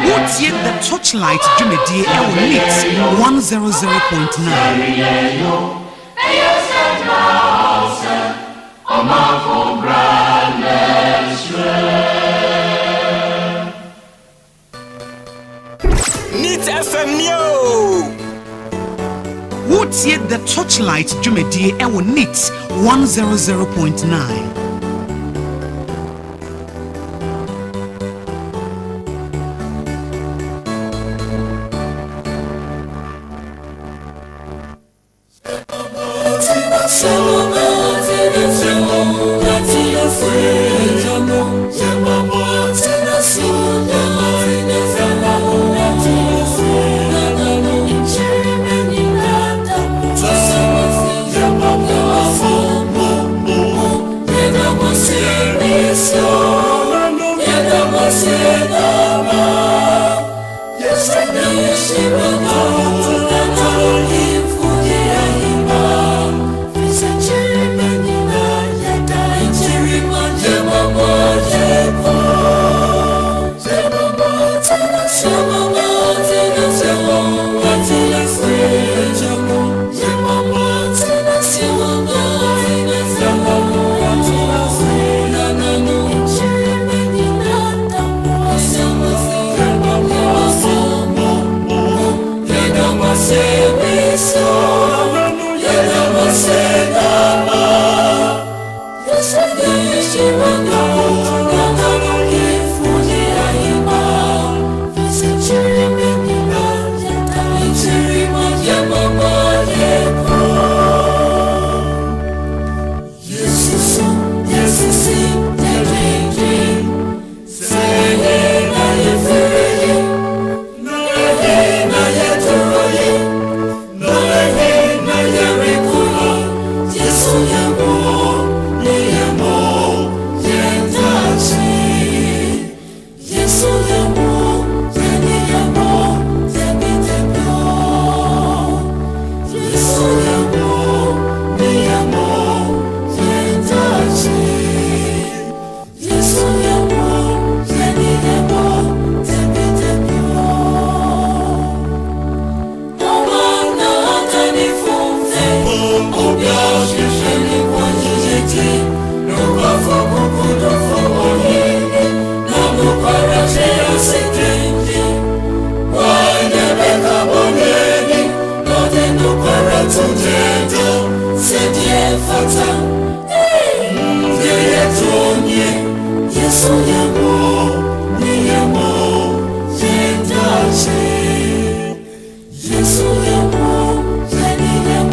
What's yet the Torchlight Jumedie Ewnit 100.9. Neat FM yo. What's yet the Torchlight Jumedie Ewnit 100.9.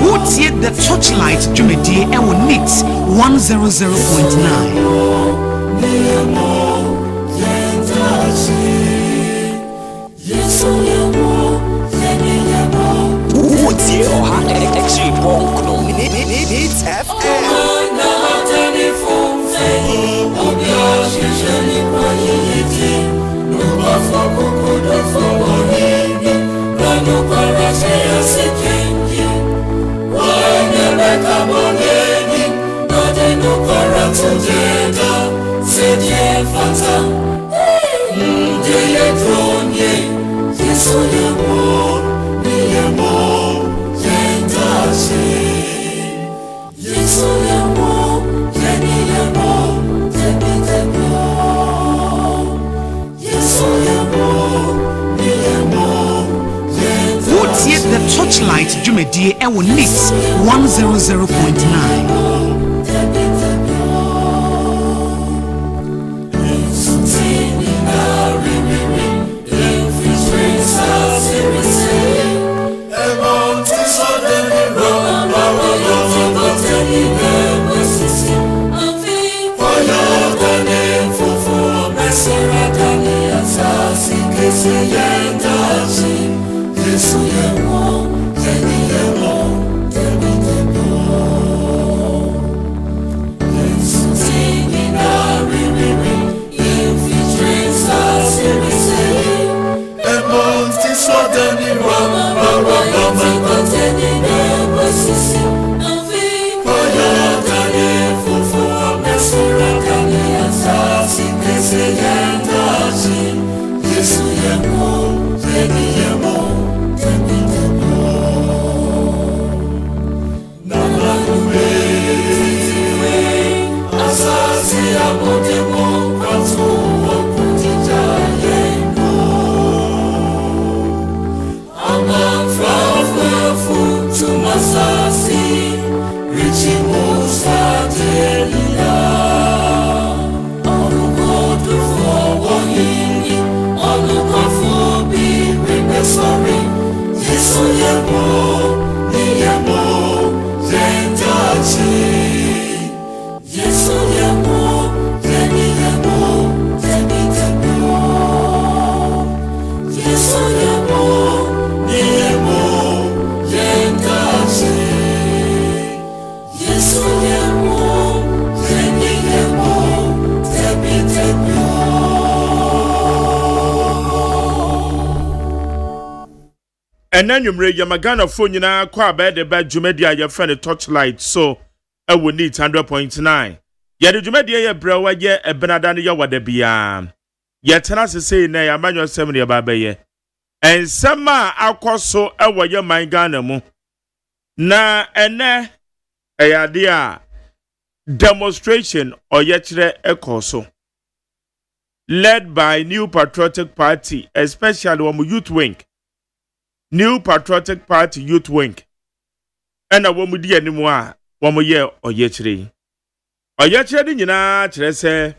What's yet the Torchlight Jumedie Ewnit 100.9. What's yet the Torchlight Jumedie Ewnit 100.9. And then you mre yamagana phone nyina kwa ba de ba dwumadi a ye friend Torchlight so e wo need 100.9 ye de dwumadi ye brewa ye ebenada ne ye wada bia ye tena sesei na ya manyo sem ne ba ba ye ensema akoso e wo ye man Ghana mu na ene eyade a demonstration oye kire ekoso led by New Patriotic Party, especially one youth wing. New Patriotic Party Youth Wing. And a woman di anymore, one more year or yetri. Or yetri nyina chere se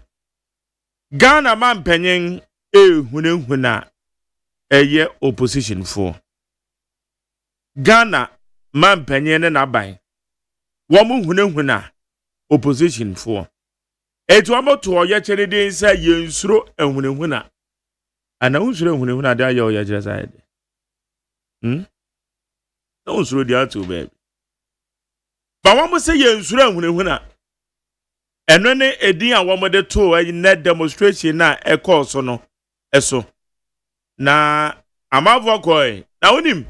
Ghana man penyen huna ye opposition for. Ghana man penyen na bai. Woman huna opposition for. Etu amoto or yetri din say yensuro huna. Ana unsuro huna da ya o yetri side. Don't throw the out to baby. But one must say, yes, huna. And when a dear woman the two a net demonstration na a course or no, eso. Na amavokoi. Now, him.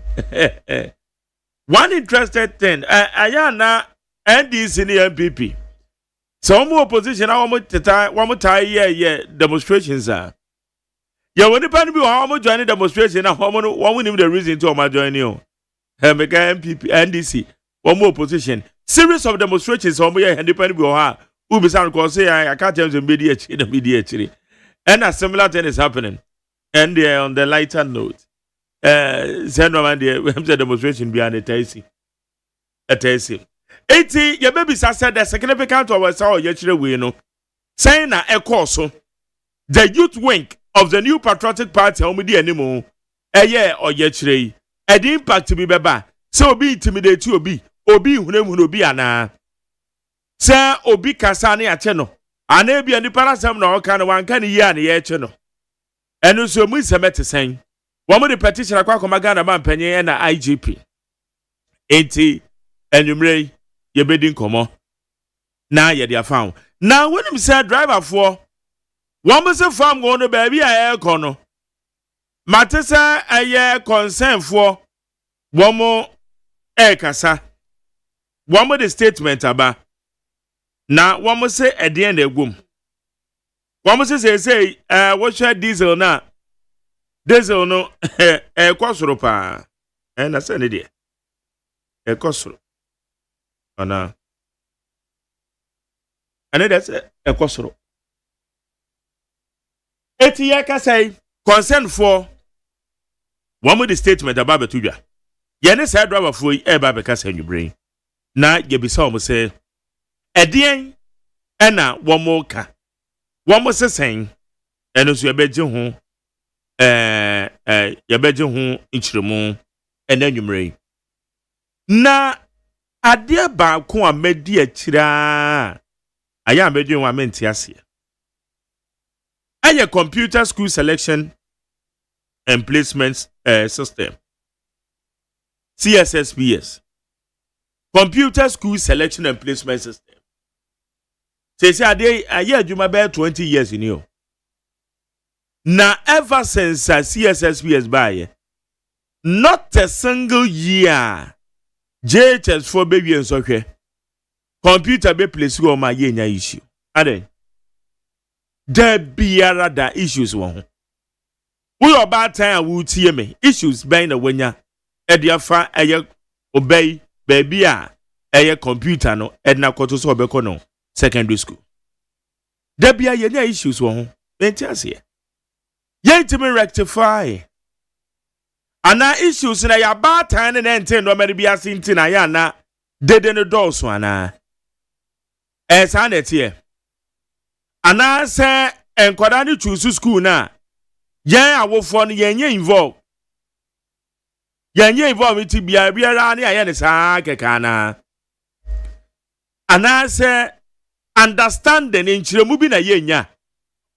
One interested thing, Ayana and this in the MPP. Some more opposition, I want to tie one more tie, yeah, demonstrations are. Yeah, when the pan be how much joining demonstration, and how one him the reason to my join you. Mega MPP, NDC, one more position. Series of demonstrations, how many independent be how who be sound cause say I can't tell the media actually. And a similar thing is happening. And on the lighter note, send one the demonstration behind the TC. A TC. 80, your baby said the significant of us all yesterday we know. Saying a so the youth wing of the New Patriotic Party, how many anymore? A year or yesterday. A the impact to be beba. So be intimidate to obi who be ana. Sir obi kasani acheno. Anebi and the parasam no kind of one can year the cheno. And also we submit saying one of the petition akwa komagana man penye na IGP. 80 and you may ye bidding komo. Now ye dia found. Now when him said driver for one was a farm going to baby a air corner. Matesa a year concern for one more air casa. One more the statement about. Now one must say at the end of womb. One must say, what's your diesel now? Diesel no, a cosropa. And I said it. A cosro. Oh no. And that's a cosro. 80 years say concern for one with the statement about Betuja. Yene said driver for Eba Casa in your brain. Na ye be some say Edian Anna one more ka. One was saying and as you bedje ho ya bedje ho inchiremu and then you mray. Na adia ba ko amedi achira aya bedje ho amenti ase. A computer school selection and placement system. CSSPS. Computer school selection and placement system. Say a year you might 20 years in you. Now ever since CSSPS by not a single year JHS for baby and soccer. Computer be place on my yenya issue. Are they? There be other issues one. We are bad time we see me issues being the wenya. Ediafa eye obey baby a eye computer no edna koto so obeko no secondary school. There be any issues won. Entiasie. Yentimi rectify. Ana issues na ya bad time and enten no many be asinti na ya na dede no dos ana. Sanetie. Ana se enkwada ni choose school na. Yen awofo no yenye involve. Yenye involve ti biara na ya ne saa keka na. Ana se understanding in chiremu bi na yenya.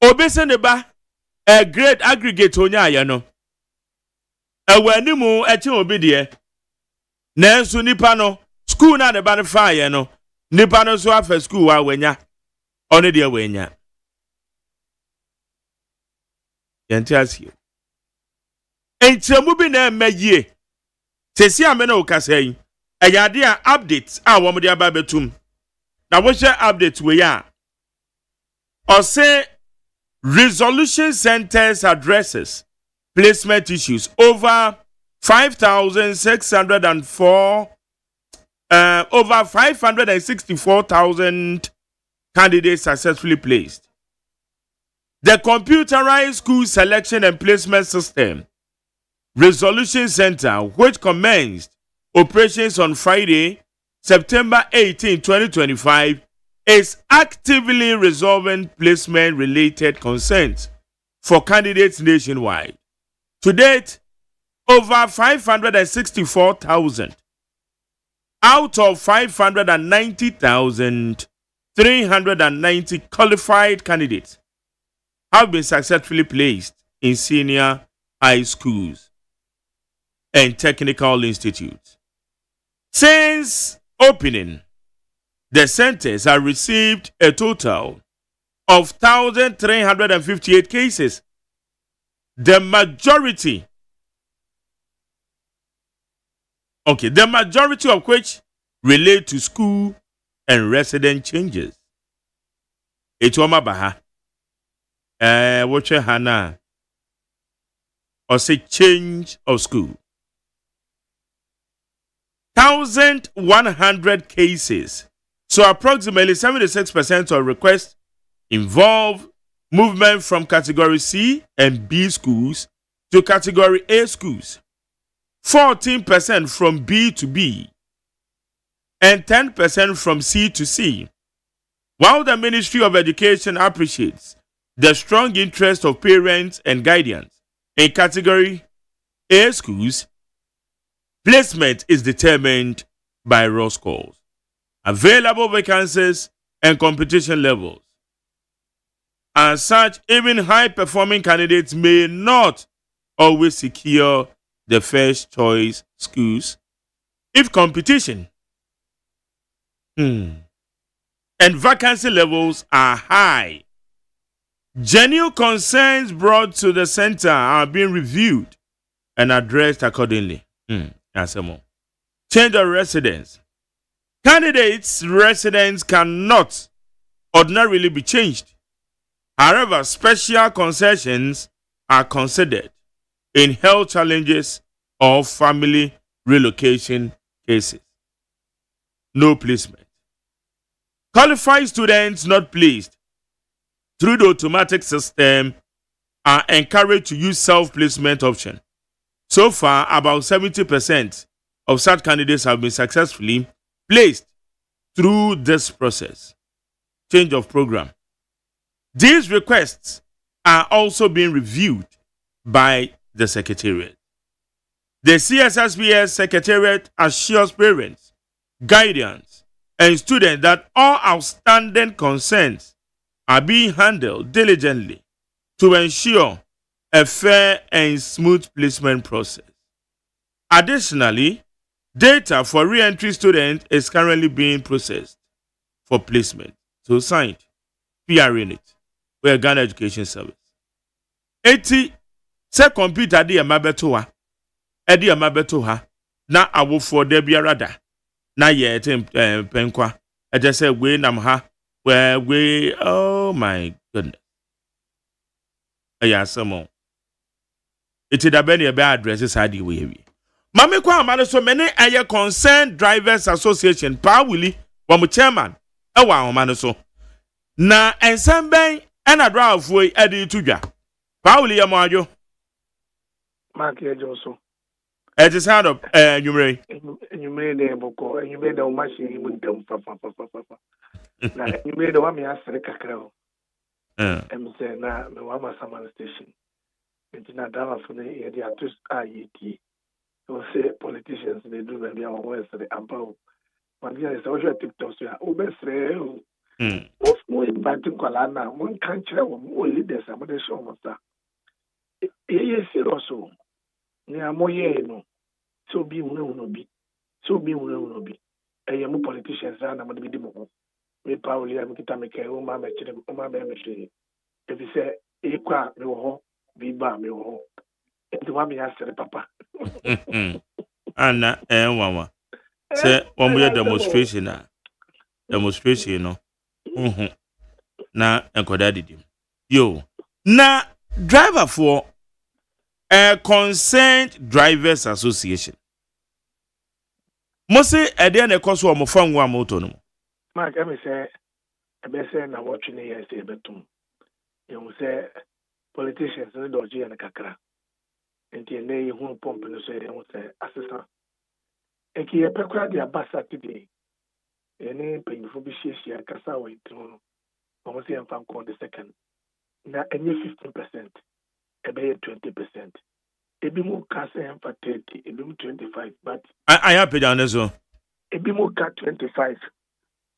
Obese ne ba a great aggregate onya ya no. Ewanimu echi obi de. Nanso nipa no school na ne ba ne fa ye no. Nipa no so afa school wa wenya. One de wenya. Yantiasi. Enchemu bi na emeye. Sesi amena okasai. Ayade a updates a wo de aba betum. Na wo share updates we ya. Or say resolution centers addresses placement issues over 5,604 over 564,000 candidates successfully placed. The computerized school selection and placement system resolution center, which commenced operations on Friday, September 18, 2025, is actively resolving placement-related concerns for candidates nationwide. To date, over 564,000 out of 590,390 qualified candidates have been successfully placed in senior high schools and technical institutes. Since opening, the centers have received a total of 1,358 cases. The majority of which relate to school and resident changes. Etoma baha. Watch hana. Or say change of school. 1,100 cases. So approximately 76% of requests involve movement from category C and B schools to category A schools. 14% from B to B and 10% from C to C. While the Ministry of Education appreciates the strong interest of parents and guardians in category A schools, placement is determined by raw scores, available vacancies, and competition levels. As such, even high-performing candidates may not always secure the first choice schools if competition and vacancy levels are high. Genuine concerns brought to the center are being reviewed and addressed accordingly. Change of residence. Candidates' residence cannot ordinarily be changed. However, special concessions are considered in health challenges or family relocation cases. No placement. Qualified students not placed through the automatic system are encouraged to use self-placement option. So far, about 70% of such candidates have been successfully placed through this process. Change of program. These requests are also being reviewed by the Secretariat. The CSSBS Secretariat assures parents, guardians, and students that all outstanding concerns are being handled diligently to ensure a fair and smooth placement process. Additionally, data for re-entry students is currently being processed for placement. So signed, PR unit, we are Ghana Education Service. 80 se computer di amabeto ha, edi amabeto ha, na awofo de biarada, na ye penkwa, just say we nam ha, where we, oh my goodness. Yeah, some it is a very bad addresses had you we. Mame kwa amane so many aye concerned drivers association pa wili wa mu chairman ewa amane so Na ensemben ena draafo yi ade tudwa. Pauli ya mwajo. Mark Johnson. It is sound of numere. You made a boko, and you made a machine with them. Now, you made a woman as a cacao. And say, now, the Wama Saman station. It's not done for the artist IET. So say politicians, they do maybe our words the about. But there is also a TikTok, so oh, best friend. Most more inviting Colana, one country, more leaders, I'm going to show myself. Yes, also. Near more, no. So be no be. So be no be. I am politicians and I'm going to be the me Pauli, I'm going to make a woman, if you say, Equa, no, be bar, me ho. And the one answer the papa. Anna, mama. Say, one more demonstration, demonstration, no. Na, enkoda did yo. Na, driver for a Concerned Drivers Association. Mose edian ekoso o mofan wa moto no. Mark, I say na watching here say betum. You say politicians no dodgy and kakra. Enti ene hu pump no say you say assistant. Eki e pekra dia basa today. Ene penyifo bi hiesia kasa wa itru no. Omo say emfa nko the second. Na enye 15%. Ebe 20%. Ebi mu ka say emfa 30, ebi mu 25, but I have paid on so. ebi mu ka 25,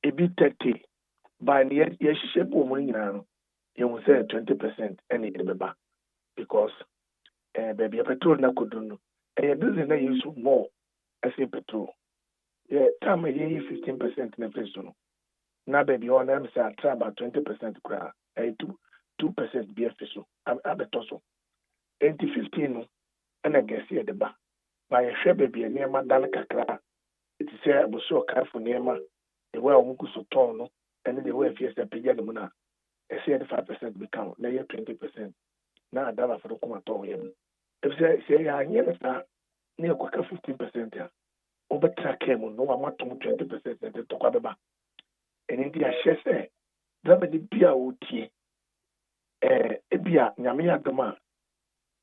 ebi 30. By the year, yes, she woman, you will say 20% any beba because baby, a petrol na could do. A business they use more as a petrol. Yeah, time a year 15% in the person. Now, baby, on them say I try about 20% cry. A 2% be official. I'm a betoso. 15 and I guess here the bar. By a share baby, a near Madana Kakra. It is a so careful near ma. The way I so tall. And then the way if the pay the mona, I say 5% become now 20%. Now that for the comato him. If say I hear that near 15% here. Over track him no I'm 20% and the Tokababa. And in the share say, Drama the Pia Uti Ebia Yamia Doma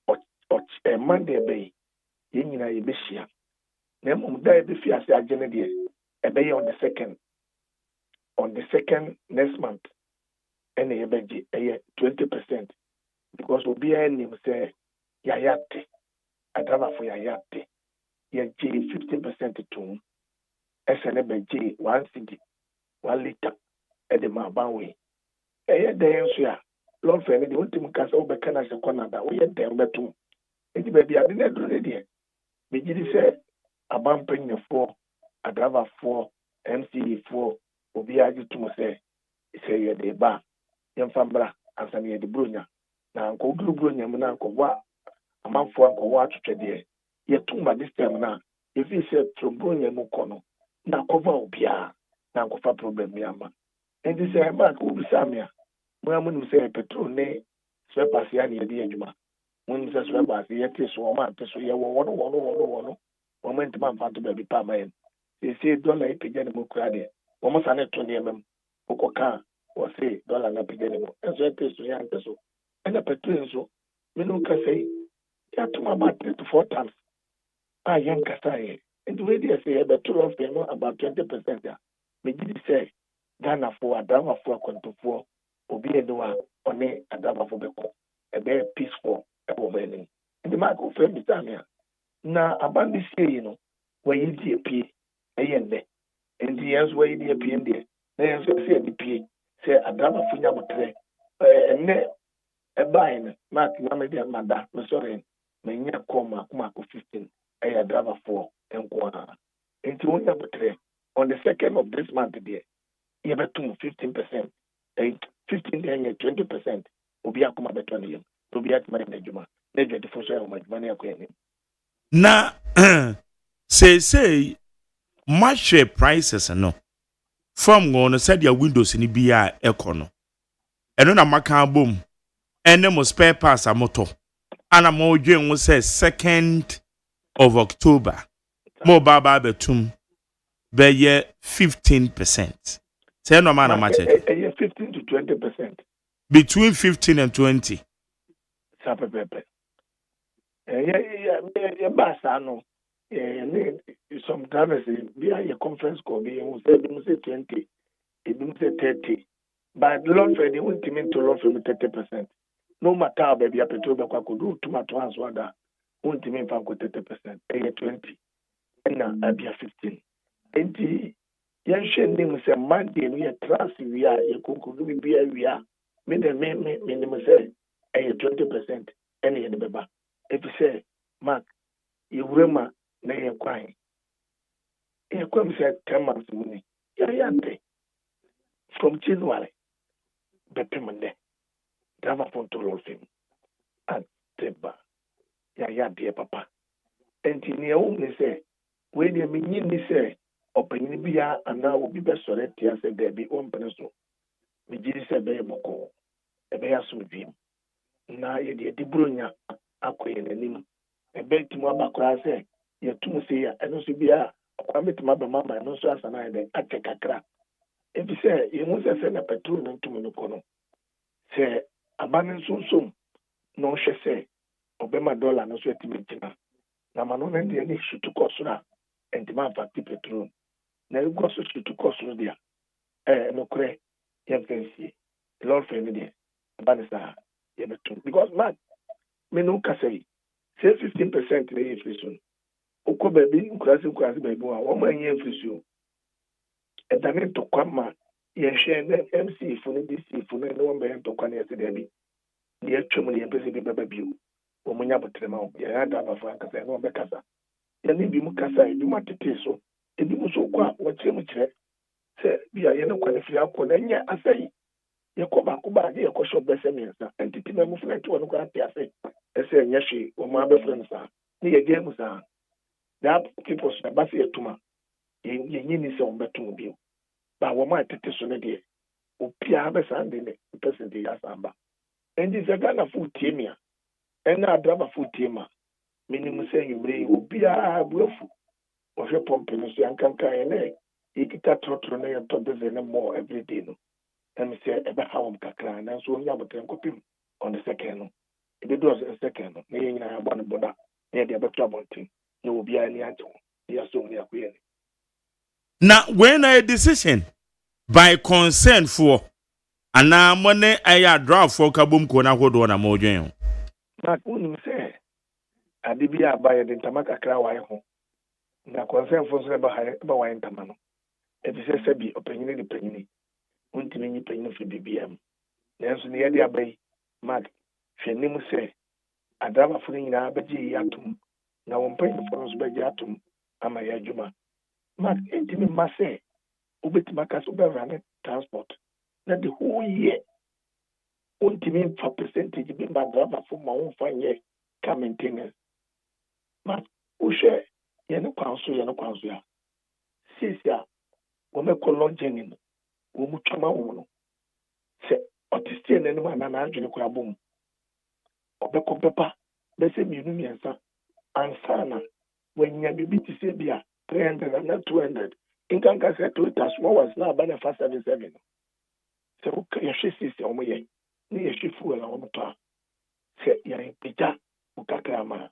or a Monday bay, Yina Bishia. Nemum die before I say a bay on the second. On the second next month, and a 20% because we'll be any say Yayate, a driver for Yayate, Yay 15% to SNBG 1 city, 1 liter at the Mabawi. A day, sir, Lord Fanny, the ultimate cast over Canada corner that we had them better. It may be a dinner already. Begin say a bumping the 4, a driver 4, MCE 4. Obi agi to say ye de ba yemfambra ansane ye de bronya na nko duru bronya mu na nko wa amanfo nko wa atwetwe ye tuma this time na if you say from bronya mu kono na cover obia na nko fa problem ya ma and this ma ko bi samia mo amu say petrol ne so pass ya ne ye adwuma mo say so pass ye te so ma te so ye wo moment man fa to be pa man say dollar e peja ne mo kura de almost an etonium, Okoka, or say, dollar napiganimo, and so it is to young peso. And a petrinzo, Minuka say, you have to about 3 to 4 times. Ah, young Casai, and the way they say about 2 of them about 20%. Maybe say, Ghana for a drama for a conto for, or be a doer, or nay, a drama for Beko, a very peaceful, a woman. And the Marco friend is now, about this year, you know, where you appear, a yen. And the answer where you appear there. Then say the P. Say a drama for Yamotre. And a buying, Mark Lamadi and Mada, Missouri, may near coma, Marco 15, a drama for and Guana. Into one Yamotre on the 2nd of this month, dear. You have 15%, 15 and 20% will be a coma between to be at my Nejuma. Never the first of my money acquainted. Na, say, much prices no. From one said your windows in the econo. And on a macan boom. And then spare parts a motor. And a more Jane will say 2nd of October. More baba betum. Be 15%. Say no man match it. 15 to 20%. Between 15 and 20. Sapepepe. Yeah, Basano. Some drivers be a conference call, be 20, it 30. But loan for the ultimate to loan for 30%. No matter baby a petrol could do too much once whether ultimate for 30%, 20, and now I be a 15. And the young name say Monday, we are trust we are, you could be a we are. Minimum say 20%, any in the baby. If you say, Mark, you remember, na you're crying. You come say 10 months money. Yeah, from January, Bepimande, driver phone to lose him. And Teba, yeah, dear papa. And in your own say, when you mean me say, open Bia and now will be best so that you say there be one person. We did say, Bay Moko, a bear with him. Now you did the Brunia, Aquay and him. A bed to my back, say, you're too say, and also be a quamit mother mamma, and also as an idea, I take a crack. If you say, you must send a patrol to Monocono. Say, abandon soon. No, she say, Obama dollar no sweat me. Na manon and the issue to Cosra and the man for petrol. Now you go to Cosra there. No cray, you can see. The Lord family, Banisa, because man, me no say 15% the inflation. Oko baby, class baby, 1 million inflation. And then to come, you share MC for the DC for no one behind to come yesterday. The actual money and baby. Omunya botrema ya ada abafanka se no bekasa ya ni bi mu kasa bi mu atete so ebi mu so kwa wotre mu kire se bia ye no kwalifi akọ na nya asai ye ko ba ko ba ye ko shop bese mensa entity na mu flat wonu kwa ate asai ese nya hwe o ma be friend sa ni ye game sa that people so ba se etuma ye nyini se on betum bi ba wo ma atete so ne de o pia be sa de ne person de asamba endi se Ghana food temia and now driver food team. Minimum saying you may be a willful of your pumping, so you can carry an egg. You get that trotro and top the more every day. And say about how I'm cacran, and so you have a copy on the second. If it was a second, maybe I have one border near the trouble thing. You will be any answer. You are so near queer. Now, when a decision by consent for and now money I draft for Kabum Kona Hodo and a mojo. Not wouldn't say, I did be a buyer in Tamaka Craway home. Now, concern for about wine tamano. If you say, be opinion the penny, won't mean penny for BBM. There's near the abbey, Mark, she name say, I drive a fling in Abaji Yatum. Now, I'm paying for us by Yatum, am I Ajuma. Mark, intimate must say, Ubit Macas Uber transport. Not the whole year. Won't mean for percentage be my driver for my own fine year, car maintenance. But who share Yano Council, Sisia, Wome Colongenin, Wumuchama Wono. Say, what is still anyone and Angela Crabum? Obeko Pepper, they say Muniansa, and Sana, when you have to say beer, 300 and not 200. In Kanka said to it as small as now, banner for 77. So, she sees your way. Near she fool on the top. Say, Yan Pita, Ukakama.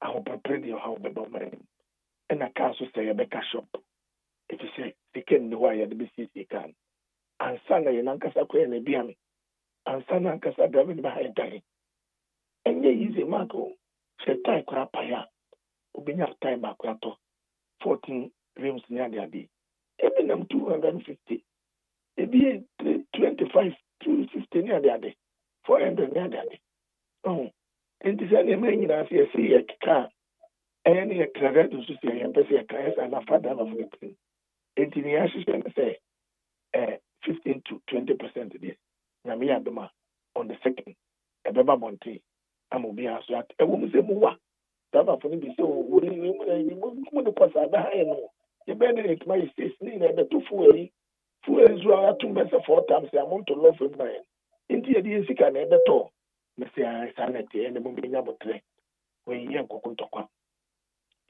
I hope I pray your house about my name. And I can't say a Becca shop. If you say, they can know why the BCC can. And Sana, and Ankasa Queen, and Biami. And Sana Ankasa driving behind time. And ye easy, Marco. Say, tie crapaya. Ubinya time back 14 rims near the day. Even them 250. Maybe 25, 250 near the day. 400 near the day. Oh, and this is a man as you see a car. And a credit to see a person, a class, and a father of it. And in the assistant say 15 to 20% of this. Namia Doma on the second. A Baba Monte. I will be asked at a woman say, Mua. Dava for me, so would you pass at the high? The benefit my state need a two fully. Fuels are 2 months 4 times the amount to love with mine. Indeed, the sick and ever tall. Messiah sanity and the moving about train. When young Cocontokwa.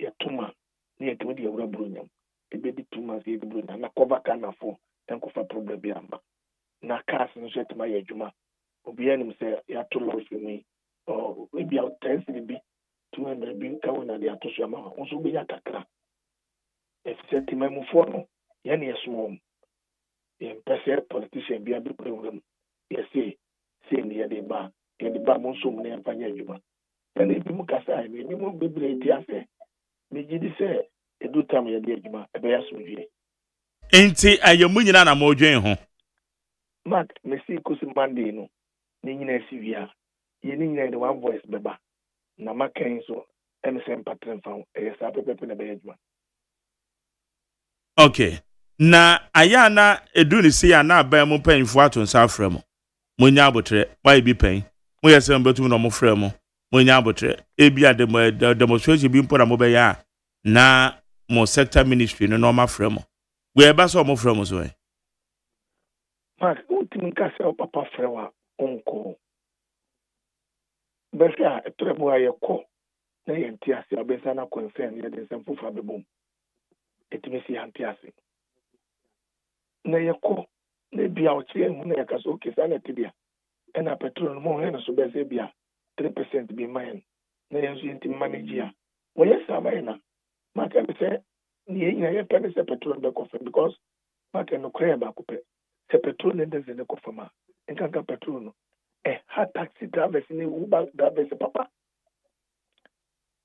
Yet 2 months near to the Brunium. It be 2 months, the Brun and a cover can afford. enkofa problem bi amba na cars no so etma ye adwuma obi anim say ya to lo fi mi or maybe out 10 cedi bi 200 bi ka wona de atoso ama wo so be ya kakra if set timamu for no ye na yeso in person politician bi abi program ye say ni ye de ba mo so mu na empanya adwuma and if mu kasa ni mu bebre ti ase me gidi say edu tam ye de adwuma e be ya so dwie enti ayemu nyina na modwen ho mark me see kusi Monday no ni nyina si wia ye ni nyina de one voice beba na makan so MSM patron fa e sa pepe na be adwuma. okay na ayana edu ni si ya na aban mu panfo atonsa afremo monya abotre why bi pen mo yesem betum no mo fremo monya abotre ebi ade demonstration bi mpo na mo be ya na mo sector ministry no normal fremo we eba so mo fremo so mark ultimate kase o papa frewa onko befia etrebo ayeko na yenti ase abesa na concern ye de semfufa bebom etimesi yanti ase na yeko na bia o chie hu na yakaso okesa na tibia ena petrol mo he na so bese bia 3% bi mine na yenso yenti manage ya wo yesa na maka be se ni yin ya pele se petrol be kofa because maka no kre ba ko pe se petrol ne de ne kofa ma enka petrol no ha taxi drivers ni uber drivers papa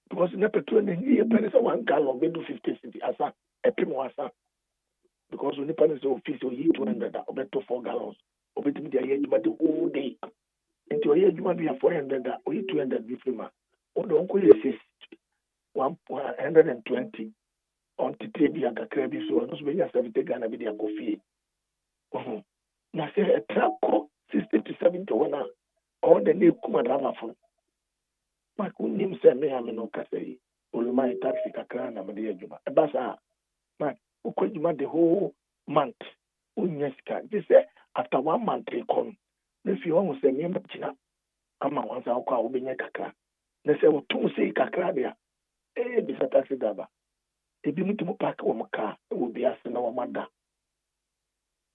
because the petrol ni pele se 1 gallon be do 50 cedi asa epimo asa because when the pele se office o yi 200 o be to 4 gallons o be timi dia ye juma the whole day into ye juma be 400 o yi 200 bi frima o don ko ye 120 on tete bi agakra bi so no so be ya 70 Ghana bi dia coffee na say a truck 60 to 70 wana all the name kuma drama for ma ku nim se me am no kasei oluma taxi kakra na me dia juma e ba sa ma ko juma the whole month unyesika this after 1 month e come na fi ho se me china ama wanza akwa obenya kakra na se wo tu se kakra dia bi sa taxi driver ebi mutu park wo maka wo bi ase na wo mada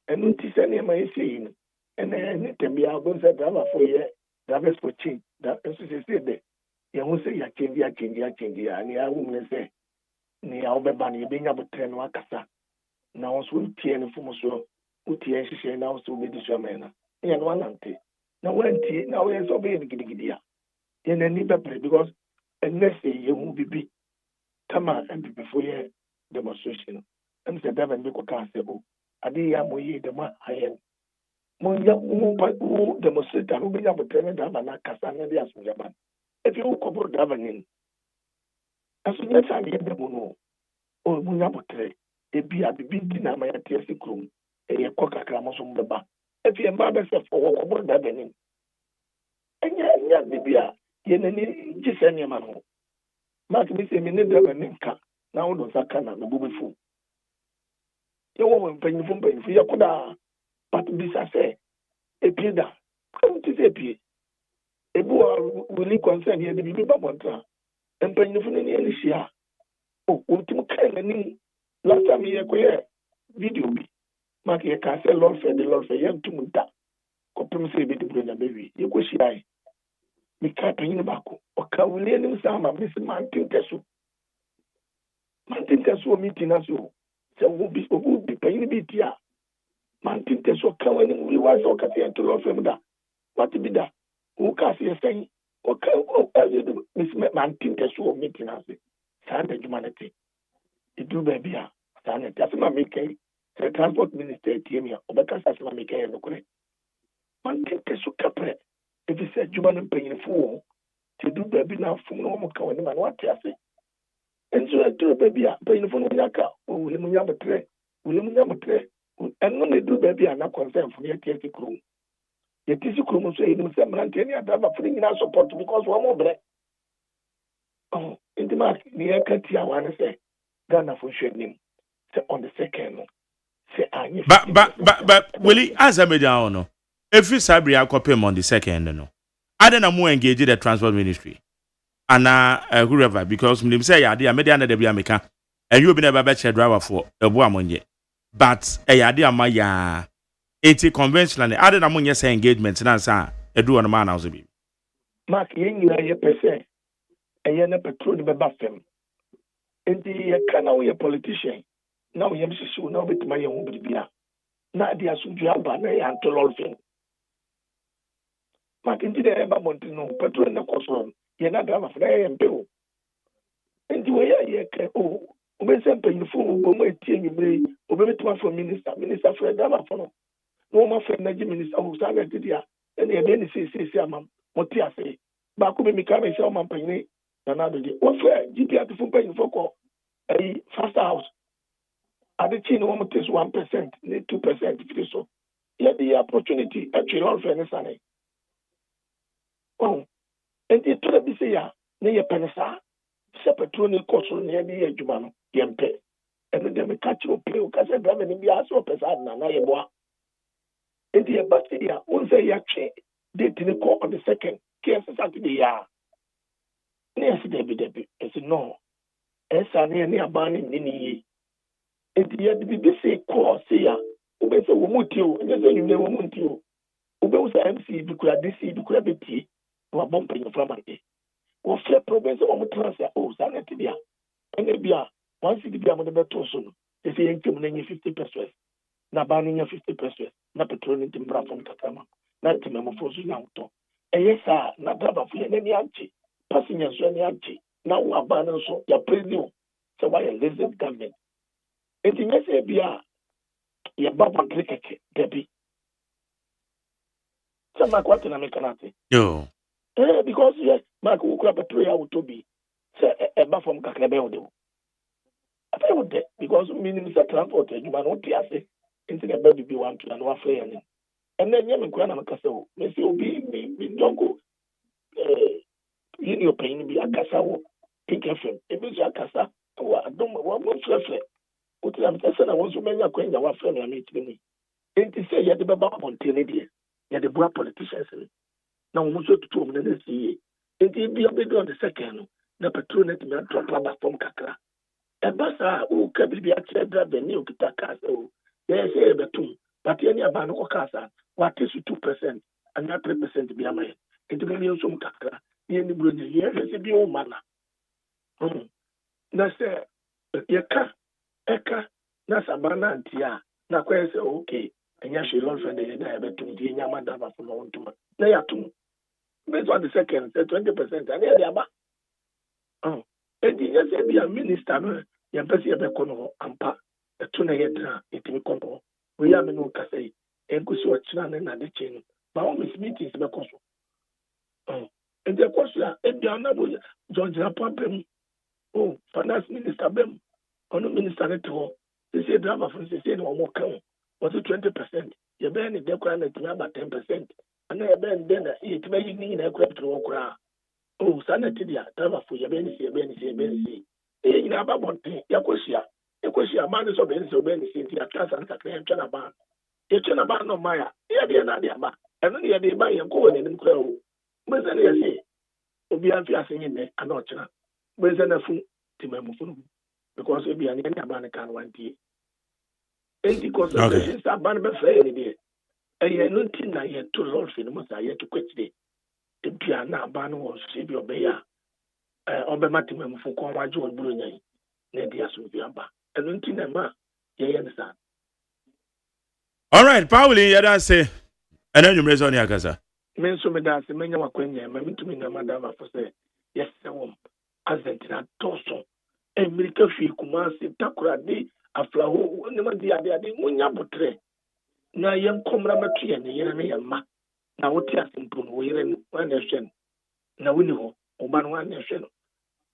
enu ti se ne ma ese yin ene tembia go se driver for ye drivers for change that so say de ye hu se ya change ya ni awu ne se ni awu be ba ni be nya botre no akasa na wo so tie ne fumu so utie hihye na wo so be di so mena ye no anante na wantie na wo ye so be gidigidi ya ye na ni be because unless ye hu bibi tama and before ye demonstration and the devil be ko ka se o ade ya mo yi de ma hayen mo ya mo pa mo demonstrate no be ya botre ne da na kasa na dia so jaban if you ko bro da banin aso nya sa ye de mo no o mo ya botre e bi a bibi di na ma ya tie se krum e ye ko kakra mo so mbeba if ye mba be se fo ko bro da banin enya bibi a ye na ni gise ne ma no ma ke bi se mi ne da banin ka na wo do saka na me bubefu ye wo mpanyifu ye ko da but bisa se epie da ti se epie ebu wili concern ye de bibi ba montra empanyifu ne ne elisia o ultimo kan ni last time ye ko ye video bi ma ke ka se lord fe ye ntum da ko pem se be de bro na bewi ye ko shiai mi ka to yin ba ko o ka wili ni sa ma bi se man tin tesu o meeting aso se wo bi payin bi tia man tin tesu ka wani wi wa so ka se to lord fe da what be da who ka se sen o ka o you miss man tin tesu o meeting aso sa da humanity e do baby a sa na ta ma me kai se transport minister tiemia o be ka sa ma me kai no kore man tin tesu ka pre e bi se human payin fu ti do baby na fu no mo ka wani man what ya se enso to baby a payin fu no nyaka o wule mu nya betre eno ne do baby a na concern fu ye tie kru ye tie kru so e ni se mrante ni adaba fu ni na support because wo mo bre oh in mark ni e ka tia wa ne se Ghana fu hwenim se on the second no se anyi but Willie Azamedia no every sabri akopem on the second no adena mo engage the transport ministry ana whoever because me say ya dey media na dey bia meka and you be never be driver for ebu amonye but yade ama ya eti conventional ade na monye say engagement na sa edu on man house bi mark yen nyina ye pese eye na petrol ni beba fem enti ye kana wo ye politician na wo yem sisi na obetima ye ho bibia na ade asumdwe aba na ya antolol fem mark enti de eba montino petrol na koso ye na drama fra ye mpewo enti we ye ke o obese mpanyifo obomo etie nyumre obebetima for minister for drama for no ma for energy minister who say that dia ene ye ni sisi amam moti ase ba ko be mi ka me se o man panyini na na de wo for GPR fo panyifo ko first house ade chi no mo tes 1% ni 2% fi so ye the opportunity actually all fairness ane oh enti to bi se ya ne ye penesa se petrol ni cost ni ye di adwuma no ye mpe ene de me catch o play o ka se driver ni bi aso pesa na ye boa enti ye ba se ya on se ya che date ni call on the second case Saturday ya ne ye se debi esi no esa ne ne abani ni enti ye bi se call se ya ube se wo mutio ende se nyumle wo mutio ube usa MC bi kura DC bi kura beti wa bompa yin fra marke wo fle problem se wo mutrasa o sa net dia ene bia once di bia mo de beto so no se se yenkem na 50% na ba ni 50% na petrol ni timbra fon kakama na timemo fo so na uto eyesa na draba fu ye ni anchi passenger so ni anchi na wo aba na so ya preview se wa ye lazy government enti nyese bia ya baba krikeke debi sama kwati na mekanate yo because yes mark who crap petrol ya to be say e ba from kakrebe o de afa o de because minister transport ejuma no ti ase into the baby be want to and wa free yan and then nyame kwa na makasa o me say obi mi dongo yini opinion bi akasa wo Pink FM e bi so akasa wa adom wa mo frefre o ti am tese na wo so menya kwanya wa frɛ na me tiri ni enti say ye de beba montene die ye de boa politicians ni na wo so tutu mo na si enti bi obedo on the second na petrol net me drop la from kakra e ba sa o ka bi a kire driver ni o kita ka so ye say betum but ye ni aba no ko kasa what is 2% and not 3% bi amaye enti bi nso mo kakra ye ni bro ni ye se bi o mana na se ye ka eka na sabana antia na kwa say okay enya she lord friend ye na betum di nya mada ba so no ntuma na ya tum based on the second say 20% and ye aba enti ye say bi a minister no ye pese ye be kono ampa etu na ye dra etimi kono we ya me no ka say enkusi o china na de chenu ba o miss meetings be koso enti koso ya ebia na bo George Rapapem finance minister bem ono minister neto they say drama for say no more kan was 20% ye be ni de kwa na timi aba 10% ana ye be den na ye timi yi ni na kwa petro kura sanity dia drama for ye be ni si e ni aba bonten ya kosia man so be ni si ti atasa nta kren twa na ba ye twa na ba no maya ye de na dia ba eno ni ye de ba ye ko ni nim kura o me se na ye si obi afi asenye ne ana ochira me se na fu timemu fu because we be an any abana can want it. Enti concentration sa ban be frɛ ni de. E no tin na ye to lord fi no must ye to quit de. E bia na ban wo se bi obeya. Obe matimemu fu ko waje on buru nyan. Na dia so bi aba. E no tin na ma ye nsa. all right Pauli ya da say ena nyumre so ni akasa Men so me da se menya wakwanya ma mitumi na madama fo se yes se wom azentina toso. Amerika fi kumasi takurade aflaho ne ma dia ade munya botre na yen komra metu ye ne yere ne yamma na wote asimpo no yere wa na hwe na woni ho o ba no wa na hwe no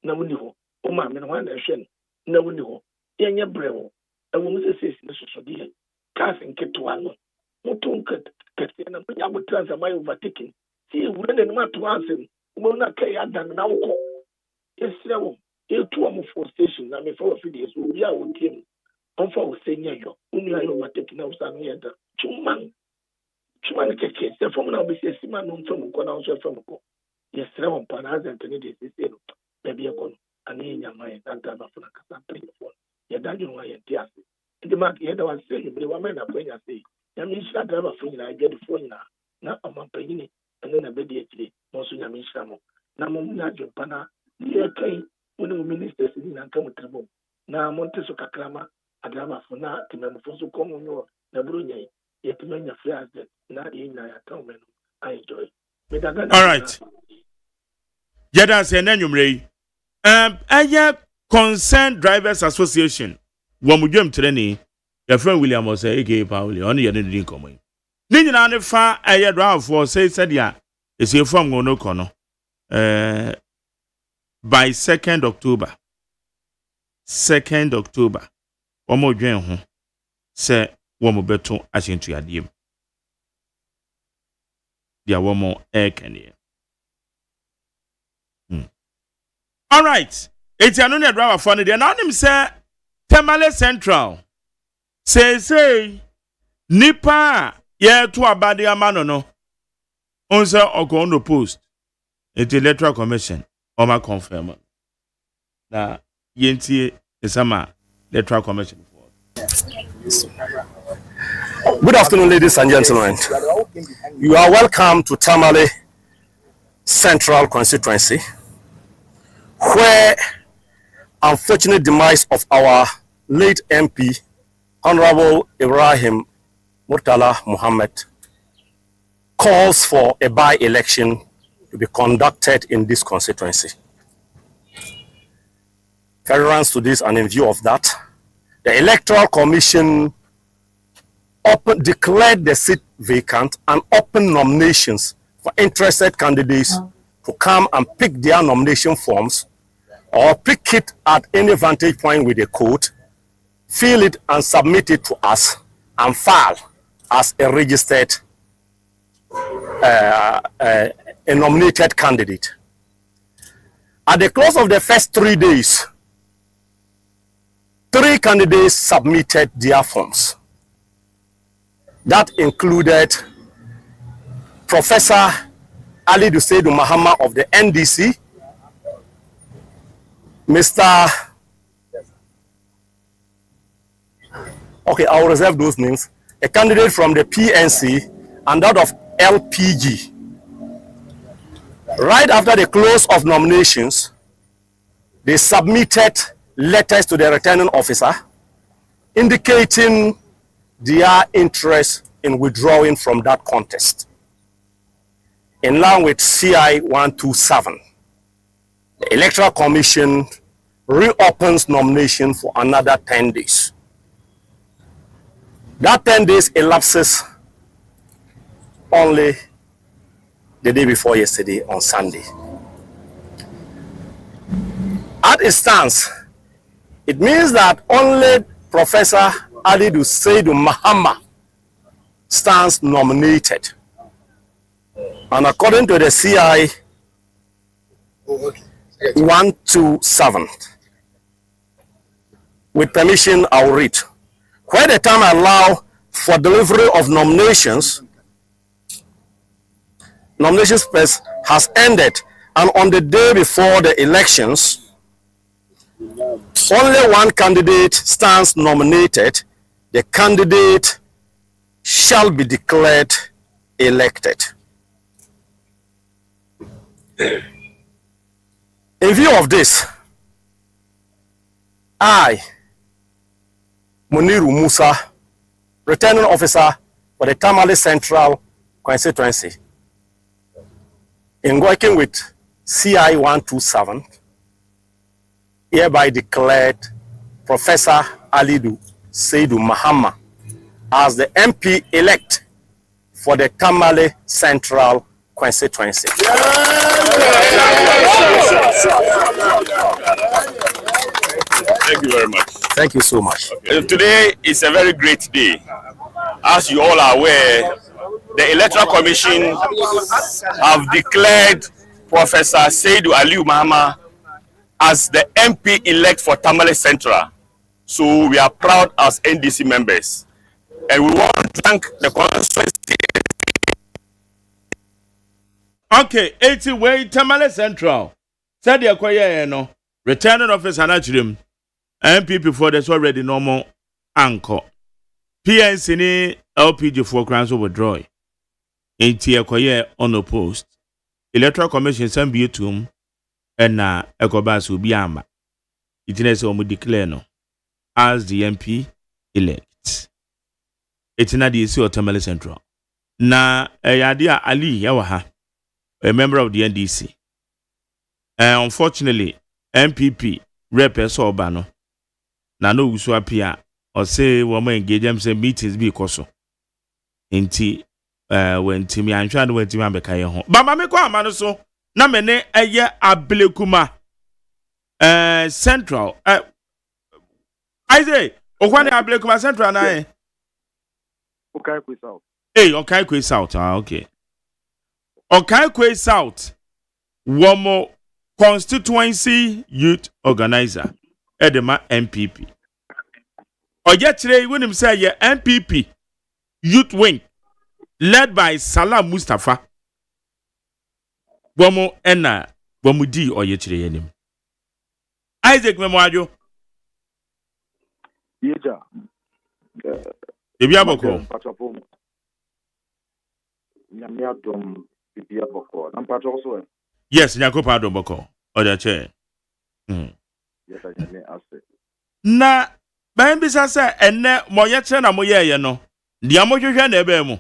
na woni ho o ma me no wa na hwe na woni ho yenye brewo e wo musese ne soso die kas nketo ano mutu nkete na munya botre za mai overtaking si wure ne ma to ansem mo na kai adan na woko esrewo etu amfo station na me for video so we are on team on for senya yo unu ayo mateki na usanu yeda chuman keke se from na be se sima no mfam ko na so fam ko yesrewo pa na azent ne de sisi no be be ko ani nya mai na da na funa kasa play phone ye da ju wa ye tiase inde mark here that was saying, but one man, I bring a say. I mean, she had a phone, I get the phone now. Now I'm a penny, and then a bed yesterday, also Yamin Shamo. Now, Mona Japana, the train, when the ministers in and come with trouble. Now, Monteso Kakrama, a drama for now, to Memofoso Common, the Brunei, yet many affairs that now in Atonement, I enjoy. All right. Yada say nanyum rei. Aya Concerned Drivers Association. Wamudwem treni. Your friend William was say aka Pauli on your din komo. Ni nyina ne fa aya drive for say said ya. Is your from no kono. By 2nd October. 2nd October. Wamudwen ho. Say wamubeto asintu yadiem. Dia wamo ekene. All right. It's another driver for the anonymous say Tamale Central. Say nipa ye to abadi amano no. Onse okondo post. It's electoral commission. Oma confirm. Na yenti esama electoral commission. Good afternoon, ladies and gentlemen. You are welcome to Tamale Central Constituency, where unfortunate demise of our late MP, Honorable Ibrahim Murtala Muhammad, calls for a by-election to be conducted in this constituency. Furtherance to this, and in view of that, the Electoral Commission declared the seat vacant and open nominations for interested candidates to come and pick their nomination forms or pick it at any vantage point with a code, fill it and submit it to us and file as a registered a nominated candidate. At the close of the first 3 days, 3 candidates submitted their forms. That included Professor Ali Duseidu Mahama of the NDC, Mr. Okay, I'll reserve those names. A candidate from the PNC and that of LPG. Right after the close of nominations, they submitted letters to the returning officer indicating their interest in withdrawing from that contest. In line with CI 127, the Electoral Commission reopens nomination for another 10 days. That 10 days elapses only the day before yesterday on Sunday. As it stands, it means that only Professor Ali Duseidu Mahama stands nominated. And according to the CI 127, with permission, I'll read. Where the time allowed for delivery of nominations space has ended, and on the day before the elections, only one candidate stands nominated. The candidate shall be declared elected. In view of this, I, Muniru Musa, returning officer for the Tamale Central constituency, in working with CI 127, hereby declared Professor Ali Duseidu Mahama as the MP elect for the Tamale Central constituency. Thank you very much. Thank you so much. Okay. Today is a very great day. As you all are aware, the Electoral Commission have declared Professor Seidu Aliu Mahama as the MP elect for Tamale Central. So we are proud as NDC members. And we want to thank the constituency. Okay, 80 way Tamale Central. Said the acquire no returning officer Anachim. MPP for this already normal anchor. PNC ni LPG for crowns withdraw. Enti ekoye unopposed. Electoral Commission send be to him and na ekobas will be ama. It is omu declare no as the MP elect. It's not the issue of Tamale Central. Na Yadia Ali Yawaha, a member of the NDC. Unfortunately, MPP rep Sobano. Na no usu appear or say woman engage them say meetings be koso. Inti when Timmy and Chan went to Mambeka home. But Mamma Kwamano so na mene eye ablekuma Central. I say, Okwane ablekuma Central na Okay, quiz out. Hey, okay, Kwe South. Okay. Okay, Kwe South. One more constituency youth organizer. Edema MPP. Or yet today, when him say yeah, MPP youth wing led by Salam Mustafa. One more enna. One more D or yet today him. Isaac Memoajo. Yeja. Ebiaboko. Nyamiadom Bibiaboko. Nampacho also. Yes, Nyako Pado Boko. Or the chair. Yes, I can ask. Na ben bisa se enne moye che na moye ye no dia mo hwehwe na ebe mu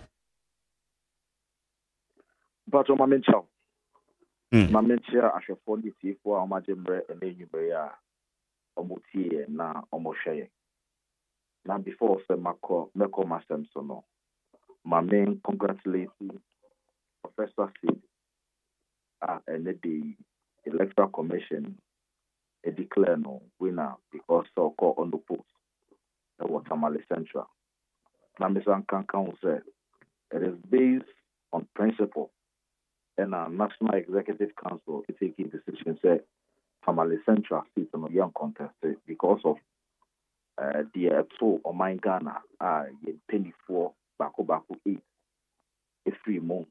Pacho mamencha. Mamencha ashefo ni tifo a omajembre ene nyumbre ya omutie na omohweye. Na before se mako masem so no. Mamen congratulate Professor Sid and the Electoral Commission declare no winner because so called on the post. The Watermale Central. Now, Mr. Kankan said it is based on principle, and our National Executive Council is taking decision say Tamale Central seats on a young contested because of the two or my Ghana penny 4 bako 8 a free moon.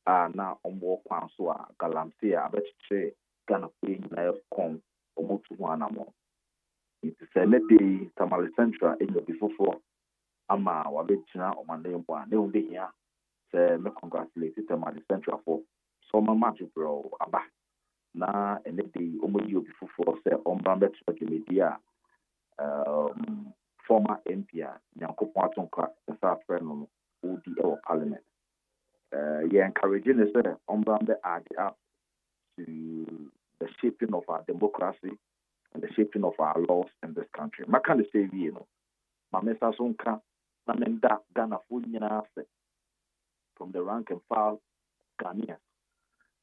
Now on more council Galamsey, I bet you Ghana paying na come almost 1 more. It is a day Tamale Central in the before ama wabechina omandembo ne unde here say me congratulate Tamale Central for some match bro aba na ene day omodi before say ombambe to media former MP Nyankopon Atonka sa friend no odi e parliament encouraging say ombambe add up to the shaping of our democracy and the shaping of our laws in this country. My kind of say, you know, my message on can na Ghana full from the rank and file Ghanaians,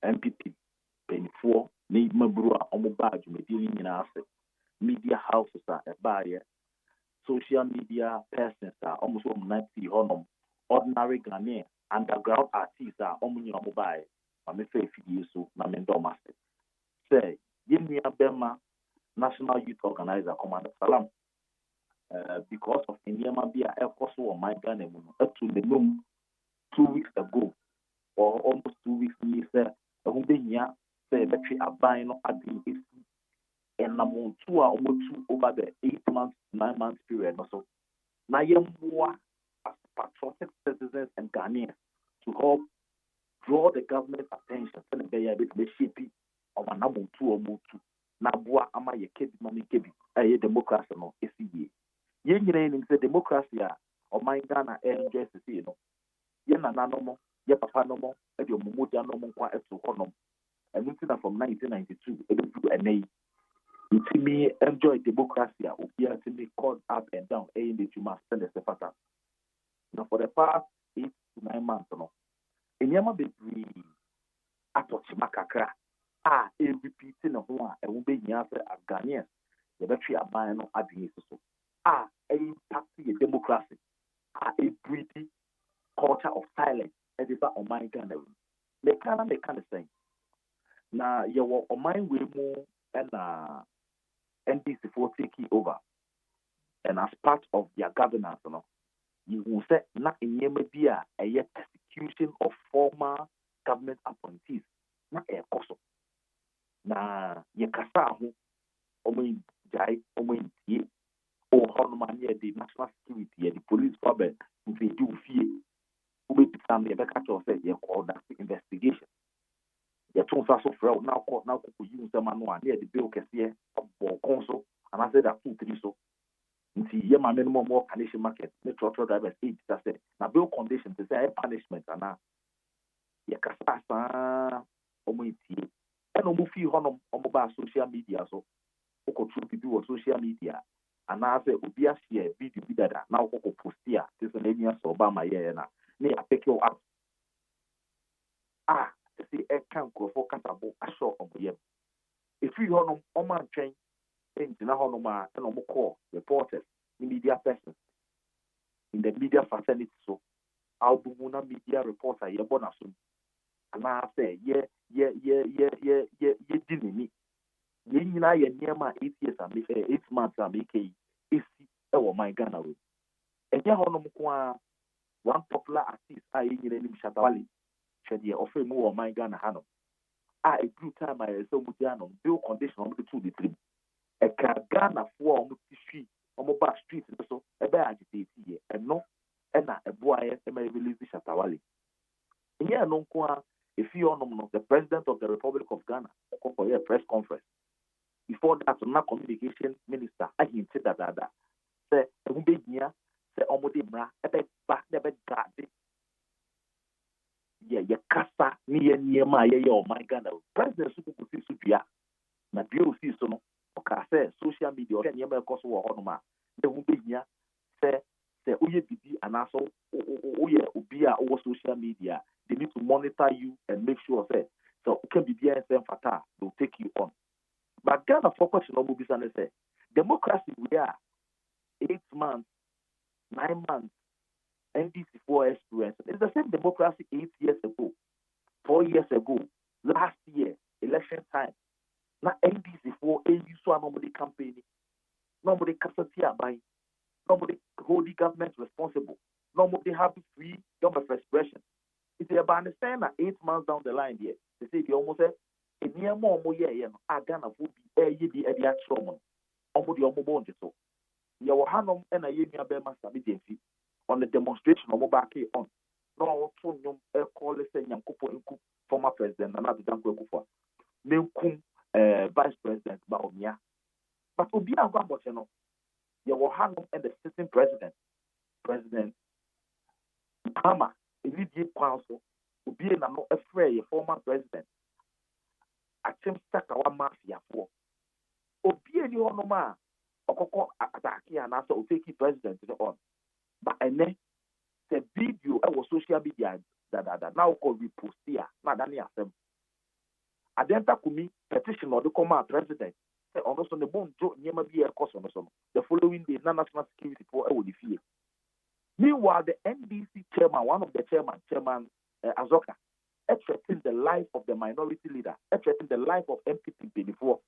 MPP, penny 4, need Mabrua, Omobaj, media houses are a barrier, social media persons are almost 90 honor, ordinary Ghanaian, underground artists are almost mobile. My faith is so, Namendo say, give me a Bema. National Youth Organizer, Commander Salam, because of Indiama Bia Air Force or my Ghana up to the room 2 weeks ago, or almost 2 weeks, he said, a Humbinia said that we are buying at the and I'm 2 almost 2 over the 8 months, 9 months period or so. Now, you more as patriotic citizens and Ghanaians to help draw the government's attention to the bit of shaping of an number 2 or more 2. Na bua ama ye kebi mami kebi democracy no esiye ye nyina ni se democracy a o man Ghana enjoy sisi no ye na nanomo ye papa nomo e de omomodia nomo kwa eto honom na from 1992 e do enei me enjoy democracy a obi atimi called up and down in the you must send the fata now for the past 8 to 9 months no enyama be atochi makakra repeating of one and will be after Afghanians, the battery are buying no advance so. Impact the democracy, a breeding culture of silence, and it's on my Ghana. They kind of thing. Now, you were on my way more and NDC for taking over. And as part of their governance, you will say, not in Yemedia, a persecution of former government appointees, not a cost. Na yekasa ho omo jai omo ntie o hono ma ne the national security the police back at you say you call that investigation. You told us so for now could use the manual near the bill can see or council, and I said that 2-3 so. Nti my minimum more condition market, the truck drivers 8 that say now bill conditions to say punishment and now you can start and no move on mobile social media so people on social media and I say Ubia share video that now post here this an area so Obama na I pick you up see a can go for catabo a short of the if you on man train in Honoma and call reporters media persons in the media facility so Albumuna media reporter ye bonasum and I say yeah didn't me ye nyina ye niema 8 years and 8 months and make is my Ghana way and ya honom kwa one popular artist I nyina nim Shatawale shedi offer more my Ghana hanom a good time I so mutiano bill condition on the 2-3 e ka Ghana for on the street on back street so e be agitate here and no and na e boy e may release Shatawale here no kwa if you know the president of the Republic of Ghana for a press conference before that na communication minister I hinted that say e here say omode mra e be back the be guard ye kasa ni ye niema ye my Ghana president suku si dua na bio si so no ka say social media o niema e koso wo hono ma e here say uye bibi anaso uye obi a over social media they need to monitor you and make sure say so can be there and fata they'll take you on but Ghana focus on no business say democracy we are 8 months 9 months NDC4 experience it's the same democracy 8 years ago 4 years ago last year election time na NDC4 you so nobody campaign nobody capacity buying nobody holding government responsible nobody have free freedom of expression. It's about understand that 8 months down the line here, they say they almost say a near more I Ghana would be a year the actual almost the mobile so. You Hanum and a year Bema Sabidensi on the demonstration of mobile on. No, a call saying Yankupo former president, another Danko Kufa. Milkum vice president Baumia. But Ubia Gambocheno, you Hanum and the sitting president, President Hama. Immediate council will be no afraid former president. Attempt our mafia for Obi any honoma or attack and answer will take president on. But and then the video was social media that now called repost here, Madania Sem. Adenta Kumi petition or the command president also the bone never be a cost on the following day, national security for a fear. Meanwhile, the NDC chairman, one of the chairman Azoka, threatened the life of the minority leader, threatened the life of MPP before.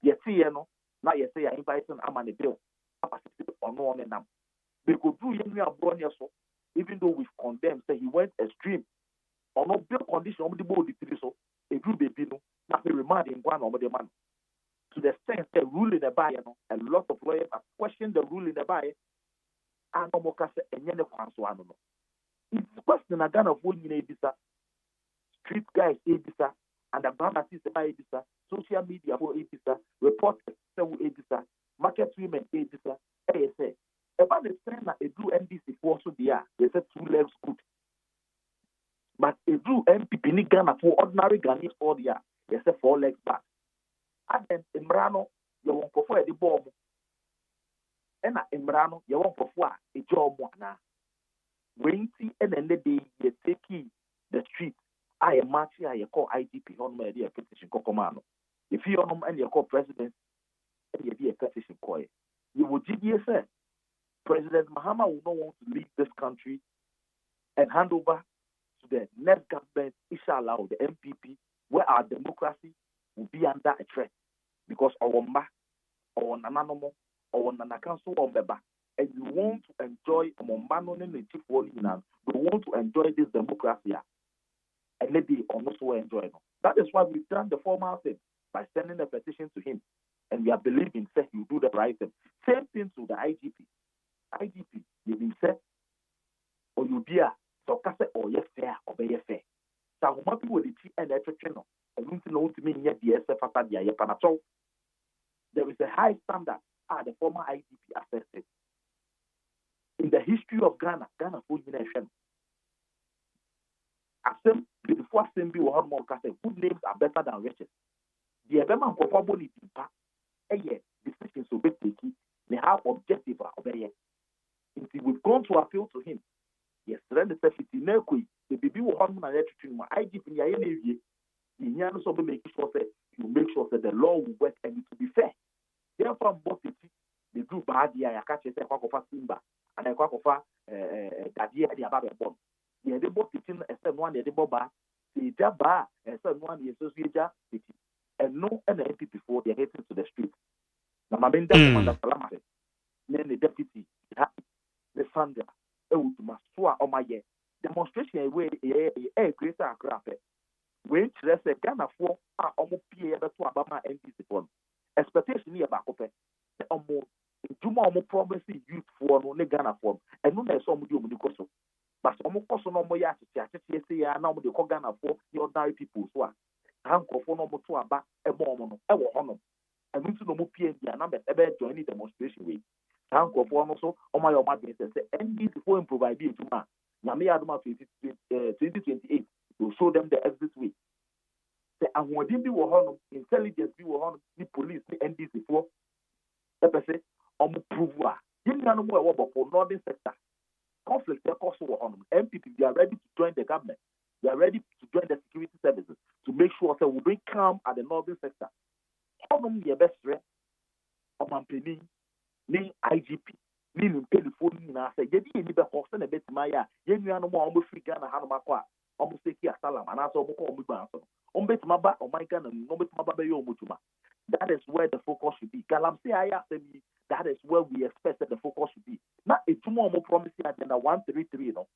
Yes, now you say I invite Amani Bill, or no one them. They could do even though we've condemned, say he went extreme. Or no bill condition on the body so a group baby no, not be reminding one of the man. To the extent the rule in the buyer, a lot of lawyers have questioned the rule in the buyer. And no it's question a Ghana of winning Ebisa, street guys Ebisa, and the Ghana system Ebisa, social media for Ebisa, reporters Ebisa, market women Ebisa, ASA. About the time that a do NDC for so they said 2 legs good. But a do MPP in Ghana for ordinary Ghanaians for they said 4 legs back. And then Imrano, you won't prefer the bomb. And Imrano, you want for a job one. Waiting and then the day you take the street. I am matching, I call IDP on my dear petition Kokomano. If you are and you call president, and you be a petition coy, you would say President Mahama will not want to leave this country and hand over to the next government, inshallah, the MPP, where our democracy will be under a threat because our Mba, our Nananomo, or Nana Council of Beba, and you want to enjoy Mombano and the Chief Walinan, we want to enjoy this democracy, and let the also enjoy it. That is why we've done the formal thing by sending a petition to him, and we are believing that you do the right thing. Same thing to the IGP. IGP, you been said, or you be So kase or yes fair or be fair. So how much people the tea and the channel. I don't know to mean yet the SFA dia yepanacho. There is a high standard the former IDP assessed. In the history of Ghana for nation. Asem before assembly or hormone kase, good names are better than riches. The Ebema Nkofabo ni dimpa, decisions will be taken, they have objective obey. Until we've gone to appeal to him. Yes, then the safety nekui, the baby will harm my electric my IGP in the navy. The Yan so be making sure that you make sure that the law will work and it will be fair. Therefore, both the group bad here, I catch a quack of Simba and a quack of Gadia the Ababa. The both teaching a certain one, the Boba, the Jabba, a certain one, the associate and no NMP before they headed to the street. Now, my main commander Salamate, then the deputy, the Sandra, Masua on my year. Demonstration away a greater craft. Which let's say Ghana for are almost PA to Obama and this one. Expectation here back up. Almost Juma almost promising youth for no Ghana form, and no there's some do because but almost person no more yet to say now the Ghana for the ordinary people who are. Hanko for no more to about a moment, ever honor. And we to no more PND and I'm ever joining demonstration week. Hanko for also on my mother says, and this before him provide you to man. Nami Adama 2028 will show them the exit way. The Awardin be honor, intelligence be honor, the police, the NDC for the person on prove. You know more about for northern sector. Conflict, they cost on MPP, they are ready to join the government. They are ready to join the security services to make sure that we bring calm at the northern sector. How long your best friend of Mampeni, ni IGP, ni telephone, na say, you didn't even cost a bit Maya, you know more almost free Ghana, Hanamaqua, almost take your salam, and also bet Maba or my Ghana, no bet Mabayo Mutuma. That is where the focus should be. Galamse Ayasemi, that is where we expect that the focus should be. Not a tomorrow more promising agenda 133, no.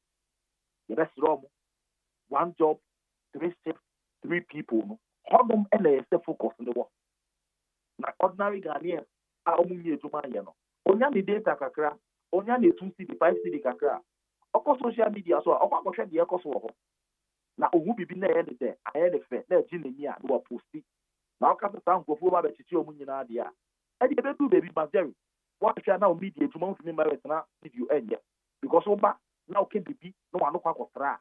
The rest wrong. One job, 3 shifts, 3 people. How them and focus on the work. Na ordinary Ghanaians are only to man, Onya the data kakra, onya the 2 city, 5 city kakra. Of course, social media so I want to check the echo so. Now, who be there? I had a fair, let Jinia do a posty. Now, come to town go for the Chicho Muninadia. And the baby Mazeri. What shall now media to mount me by if you end yet? Because Oba now can be no one no quack of fra.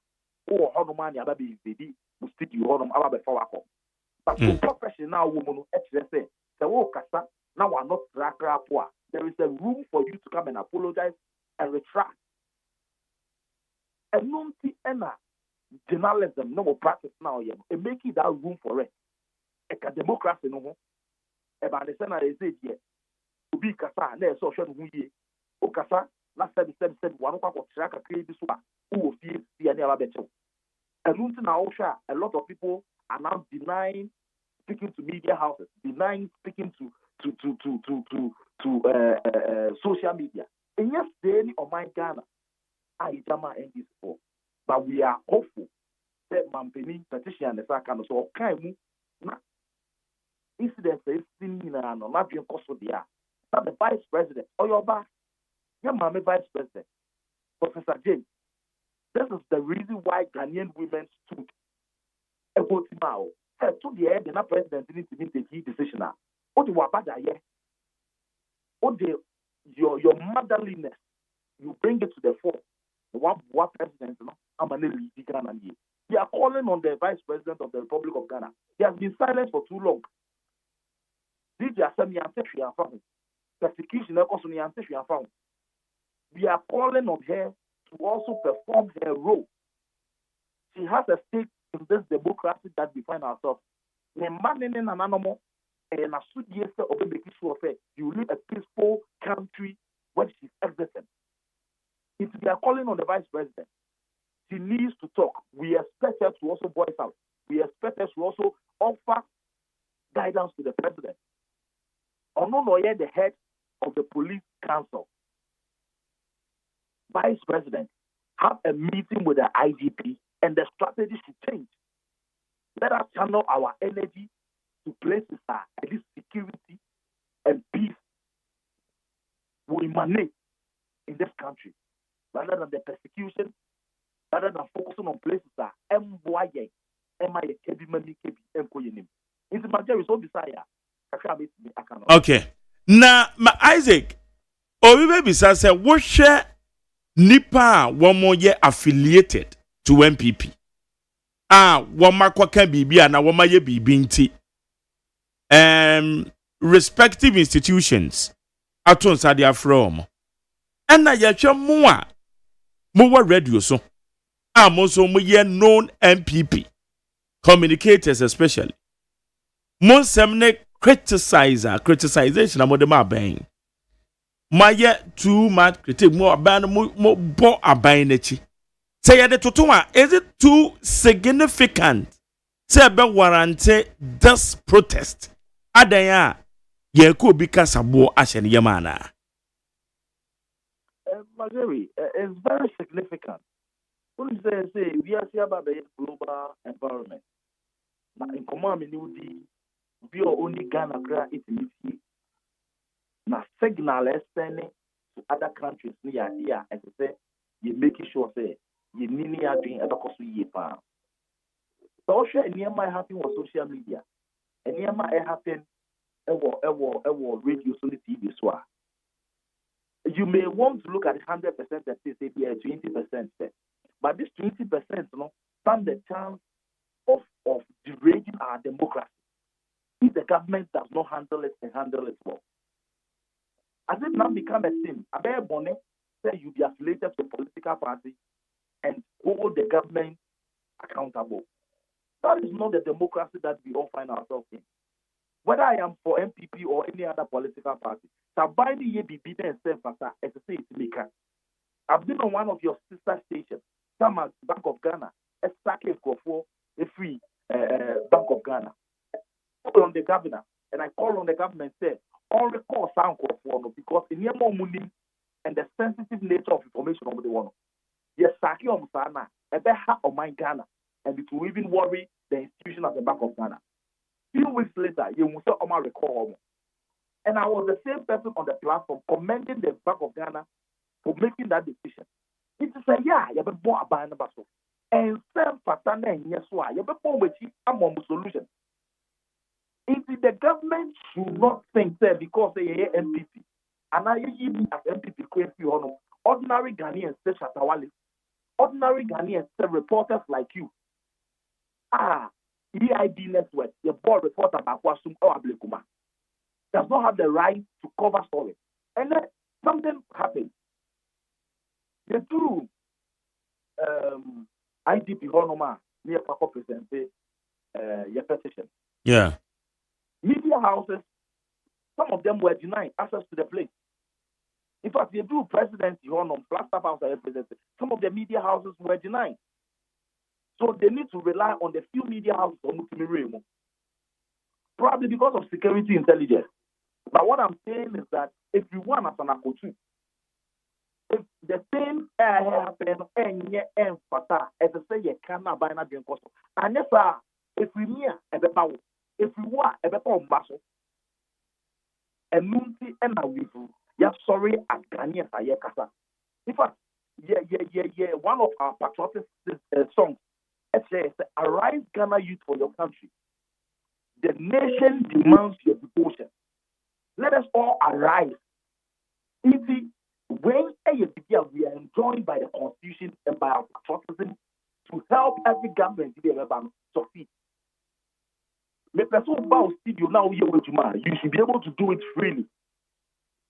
Oh, how no money about baby will stick you on our before I come. But for professional woman, say, the work now are not tracker poor. There is a room for you to come and apologize and retract. And no journalism, no practice now, and make it that room for it. A democracy, no. About the Senate is it yet. To be Kasa, there's social media. Okasa, last said, one of our track a create this one who will feel the any other better. And now, a lot of people are now denying speaking to media houses, denying speaking to social media. And yes, daily on my Ghana, AGYEMAN and this for. But we are hopeful that Mampeni petition and the second so kind of incidents is seen in not being cost of the year. Not the vice president or your back. Your mommy vice president, Professor James. This is the reason why Ghanaian women stood a vote now. Said to the end, the president needs to make a key decision now. What do you want here? What your motherliness, you bring it to the fore. What president, I'm an elite Ghana. They are calling on the vice president of the Republic of Ghana. He has been silent for too long. Persecution, we are calling on her to also perform her role. She has a stake in this democracy that we find ourselves. The man in an animal and a studious of making sure that you live a peaceful country where she's exiting. If we are calling on the vice president, she needs to talk. We expect her to also voice out. We expect her to also offer guidance to the president. Ononoye, the head of the police council, vice president, have a meeting with the IGP and the strategy should change. Let us channel our energy to places that at least security and peace will emanate in this country, rather than the persecution, rather than emboye ema ye kebi mami kebi enko yenim into majority so desire kakra be me aka no. Okay. Na ma Isaac obi be bisa say wo hwe nipa womo ye affiliated to MPP. Woma kwaka bibia na woma ye bibi nti. Respective institutions aton sadia from. And na ye hwe mo a mo wa radio so. Mo so mo ye known MPP communicators especially. Mo semne criticization among my bang. My yet too much critic more ban more bo abainachi. Say at the totuma, is it too significant? Say be warrante this protest. Adaya ye could be casabo ashen yamana. Marjorie, it's very significant. What is say we are here about the global environment. Now in command we are only Ghana cry it is na signal sending to other countries near here and to say you making sure say you need are doing other course ye pa. So share near my happen on social media and near my happen ever radio so TV so. You may want to look at 100% and say 20%, but this 20% stand the chance of deranging our democracy if the government does not handle it and handle it well. As it now become a thing, a bare bonnet say you be affiliated to a political party and hold the government accountable. That is not the democracy that we all find ourselves in. Whether I am for MPP or any other political party, Sabine ye be beaten and self as a say it's maker. I've been on one of your sister stations, some at Bank of Ghana, a sake for a free Bank of Ghana. I call on the governor and I call on the government say all record sound for because in your money and the sensitive nature of information over the one. Yes, sake on Sana, a better on my Ghana, and it will even worry the institution at the Bank of Ghana. Few weeks later, you will say on my record. And I was the same person on the platform commending the Bank of Ghana for making that decision. It is a yeah, you have been a number so. And some pattern and yes, why you have been with a solution. If the government should not think that because they are MPP, and I even as MPP create ordinary Ghanaians say Shatawale, ordinary Ghanaians say reporters like you. EID network, the board reporter Bakwasum or Ablekuma does not have the right to cover stories. And then something happened. The two IDP Honoma near Pako presented your petition. Yeah. Media houses, some of them were denied access to the place. In fact, the two presidency Honor plus staff house represented, some of the media houses were denied. So they need to rely on the few media houses on Mutumiri, probably because of security intelligence. But what I'm saying is that if you want as an Akotu, if the same happen and fata, as I say, you cannot buy not drink also. And yes, if we near a better, if we want a better muscle, and Munti and a weevil, you're sorry at Ghanaians are Kasa. In fact, one of our patriotic songs. It says, arise, Ghana youth, for your country. The nation demands your devotion. Let us all arise. When we are enjoined by the Constitution and by our patriotism to help every government succeed. The person bow studio now you should be able to do it freely.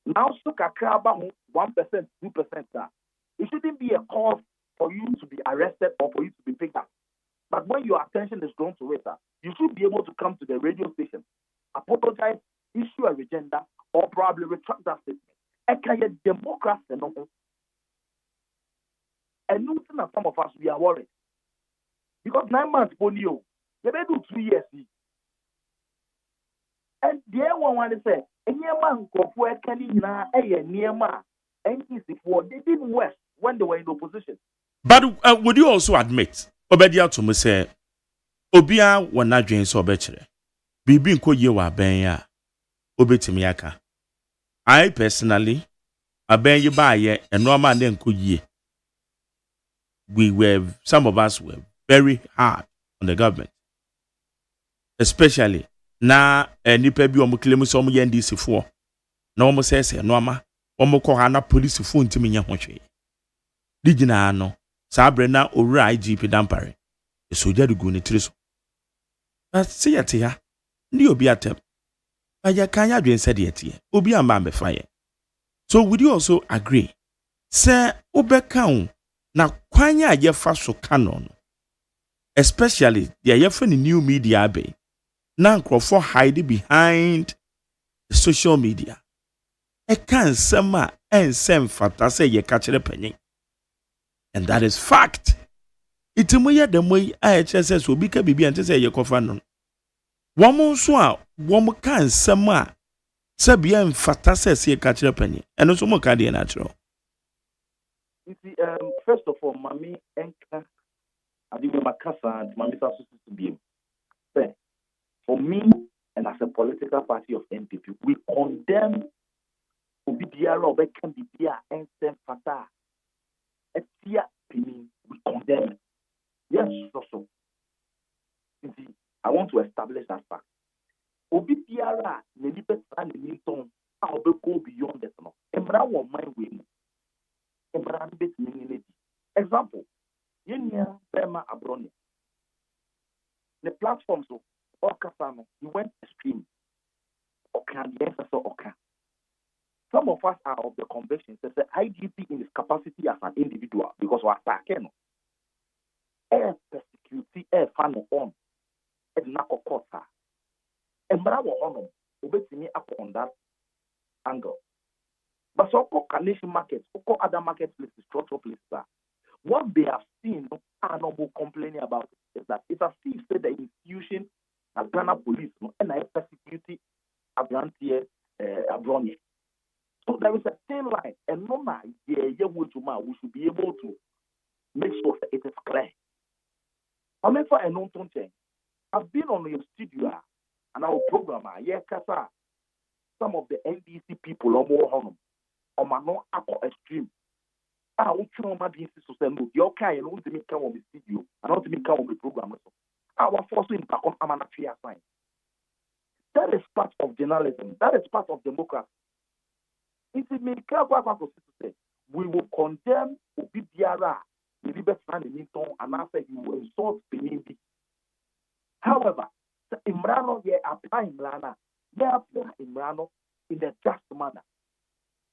Now, so 1%, 2%. It shouldn't be a cause for you to be arrested or for you to be picked up. But when your attention is drawn to it, you should be able to come to the radio station, apologize, issue a agenda, or probably retract that statement. And can you democracy? And nothing that some of us, we are worried. Because 9 months, you they may do 2 years. And the other one to say, and your man go for a canina, near ma, and they didn't west when they were in opposition. But would you also admit? Obedia to me say Obia wana dwen so obechere bibi nko ye wa ben ya obetimi aka. I personally aben ye ba ye eno ama na nko ye. Some of us were very hard on the government, especially na nipa bi omo claim so omo ye NDC fo na omo say no ama omo ko ha na police fo ntimi nya hwehwe di gina no sa abre na owura IGP dampare soja de gu ne tiri so na se yete ya ndi obi atem aya kan ya dwen said yete obi amba me faye. So would you also agree say obeka na kwanya ye fa so canon, especially the yefani new media be na nkrofo hide behind the social media e kan sema ensem fata say ye ka kire panyin, and that is fact. Itimuye de moy a chese so obi ka bibi ante say ye kofa no womo so a womo kan sema sabia mfata say ye ka kire panyin eno so mo ka de na kire. You see, first of all, Mami Enka, AGYEMAN and Mami Sasu to be. For me, and as a political party of NPP, we condemn Obibiara Obekan Bibia and Sem Fata. Etia Pini, we condemn it. Yes, so. You see, I want to establish that fact. Obibiara, Nelipet and Newton, I'll go beyond that. Emra will mind with example, Yenya Bema Abroni. The platforms of Okasano, you went extreme. Okan, yes, so Okan. Some of us are of the conviction that the IGP in his capacity as an individual, because we are attacking, air persecute, air fan on, and Nako Kota. And Bravo Honor, obey me up on that angle. But so Canadian markets, other marketplaces, structural places are. What they have seen and not complaining about is that it's as if the institution as Ghana police and I persecute Abrantier Abronia. So there is a thin line, and no man, we should be able to make sure that it is clear. I mean, for a non-tongue, I've been on your studio and our programmer, some of the NDC people are more honor. On my non extreme. I want to know this to say no. Your kind and want to make come on the studio. I want to make come on the program. I was forcing back on Amanafia sign. That is part of journalism. That is part of democracy. If it may say we will condemn Obibiara, the Libet and Newton, and after you will insult Benindi. However, Imrano, they apply Imrana. They apply Imrano in a just manner.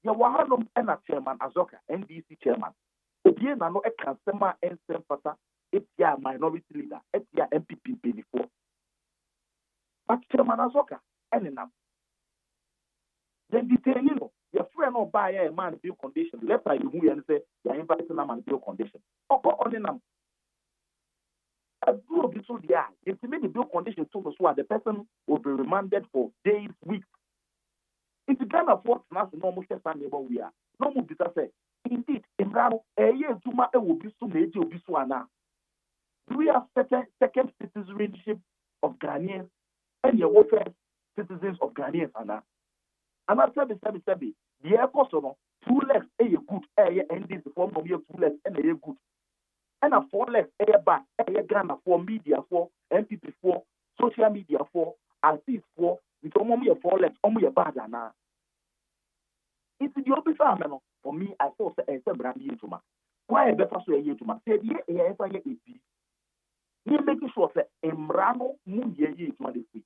Ya wahanum ena chairman Azoka NDC chairman obie na no e kan sema ensem fata etia minority leader etia MPP before but chairman Azoka enena then detail no your friend no buy a man bill condition later you who and say you invite na man bill condition oko onenam a group so there if you make the bill condition so the person will be remanded for days, weeks. If you can afford to have normal test and we are normal because indeed in Rano a year Juma will be so major will be so ana. Do we have second citizenship of Ghanaians and your first citizens of Ghanaians ana? And I said the airport no 2 legs a good and this form of your 2 legs and a good and a 4 legs a back a Ghana for media for MPP for social media for artists for with only a 4 legs only a bad ana. It's the opposite for me. I thought a brand new to why a better so a year to my said, yes, I get it. You're making sure that Emrano moon ye to my defeat.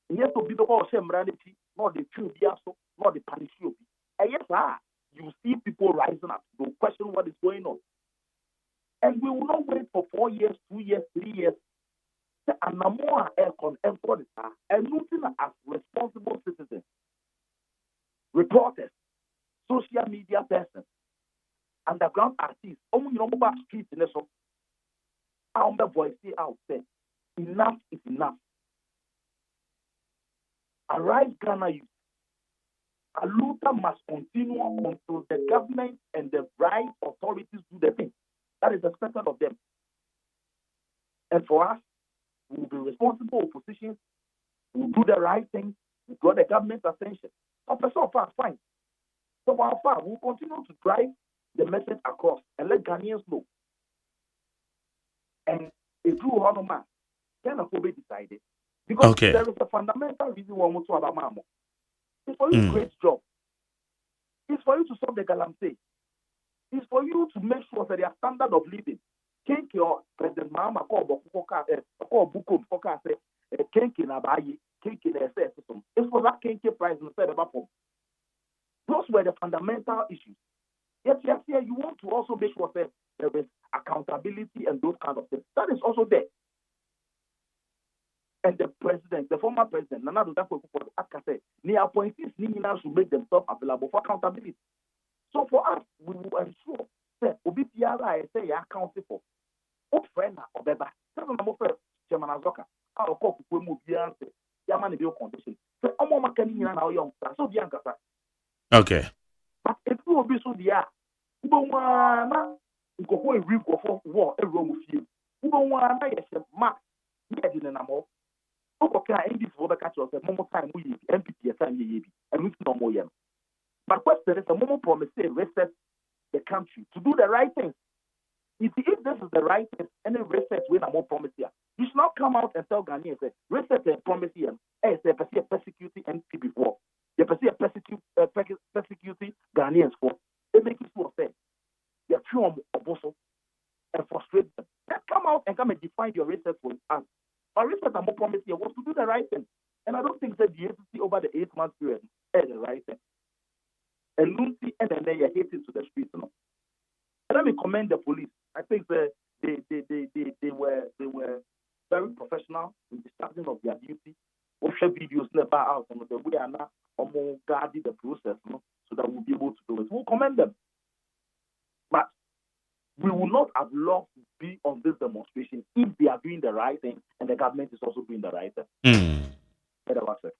Yes, to be the whole same reality, not the true biaso, not the punish you. And yes, you see people rising up to question what is going on. And we will not wait for 4 years, 2 years, 3 years. And no more aircon and looking as responsible citizens, reporters, social media persons, underground artists, only about streets in the so. Our voice out there. Enough is enough. Arise, Ghana youth. A Luther must continue until the government and the right authorities do the thing. That is expected of them. And for us, we will be responsible opposition. We will do the right thing. We got the government's attention. So far, fine. So far, we will continue to drive the message across and let Ghanaians know. And If you honor kind of be decided. Because Okay. there is a fundamental reason why we talk about Mamo. It's for you to create job. It's for you to solve the galamsey. It's for you to make sure that their standard of living. Kenke or President Mahama call Bukum Foka say Kenke Nabayi, Kenke the system. It's for that Kenke price instead of Apple. Those were the fundamental issues. Yet here you want to also make sure that there is accountability and those kind of things. That is also there. And the president, the former president, Nana Dudako said, the appointees should make themselves available for accountability. So for us, we will ensure that Obipiara say you accountable for. What friend or Beba? That's what I'm saying. Chairman Azoka, our call to move the answer. Yaman is condition. So I'm more making now young. So the answer. Okay. But if you will be so the Ubawana, you go for a reef for war, a room with you. Ubawana, yes, Mark, yes, in an amor. Okay, in this over catch us a moment time we MPP and we no more. But question is a moment promise to reset the country to do the right thing. If this is the right thing, any reset when I'm more promise here. You should not come out and tell Ghanaians say reset and promise here. As a persecuting NP before. They persecuting Ghanaians for. They make it so say they're true also and frustrate them. Then come out and come and define your reset for us. Our research and more promise here was to do the right thing. And I don't think that the agency over the 8-month period did the right thing. And Lunti and then they are hating to the streets. No? And let me commend the police. I think they were very professional in discharging of their duty. We share videos never out and the way are now guarding the process, no? So that we'll be able to do it. We'll commend them. But we will not have loved to be on this demonstration if they are doing the right thing and the government is also doing the right thing. That was it.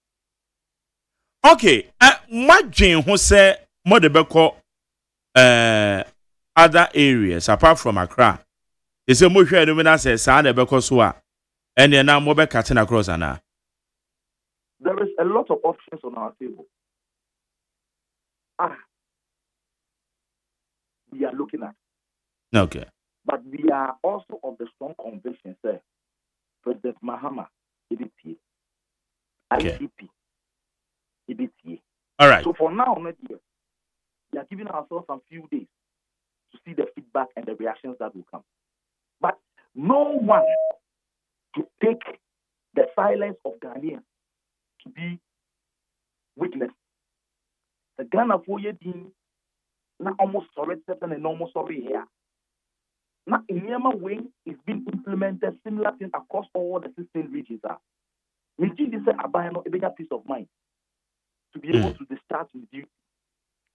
Okay. What Jane who say more the beko other areas apart from Accra? They say more share no say sa na beko so a and then now more be cutting across ana. There is a lot of options on our table. We are looking at. Okay. But we are also of the strong conviction, sir. President Mahama, EBT, Okay. ICP, EBT. All right. So for now, next year, we are giving ourselves some few days to see the feedback and the reactions that will come. But no one to take the silence of Ghanaians to be witness. The Ghana for you not almost sorry, and almost sorry here. Now, in Myanmar way is being implemented similar things across all the 16 regions. We think this is a bigger peace of mind to be able to discharge with duty.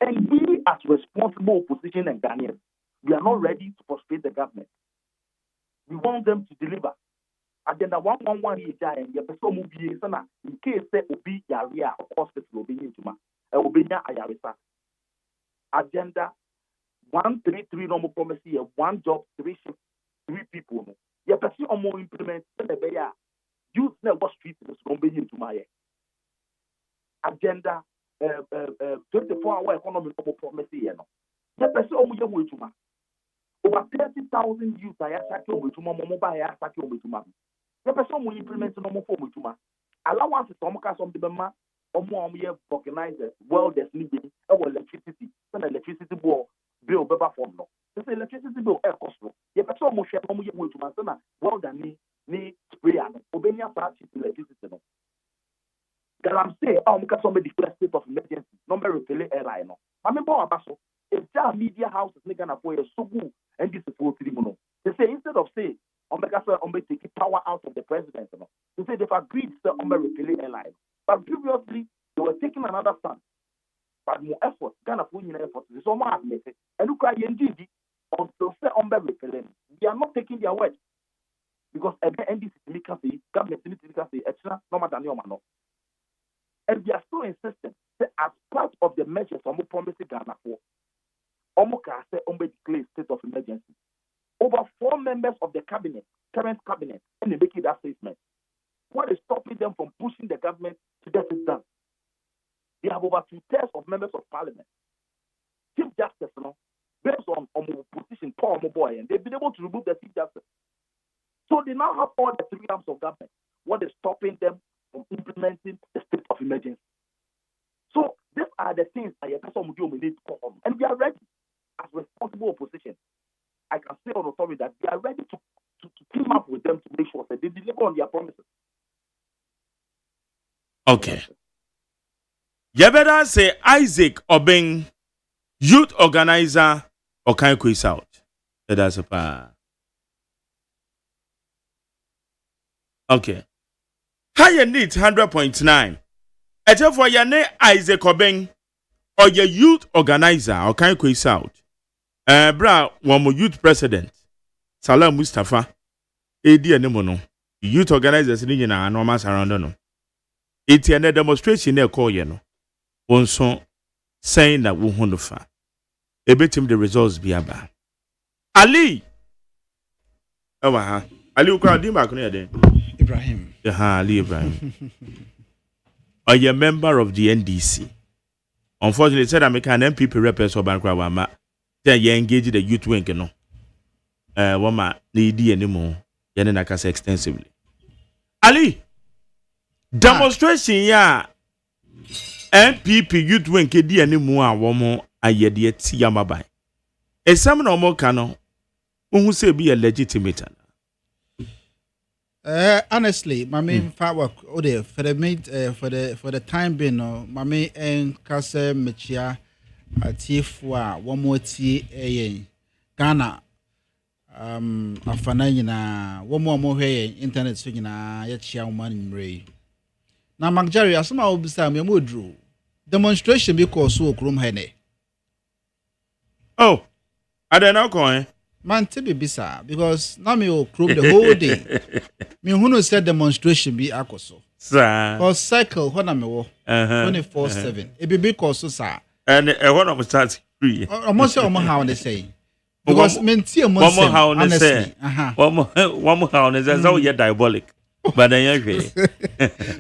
And we, as responsible opposition and Ghanaians, we are not ready to frustrate the government. We want them to deliver. Agenda 111 is there, and the person will be in case they will be Yaria or hospital will be in Juma, Ayarisa. Agenda 133 normal promise here, 1 job, 3 shifts, 3 people. You person or more implement the bear. Youth never street is going to be into my agenda 24-hour economic promise here. You person or more way to over 30,000 youth I ask you to mobile ask you to man. You person will implement no more form to man. Allowance is some the man or more organizers, welders needing our electricity, and electricity bill beba form no. This electricity bill air cost no. You person mo share no more way to man na well than ni sprayer no. Obenya part electricity no. Galam say somebody declare state of emergency. Number repele airline no. I mean abaso. If there media houses they gonna for so good and this is for no. They say instead of say take power out of the president no. They say they've agreed to repele airline. But previously they were taking another stand. But more effort, Ghana for effort. This one has made it. And look at NGD until say repelling. They are not taking their word. Because NDC can say, government can say, it's not more than your man. And they are still insistent that as part of the measures of promising Ghana for, Omoka say declare state of emergency. Over 4 members of the cabinet, current cabinet, and they make that statement. What is stopping them from pushing the government to get it done? They have over 2/3 of members of parliament. Chief Justice, based on position, Paul Moboy, and they've been able to remove the Chief Justice. So they they now have all the three arms of government. What is stopping them from implementing the state of emergency? So these are the things I need to come on. And we are ready as responsible opposition. I can say on authority that we are ready to team up with them to make sure that they deliver on their promises. Okay. Yabeda say Isaac Obeng, youth organizer, or can quiz out. That's a pa. Okay. Higher need 100.9. Eto for your name Isaac Obeng, or your youth organizer, or can quiz out. Bra, one more youth president, Salam Mustafa, AD and Mono, youth organizers in the enormous around no. It's a demonstration near Koyeno. One song saying that we won't fa. A bit him the results be about. Ali! Oh, Ali, you can't do back then. Ibrahim. Ali Ibrahim. Are you a member of the NDC? Unfortunately, said I make an MPP representative of Bankwama. Then you engage the youth wing, no. Wama need anymore. Yanaka extensively. Ali! Demonstration ya MPP youth wing kedi anymore woman ayede ti yamabai. Esam na omo kano who say be a legitimate. Honestly, my main work for the time being no my main kase mechia atifwa one more ti Ghana afana nyina one more internet so nyina ya chia woman mre. Na Magjari asoma obisa me modru demonstration because so okrom hene. Oh, I don't know coin. Man tibi bisa because na me okrom the whole day. Me who said demonstration be akoso. Sir. Or cycle when I'm 24/7. It be because so sir. And one of start free. Almost how they say. Because men see one more how they say. One more how they say so you diabolic. But then you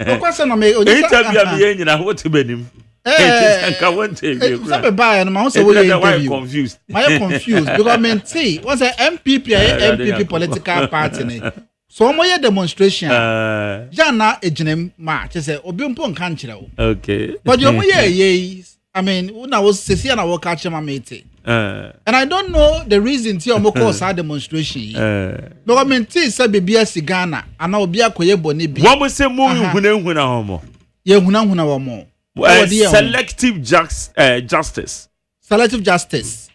no question on me. Interview me what to be him. Some buy and I'm also confused. I confused because men see what's a MPP political party. So mo demonstration. Jana ejinem march say obi mpo nka nkyerɛ. Okay. But you mo ye I mean, when I was sitting and I walk catch my mate. And I don't know the reason to mo cause our demonstration. Because I mean say baby Ghana and obi akoye boni bi. What we say mo huna homo. Ye huna wo mo. Selective justice. Selective justice.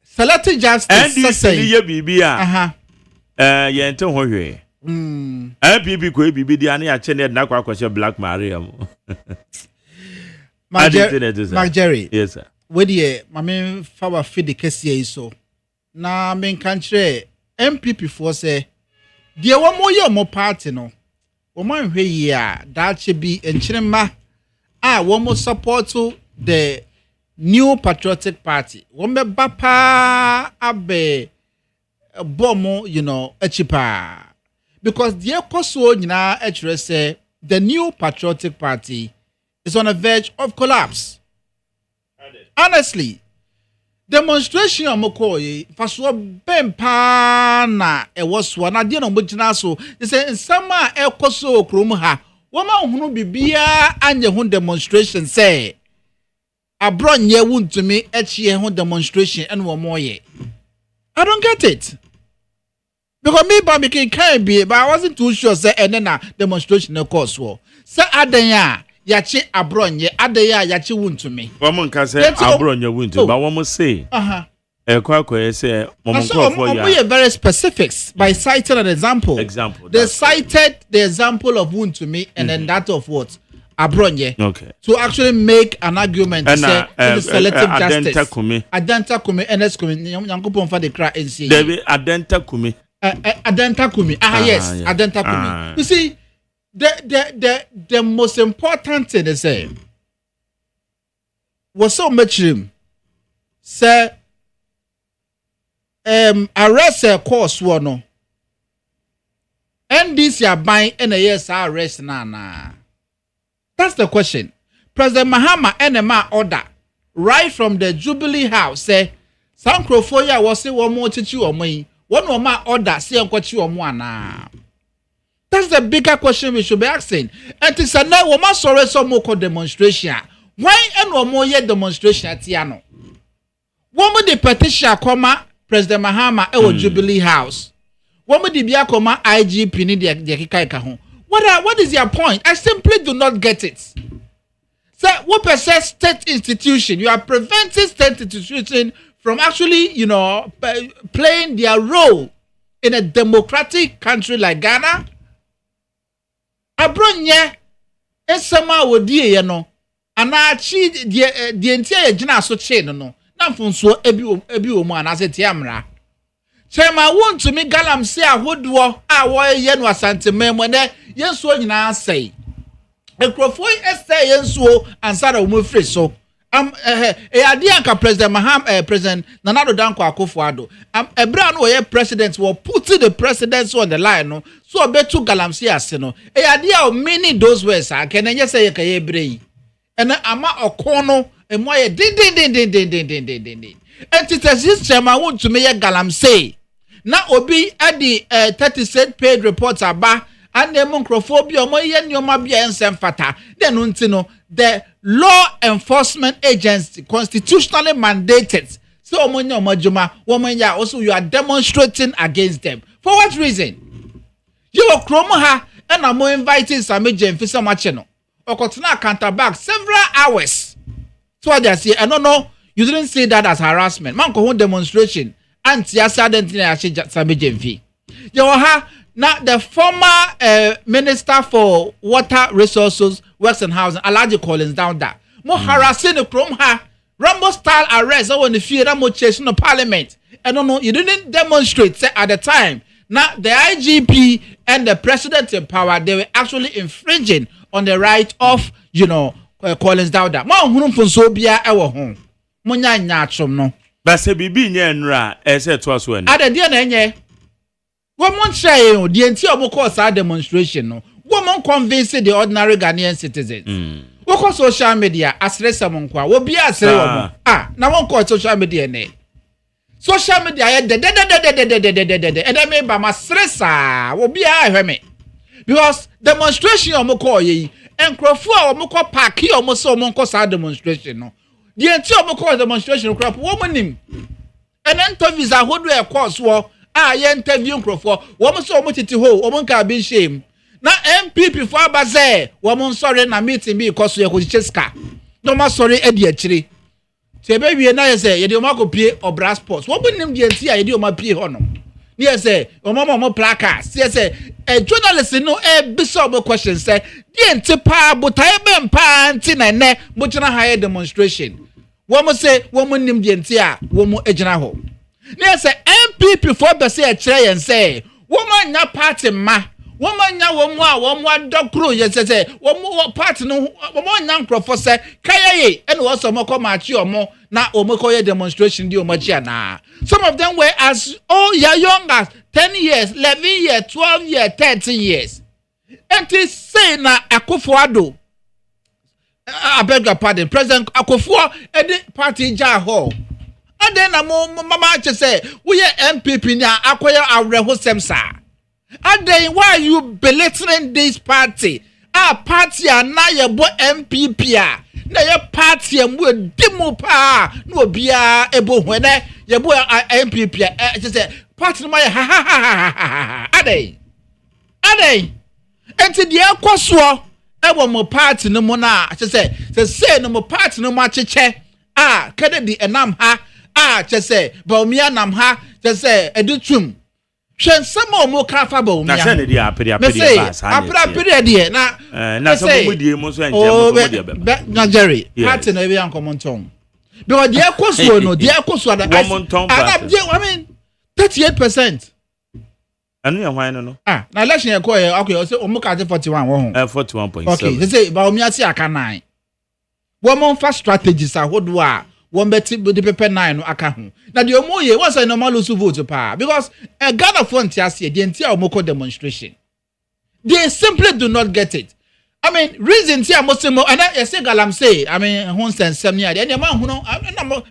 Selective justice. And this ye bibi a. Ye ento ho hwe. MPP ko bibi di ane a chene na kwa kwashe Black Maria mo. Mark Jerry. Yes sir. Where the main fawa feed the case so. Na main country MPP for say the one more party no. Woman hwe ya that should be enchirema one more support to the New Patriotic Party. One me bapa abe bomo echipa. Because the ekoso nyina echere say the New Patriotic Party is on the verge of collapse. Honestly, demonstration omokoye faso bempa na ewoso na de no mogina so say nsama ekoso okrom ha woma hunu bibia anye ho demonstration say abronye wuntumi echie ho demonstration and wo moye. I don't get it. Because me Bobby can be, but I wasn't too sure say na demonstration no course wo. Say adanya yachi abronye adaya yachi wuntumi. Woman can say abronye wuntu, but one must say Kwakwa say we very specifics by citing an example. They cited the example of wuntumi and then that of what? Abronye. Okay. To actually make an argument to say selective justice. Adenta kumi NS kumi nyankopon fa de kra NC. David Adenta kumi. Adenta kumi. Yes, yeah. Adenta kumi. You see, the most important thing is say was so much him say arrest a course one no. NDC are buying NAS arrest na. That's the question. President Mahama NMA order right from the Jubilee House say Sankrofoya was say one more chichi or me. One more order say unquachi or moana. the bigger question we should be asking. And it's a now woman sorry some more demonstration. Why and one more yet demonstration at Tiano? Woman the petition comma President Mahama Jubilee House. Woman the Bia comma IGP need the Kikaika. What is your point? I simply do not get it. So what percent state institution? You are preventing state institution from actually, playing their role in a democratic country like Ghana. Abronye esama wodi ye no anachi die entire gina so che no na mfonso ebi omu anase tiamra chema want to me galam say ahodo a wo ye no asante memo ne yenso nyina asai ekrofo esai yenso ansara omu free so ade anka president Nanado Danko Akufo-Addo ebra no ye president will put the presidency on the line no so obetu galamsi ase no ade a many those words can enye say ye kaye brei ena ama okono emo ye din entities chairman want to me ye galamsi na obi adi 30 paid reports aba and the microphobia omo ye nyoma bia ensem fata den nti no the law enforcement agency constitutionally mandated so omonya omajuma womonya also you are demonstrating against them for what reason you were kromo ha and am inviting some Jemfisa machino okotuna counterback several hours so they say I don't know you didn't see that as harassment man ko demonstration anti accident na some Jemfi you ha now the former minister for water resources works and housing Alhaji Collins down there mo harassing the chrome ha Rambo style arrest when the fear mo chasing the parliament and no you didn't demonstrate say at the time now the IGP and the president in power they were actually infringing on the right of Collins down there mo hunu fonso bia e wo ho mo nya atwom no ba se bibi nya nra e se to aso ani ade na enye woman say the entire cause demonstration no woman convince the ordinary Ghanaian citizens woko social media asre samonkwa wo bia asre wo na won call social media ne social media ye de and me ba ma stressa wo bia ahweme because demonstration o mo call ye enkrofo a o mo call park o mo so mo call demonstration no the entire call demonstration crop wo mo nim and interviews a hodo e course wo ye interview nkrofo wo mo so mo titi ho wo mo nka bi shame na MPP for abaze wo mo sorry na meeting bi koso ye ko chiska no ma sorry e di akire te be wie na ye say ye de o ma ko pie obra sports wo bo nim de anti a ye de o ma pie ho no ni ye say o mo placards ye say journalist no bisa mo question say di anti pa botae be mpa anti na ne mo gina higher demonstration wo mo say wo mo nim de anti a wo mo agina ho ni ye say MPP for be say e kire yen say wo ma nya party ma woman nya wo mu a wo mu adokro ye se wo mu party no wo mu nya nkrofo se kayaye ene wo so moko machi omo na omoko ye demonstration di omachi na some of them were as young as 10 years 11 years 12 years 13 years and they say na Akufo-Addo I beg your pardon President Akufo edi party ja ho and then mama say we MPP nya akoya awreho semsa. And then why are you belittling this party? Our party are now your boy MPP. Now your party and we demo pa no bia ebo when your boy MPP. Just say party my ha. Ade. And to the akwaso e mo party no mo na just say no mo party no ma cheche kede di enam ha just say ba mi anam ha just say edutum. Shen sama mo kafa ba umia. Na shen di apede de na so mo die mo so enje mo die beba. Na Jerry, party na be ankomon ton. Because the ekoso no, the ekoso that I mean 38%. Anu ya hwan no. Na election e call okay, o say o mo ka 41 wo ho. 41.7. Okay, they say ba umia si aka 9. Wo mo fa strategies ahodo a one bet the paper 9 no aka ho. Na the omoye once I normal lose vote pa because a Ghana front here the entire omoko demonstration. They simply do not get it. I mean, reason here Muslim and I say galam say I mean hunsen sem near the man who no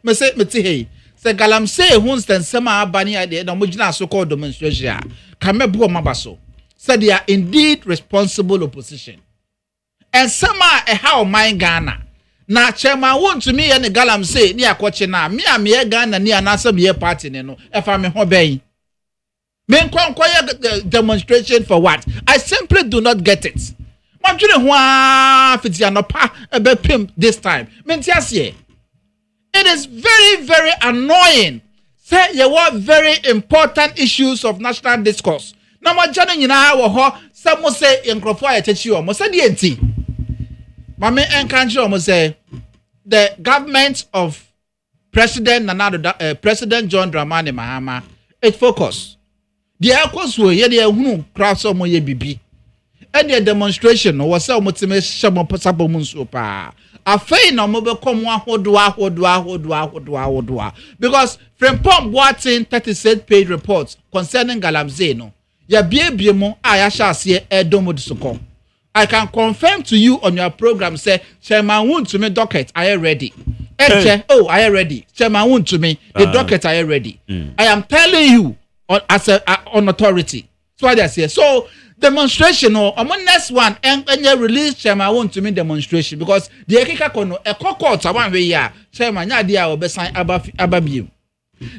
me say me hey say galam say hunsen sem abani ade na mo gina so called demonstration. Ka me bo mabaso. said they are indeed responsible opposition. And some are a how my Ghana. Na chairman want to me and the galam say near Kochina, me and me Ghana near Nasa me party no if I'm a hobby. Men conquer demonstration for what? I simply do not get it. I'm doing this time. It is very, very annoying. Say you want very important issues of national discourse. Now my journey in our some will say in Crofaya Techi almost said the Mame encourage almost say the government of President President John Dramani Mahama it focus. The echoes were ye the crowd some ye bibi. And the demonstration was so much shamo possible munsopa. A fay no mobile come one hodua. Because from Pom Watson 36 page reports concerning Galamsey ya bie mo I shall see a domo suko. I can confirm to you on your program say Chairman wound to me docket I am ready. I am ready. Chairman wound to me the docket I am ready. I am telling you as on authority. So what I say. So demonstration or next one and you release Chairman want to me demonstration because the ekika kono e kokot one way ya Chairman ya dia obesan ababiu.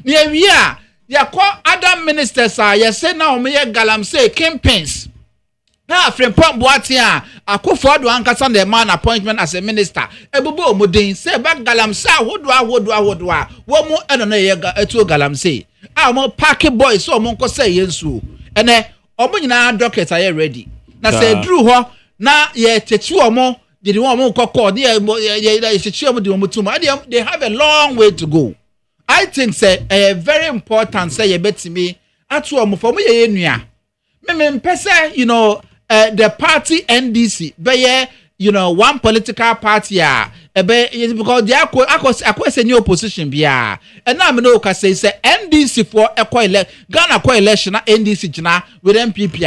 Near we are ya call other ministers are ya say now me Galamsey campaigns. Now from Pom Boatia Akufo-Addo ankasa the man appointment as a minister. Ebubo modin say back Galamsey hodwa wo mo eno na ye etu Galamsey. Mo party boys so mo nko say yensu. Ene omo nyina docket aye ready. Na say dru ho na ye techi omo did one mo kokko dey techi omo di omo tuma. They have a long way to go. I think say very important say ye betimi atu omo for mo ye nua. Me pese you know the party NDC be one political party because they are say new opposition bia and now me know ka say NDC for Ghana election na NDC jina with MPP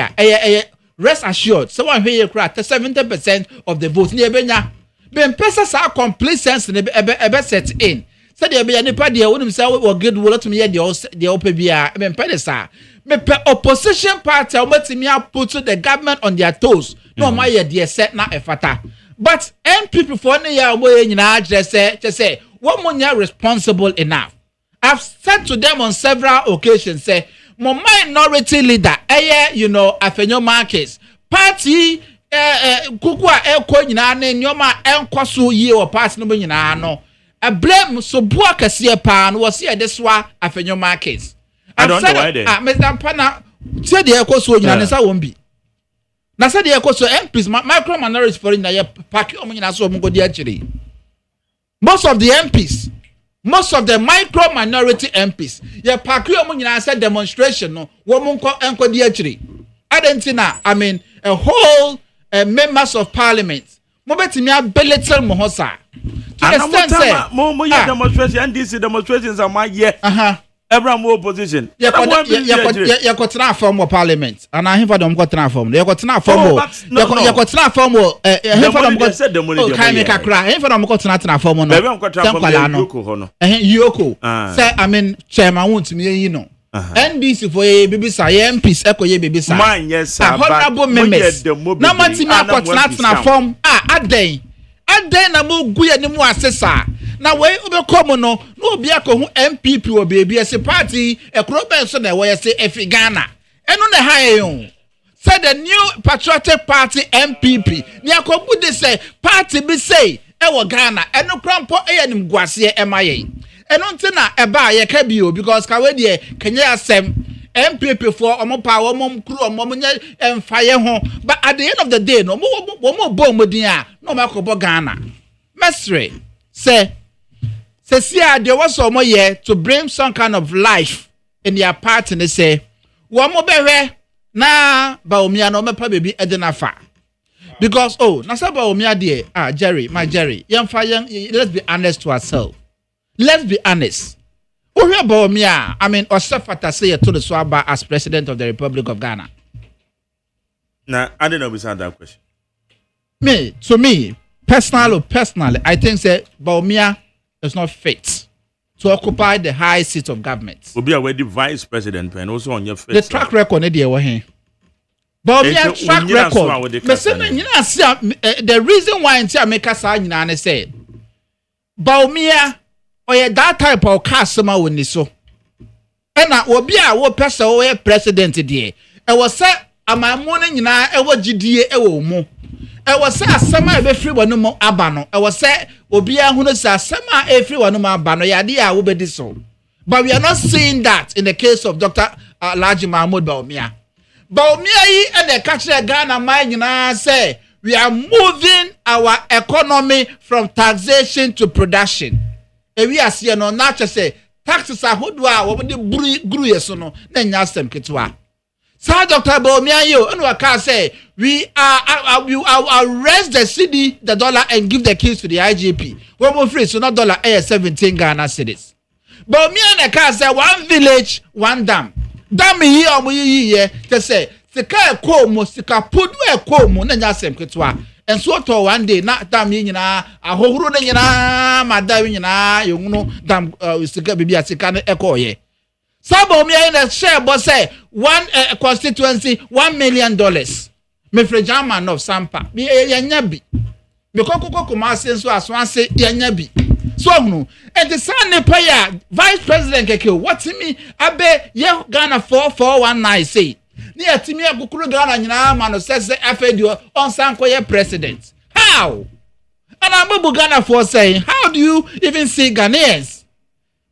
rest assured so one here cry 70% of the vote ni ebenya be pesa sa complete sense ne ebe set in said there be nipa there won say we good will to me the opa bia me pesa me opposition party omatimi put the government on their toes no my ye set na efata but NPP for ne ya mo nyina just say what monya responsible enough. I've said to them on several occasions say my minority leader Afenyo Marcus party kukua ekọ nyina na nyoma enkoso yie o party no nyina no a blame so bua kase pa no was here this wa Afenyo Marcus. I don't know why they. Mr. Pana said the ekoso nyina ne sa wombi. Na said the ekoso MPs micro minorities for in ya party o nyina so mo go di akire. Most of the MPs, most of the micro minority MPs, ya party o nyina said demonstration no wo mo enko di akire. Adentina I mean a whole members of parliament mo betimi abeletel mo hosa. To extend say mo demonstration NDC demonstrations are my year. Everyone more opposition. You got form of parliament, and I have for them got form. You got form. You got form. Said the money. Can make a cry. For them got form. Yoko. Say I mean chairman want me NDC for a baby sa MPs eko ye baby sa. Man yes sir. Honorable members. Na mati me got form. Aden na mo guye ni mo asesa. Na we obekom no obi akohu MPP o baby as party ekro ben so na we say Ghana eno na ha say the new patriotic party MPP ni akobu de say party be say e Ghana eno krampo eyanim guase emaye eno ntina eba ye ka bio because ka we de kenya asem MPP for omo power omo kru omo nya emfaye ho but at the end of the day no mo bo modin a no makobo Ghana mesre say there was some year to bring some kind of life in their party. And they say, "One more baby, na baumia no me pa baby edenafa." Because nasa baumia dear, Jerry, my Jerry, let's be honest to ourselves. Let's be honest. Who baumia? I mean, Osafata say to the Swaba as president of the Republic of Ghana. Nah, I don't know beside that question. Me, personally, I think say baumia is not fit to occupy the high seat of government. Will be already vice president and also on your face. The track record there were here. But me a track record. Me say me nyina see the reason why nti America sa nyina ne say. But me a oye that type of customer woni so. Ena obi a wo pese wo president de. E was say amamo ne nyina e wo gidie e wo mu. E was say asema e be free wonu mo aba no. E was say obi a hunu say asema e free wonu mo aba no ya de a wo be di so. But we are not seeing that in the case of Dr. Alhaji Mahmoud Bawumia. Bawumia yi and the country Ghana man say we are moving our economy from taxation to production. And we are seeing no natural say taxes are hodwa wo de guru yeso no na nya asem ketwa. Sir Dr. Bawumia yo and we say we arrest the cedi, the dollar and give the keys to the IGP. We more free so not dollar 17 Ghana cedis. But me and the car say 1 village, 1 dam. Dam here or ye to say, Sika Como, Sika Pudu Como, Nanyasem Ketwa. And so to one day, not dam in a whole run in a madam in a you know, dam Sika Bibia Sikana echo ye. Sabo me and a share, but say 1 constituency, $1 million. Me frejama of Sampa, be a yanyabi. Because Coco Kumasi so as one say yanyabi. So no, and the son player vice president keke what me abe ye Ghana 4419 say near Timmy Bukuru Ghana nyina man says afedio on sanko ye president. How? And I'm Ghana for saying how do you even see Ghanaians?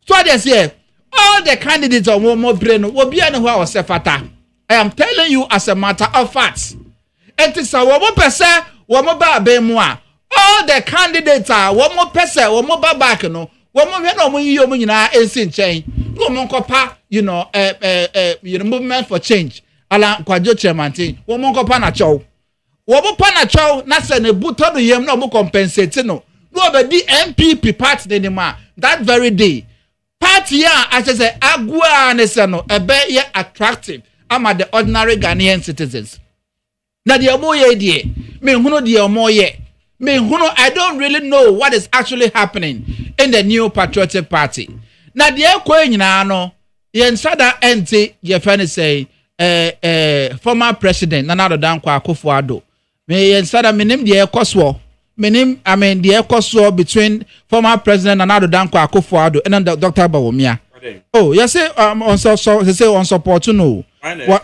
So they say all the candidates of more brain will be anywhere or sefata. I am telling you as a matter of fact. It is a woman person woman ba be moi. All the candidates are one more person, one more back, no, one more no you in chain. No more copa, movement for change. Ala Kwajo chairman thing. One more copa na chow. One more pana chow, Nasa ne buto the yem no more compensate no. No, but the MPP party anymore. That very day. Party as I say, agua nesano, a bit yet attractive. I'm at the ordinary Ghanaian citizens. Now the omoye die, me huno the omoye. I don't really know what is actually happening in the New Patriotic Party. Now, the Ekwe no, yen sada ente ye fani say former president Nana Dankwa Akufo-Addo. Me yen sada minim the ekoswo. Minim the ekoswo between former president Nana Dankwa Akufo-Addo and then Dr. Bawumia. Oh, you say on support to know.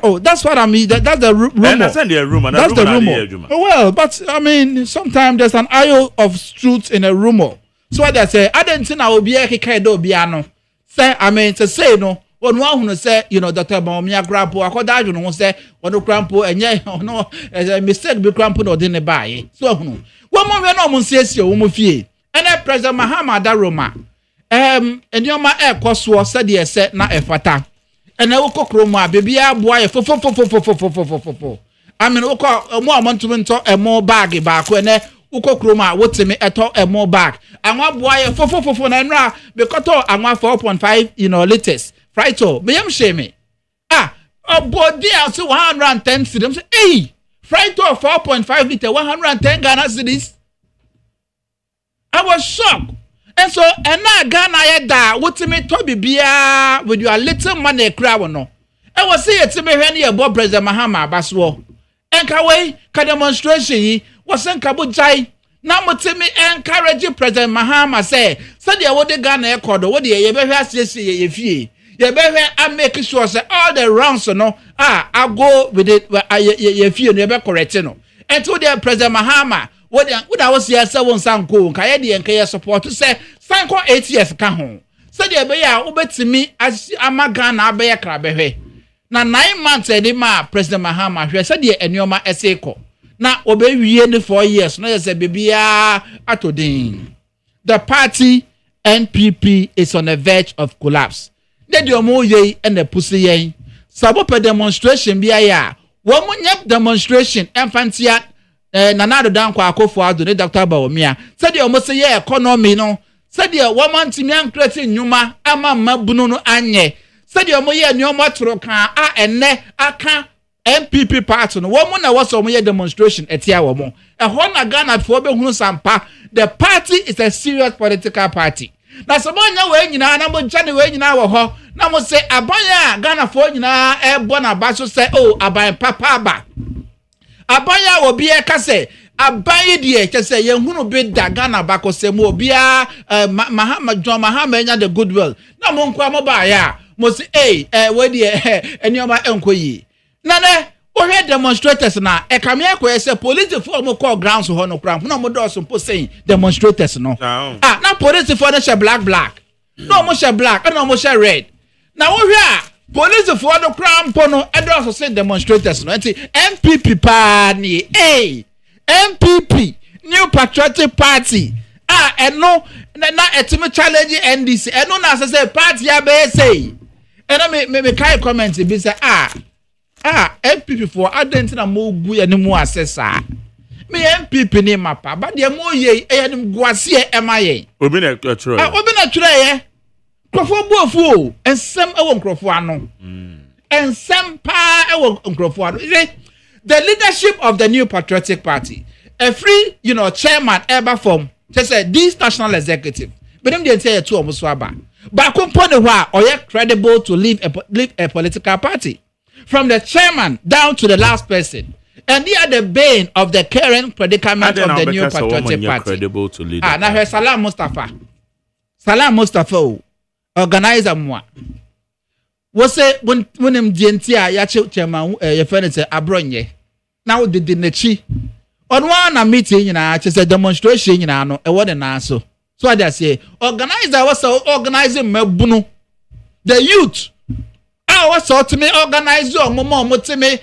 Oh, that's what I mean. That's the rumor. That's the rumor. Well, but I mean, sometimes there's an eye of truth in a rumor. So what they say, I didn't think I would be a kikaido biano. Say, I mean, to say no. One who say, Dr. Bawumia grandpa, I could you know, say, one grandpa, and no, as a mistake, be grandpa or didn't buy. So, one more no says you, and then President Mahama Daroma. And your ma air cost was said yes, said not a fata. And I will cook Roma, baby, I boy, for. I mean, more month a more baggy back when Uko Kroma, what's me at all a more bag. And one boy, for, and ra, because I want 4.5, latest. Frito, be shame. Ah, a boy, dear, so 110 cedis. Hey, Frito 4.5 liter, 110 Ghana cedis. I was shocked. And so, and now Ghana yeda, what to me Toby Bia with your little money crowd no. I was saying to me when you bought President Mahama Baswo. And Kaway, ka demonstration was in Kabujai. Now, what to me encourage President Mahama say, said you would the Ghana Ecuador, what do you ever say if ye? You better I'm making sure say all the rounds no. I'll go with it if you never correct no. And to the President Mahama. What I was here, someone sang cool, Kayadi and Kaya support to say, Sanko 8 years can home. So they be over to me as I'm a Ghana bear crab. Now 9 months, President Mahama, who said, and your ma essayco. Now obey we in the 4 years, no, as a baby atodin. The party NPP is on the verge of collapse. Let your mo ye and the pussy ye. Sabopa demonstration be a one demonstration and fancy. Nana Dankwa Akufo-Addo, Dr. Bawumia. Said you almost say economy no. Said you woman to me and creating Numa, ama mabuno anye. Said you moye nyoma troka and ne aka MPP party no. Woman was some demonstration etia woman. A hona Ghana for be hunu sampa. The party is a serious political party. Na someone we nyina na mo jane we nyina wo ho. Na mo say abanya Ghana for nyina e bona ba so say oh aban papa ba. abaya obi e ka say abaye de che say yenhunu be da Ghana bakosem obi a John Mahama nya the goodwill na mo nkwa mo ba ya mo say we de enioma enkoyi nane we hear demonstrators na e kame ekwe say police for mo call grounds ho no kram na mo do so po saying demonstrators no na police for no share black no mo share black and no mo share red na we hear police for no kram po no e do so say demonstrators no enti MPP pa ni MPP New Patriotic Party eno na etime challenge NDC eno na say party ya be say eno me kai comment bi say MPP for adent na mo gu ya ni mu asesa me MPP ni mapa ba de mo ye ya ni guase e maye obi na tro ye krofo buofu ensem e wo krofo ano ensem pa e wo krofo ano the leadership of the New Patriotic Party a free chairman ever form just say this national executive but them dey say two omuso aba but company who are credible to lead a political party from the chairman down to the last person and they are the bane of the current predicament of the New Patriotic Party credible to lead na her Salam Mustafa organizer moi wo say wonem dientia ya chairman ye fenete abronye na wo de nachi onwa na meeting nyina che say demonstration nyina no e wode na so I say organizer was organizing mabunu the youth was to me organize your momo to me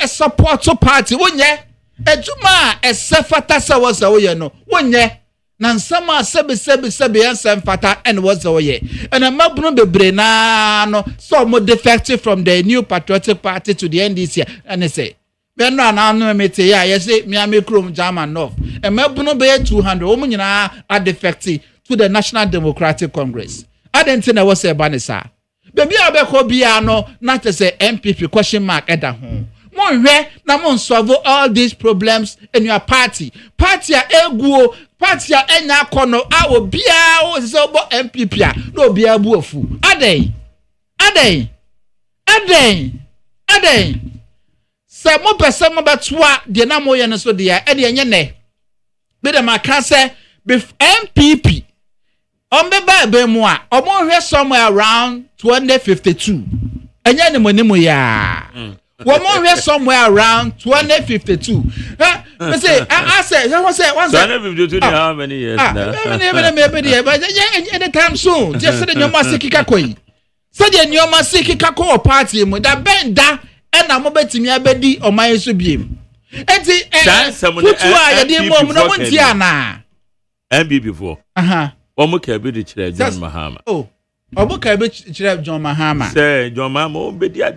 support to party wonye ejuma esefata sa was awye no wonye na nsama sebe ansem fata and was awye and mabunu bebre na no so mo defective from the New Patriotic Party to the NDC and they say ben na no mete ya yes me amekrom German North e mabunu be 200 o nyina are defective to the National Democratic Congress adentin na was e banisa baby abeko bia no na te say MPP question mark eda ho mon hwe na mon solve all these problems in your party a eguo party a enya kono a obia o se obo MPP a no obia bu ofu aden se mo pese mo betwa de na mo ye no so de ya e de enye ne be de maka se MPP Ombeba be mo a omo hwe somewhere around 2052 enye ne monimu ya wo mo hwe somewhere around 2052 me say I say once 2052 how many years now but any time soon just say the nyoma sikika koi say the nyoma sikika ko party mu da benda e na mo betimi abedi oman so biem enti futu a ye di mo no monti ana MPP for Omo kabe de chire John Mahama. Oh, omo kabe chire John Mahama. Say John Mahama o be dia.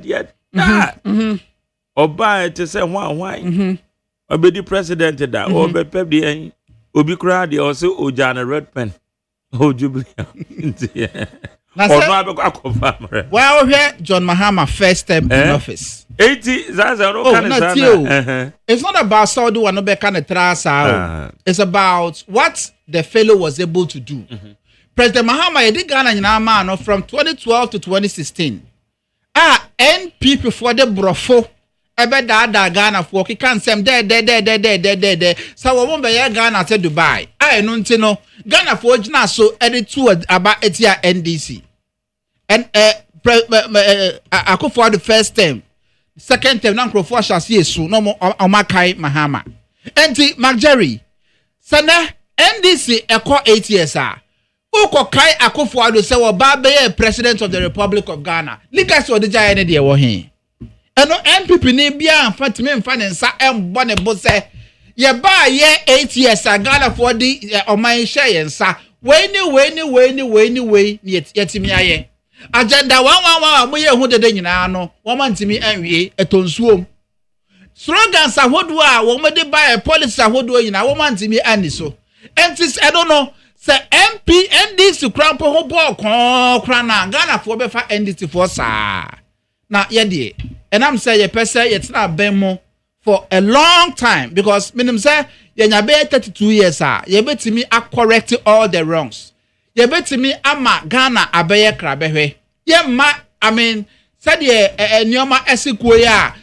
Oba ete say hwan. Obedi president da, o be pep de en. Obi kra de o say Ojana red pen. O Jubilee. Well, here John Mahama first time in office. 80 Zaza no can it's not about Saudi one be kind of trasa. It's about what the fellow was able to do. President Mahama did Ghana man from 2012 to 2016. NPP for the brofo ebe da Ghana for ki kan sem de so wo won be Ghana to Dubai. No ntino Ghana for gina so edit to about etia NDC. And Akufo for the first term, second term, now Akufo shall see soon. No more Omakai Mahama. Enti Magjerry, Sana NDC echo 8 years. Uko Kai Akufo do say Obabe president of the Republic of Ghana. Likas or the giant idea wo hin. Eno MPP ni bia mfatime mfanensa embone bo se ye ba ye 8 years Ghana for the oman share yensa. We ni yetimi aye. Agenda 111 mo ye hu dede nyina no wo mantimi anwie etonsuom slogans ahodo a wo mo de buy policy ahodo nyina wo mantimi ani so entis I don't know say MP NDC krampo ho ball kra na Ghana for be fa NDC for sa na ye de enam say ye pese ye tena ben mo for a long time because minim say ye nya be 32 years ye betimi correct all the wrongs. Ye betimi ama Ghana abeye krabehwe. Ye ma I mean said ye nyoma esikuo ya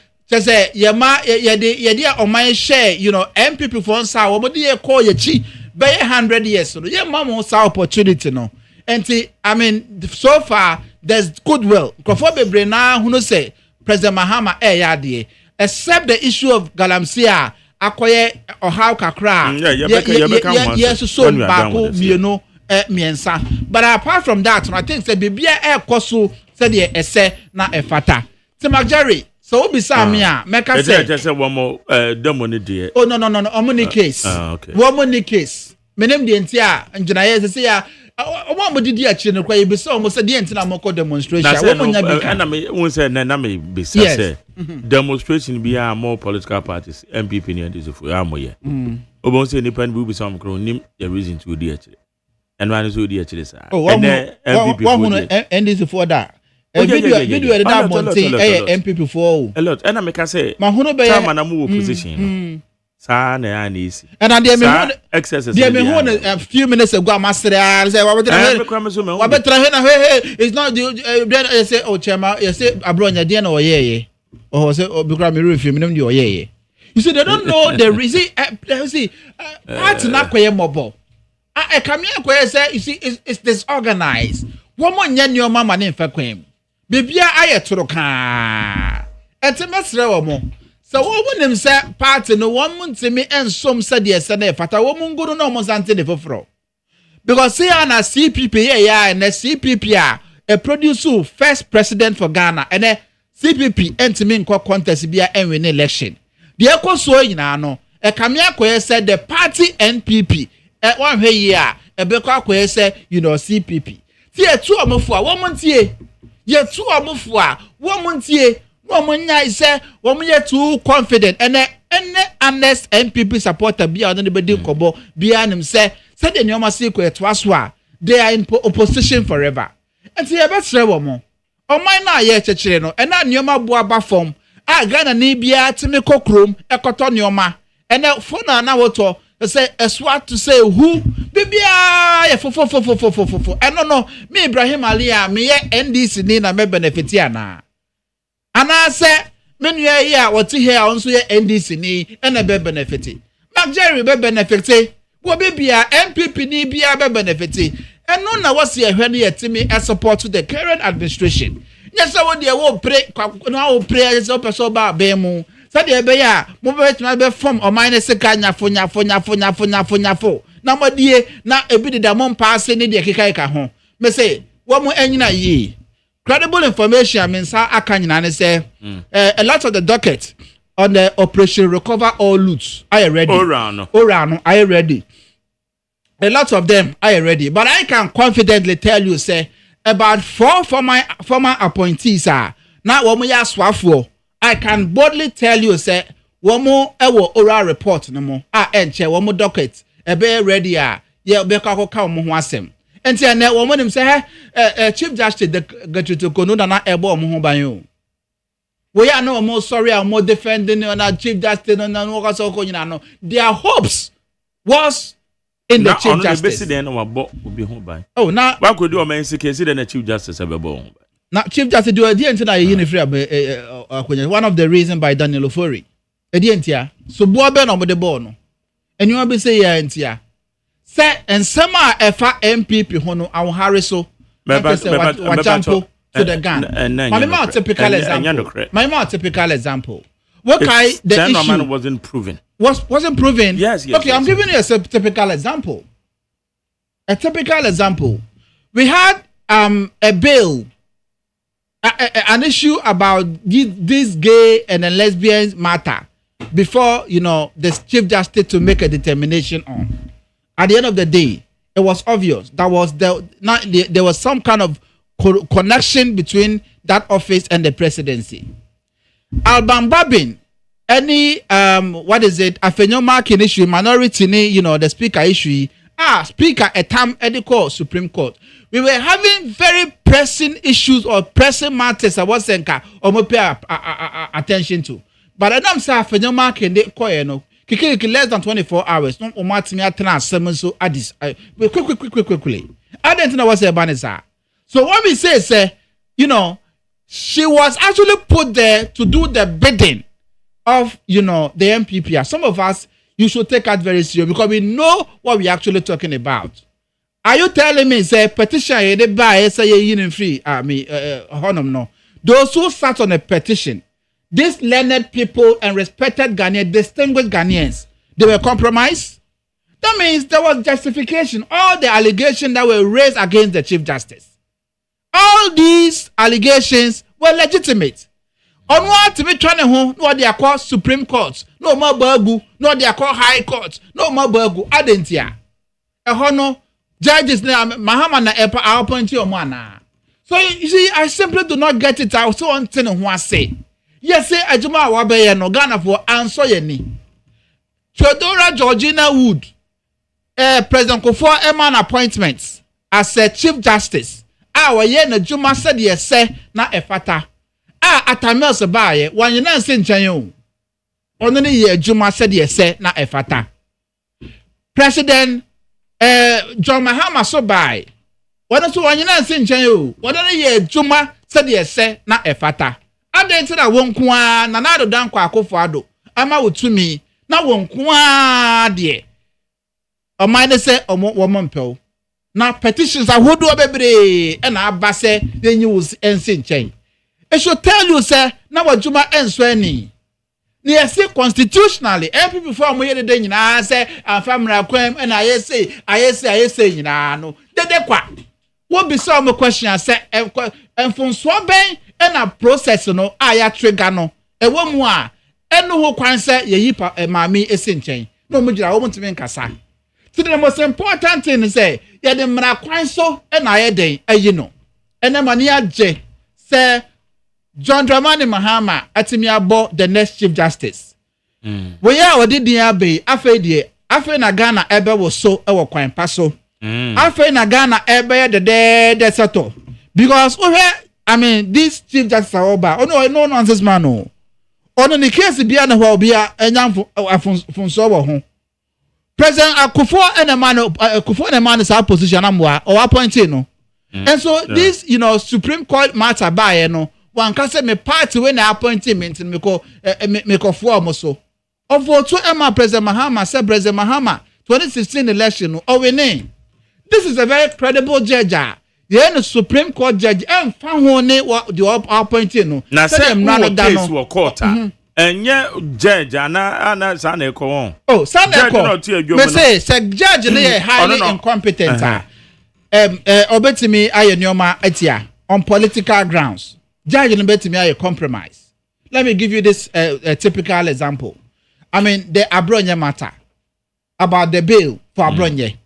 say yema ye on my share, you know, MPP for sa wo dey call ye chi be 100 years so ye mama sa opportunity no. And I mean so far there's goodwill. Krofo bebre na hu no say President Mahama yade except the issue of Galamsey akoye ohaw kakra. Yes so baako mienu miensa. But apart from that, I think say bibia koso say the ese na efata. Tim Jerry, so be Samia, make us say just one more demoni dear. Oh no, omni case. Okay. One case. Menem the entire engineer say ya one more did ya chin kwa be so almost the entire moko demonstration. And I may won't say na me be say demonstration be more political parties MPP near this for amoye. Obon say independent will be some nim the reason to do it. And one is the actually sir. Oh, and MPP and this for that. Video that Monty MPP for a lot. And I make say, Mahuno be a position. Sana and easy. And I dear me excesses. Dear me a few minutes ago, Master. I say, what it's not the say, oh, Chema, you say, Abronia, dear, or ye, or say, oh, because me roof, you mean you ye. You see, they don't know the reason. See, that's not quite mobile. I come here, say, you see, it's disorganized. One more your mama name for queen. Bibia aye toroka. Etemesre wo. So wo nim say party no one month me ensom said yes na fata wo munguru no mo sante de foforo. Because see na CPP and the CPP a produce first president for Ghana and the CPP entimi nko contest bia win election. The ekoso yina no e kamia koye said the party NPP one hwe ye a e be koye say you know CPP. Tie tu amofo a wo montie ye tu amofo a wo montie no monya say wo ye too confident and honest NPP supporter bia on the bedi kobo bia nim say the nyoma see ko etwaso a they are in opposition forever and tie be tre wo mo o man na ye chechire no and na nyoma bo aba form a Ghana ni bia timi kokrom ekoto nyoma and phone na woto say eswa to say who bibia ye fo no me Ibrahim Ali a me ye NDC ni na me benefit ya na ana say me nua ye a woti here onso ye NDC ni na be benefit Mark Jerry be benefit wo bibia MPP ni bia be benefit eno na wose ye hwe ne yetimi e support to the current administration yes wo de wo pray no wo pray so person ba be mu said be ya mo be form o minus sika nyafo na modie na ebi de da mo pass ni de keka ka ho me say wo mo anyina yi credible information means aka nyina ne say a lot of the docket on the operation recover all loot are you ready orano are you ready a lot of them are you ready but I can confidently tell you say about 4 former appointees are now wo mo ya swafo I can boldly tell you say womo ewo oral report no mo enche womo docket e be ready ye be ka womo ho asem enti na womo nim say chief justice the Gatuto Kono na ebo womo ho ban yo we are no more sorry or more defending na chief justice no na wo so ko nyina no their hopes was in the chief justice oh na wa ko do o man sike si the chief justice ebebo now, Chief Justice do a DNT na yin free one of the reason by Daniel Ofori. A DNT so bo be no de ball no. And you be say ya entia. Say and some efa MPP hono awon hare so. Wachampo to the gun. My mouth typical example. My mouth typical example. What kind the issue wasn't proven. Wasn't proven? Yes. Okay, I'm giving you a typical example. A typical example. We had a bill an issue about this gay and lesbian matter before the Chief Justice to make a determination on. At the end of the day, it was obvious that there was some kind of connection between that office and the presidency. Alban Babin, any Afenyomarkin issue, minority, the speaker issue. Speaker at time Edico Supreme Court. We were having very pressing issues or pressing matters I was saying or pay attention to. But I don't say for no market they call kiki less than 24 hours. No Martin trans so addis quickly. I didn't know what's a banner. So what we say, she was actually put there to do the bidding of, the MPP. Some of us, you should take that very seriously because we know what we're actually talking about. Are you telling me, say, petition, they buy, say, you're free? No. Those who sat on a petition, these learned people and respected Ghanaians, distinguished Ghanaians, they were compromised. That means there was justification. All the allegations that were raised against the Chief Justice, all these allegations were legitimate. On what to be trying to no they are called Supreme Court, no more burgu, no they are called High Court, no more burgu, adentia. No judges now, Mahama na Epa appoint you mana. So you see, I simply do not get it. I also want to know who I say. Yes, say Ajuma Wabe no Ghana for answer ye ni. Theodora Georgina Wood, President Kufuor Eman appointments as a Chief Justice. Our ye na Juma said yes, say na efata. Atamel Sabaye, one year since Jayon. Only ye Juma said yes, say na efata. President John Mahama so by. One to one year since Jayon. One year Juma said yes, say na efata. I didn't na won't kwa na nado dan kwa akofado. Ama utumi na won't kwa de. O mind say omo woman pel. Na petitions are who do bebre and abase the news and sin chain. I should tell you, sir, now what Juma and Swenny. Near say constitutionally, every before me the day I say, and family crime, and I say, you know, the qua. What be some question I say, and from Swabe and a process, no, I trigger no, a woman, and no who can say, ye yipa and mammy is in chain. No, Mujra, I want to make a sign. So the most important thing is say, yeah, the man so, and I day, you know, and the mania J say. John Dramani Mahama atimi abo the next Chief Justice. We ya odi dia be afe na Ghana ebe wo so e wo kwan pa so. Afe na Ghana ebe de settle. Because this Chief Justice oba no nonsense man no. Ono ni case bia na ho bia enyam funso wo ho. President Kufuor and man is our position amwa or appointing no. And so this Supreme Court matter by one can say me party when I appointment me ko form so. Of what to Emma President Mahama said President Mahama 2016 election or we name. This is a very credible judge. The Supreme Court judge and found what the appointing no. Na say case wo court. Enye judge ana sana ko on. Oh, sana ko. Me say judge dey highly incompetent. Obetimi aye nyoma atia on political grounds. Judge no bet me a compromise. Let me give you this typical example. The Abronye matter about the bill for Abronye.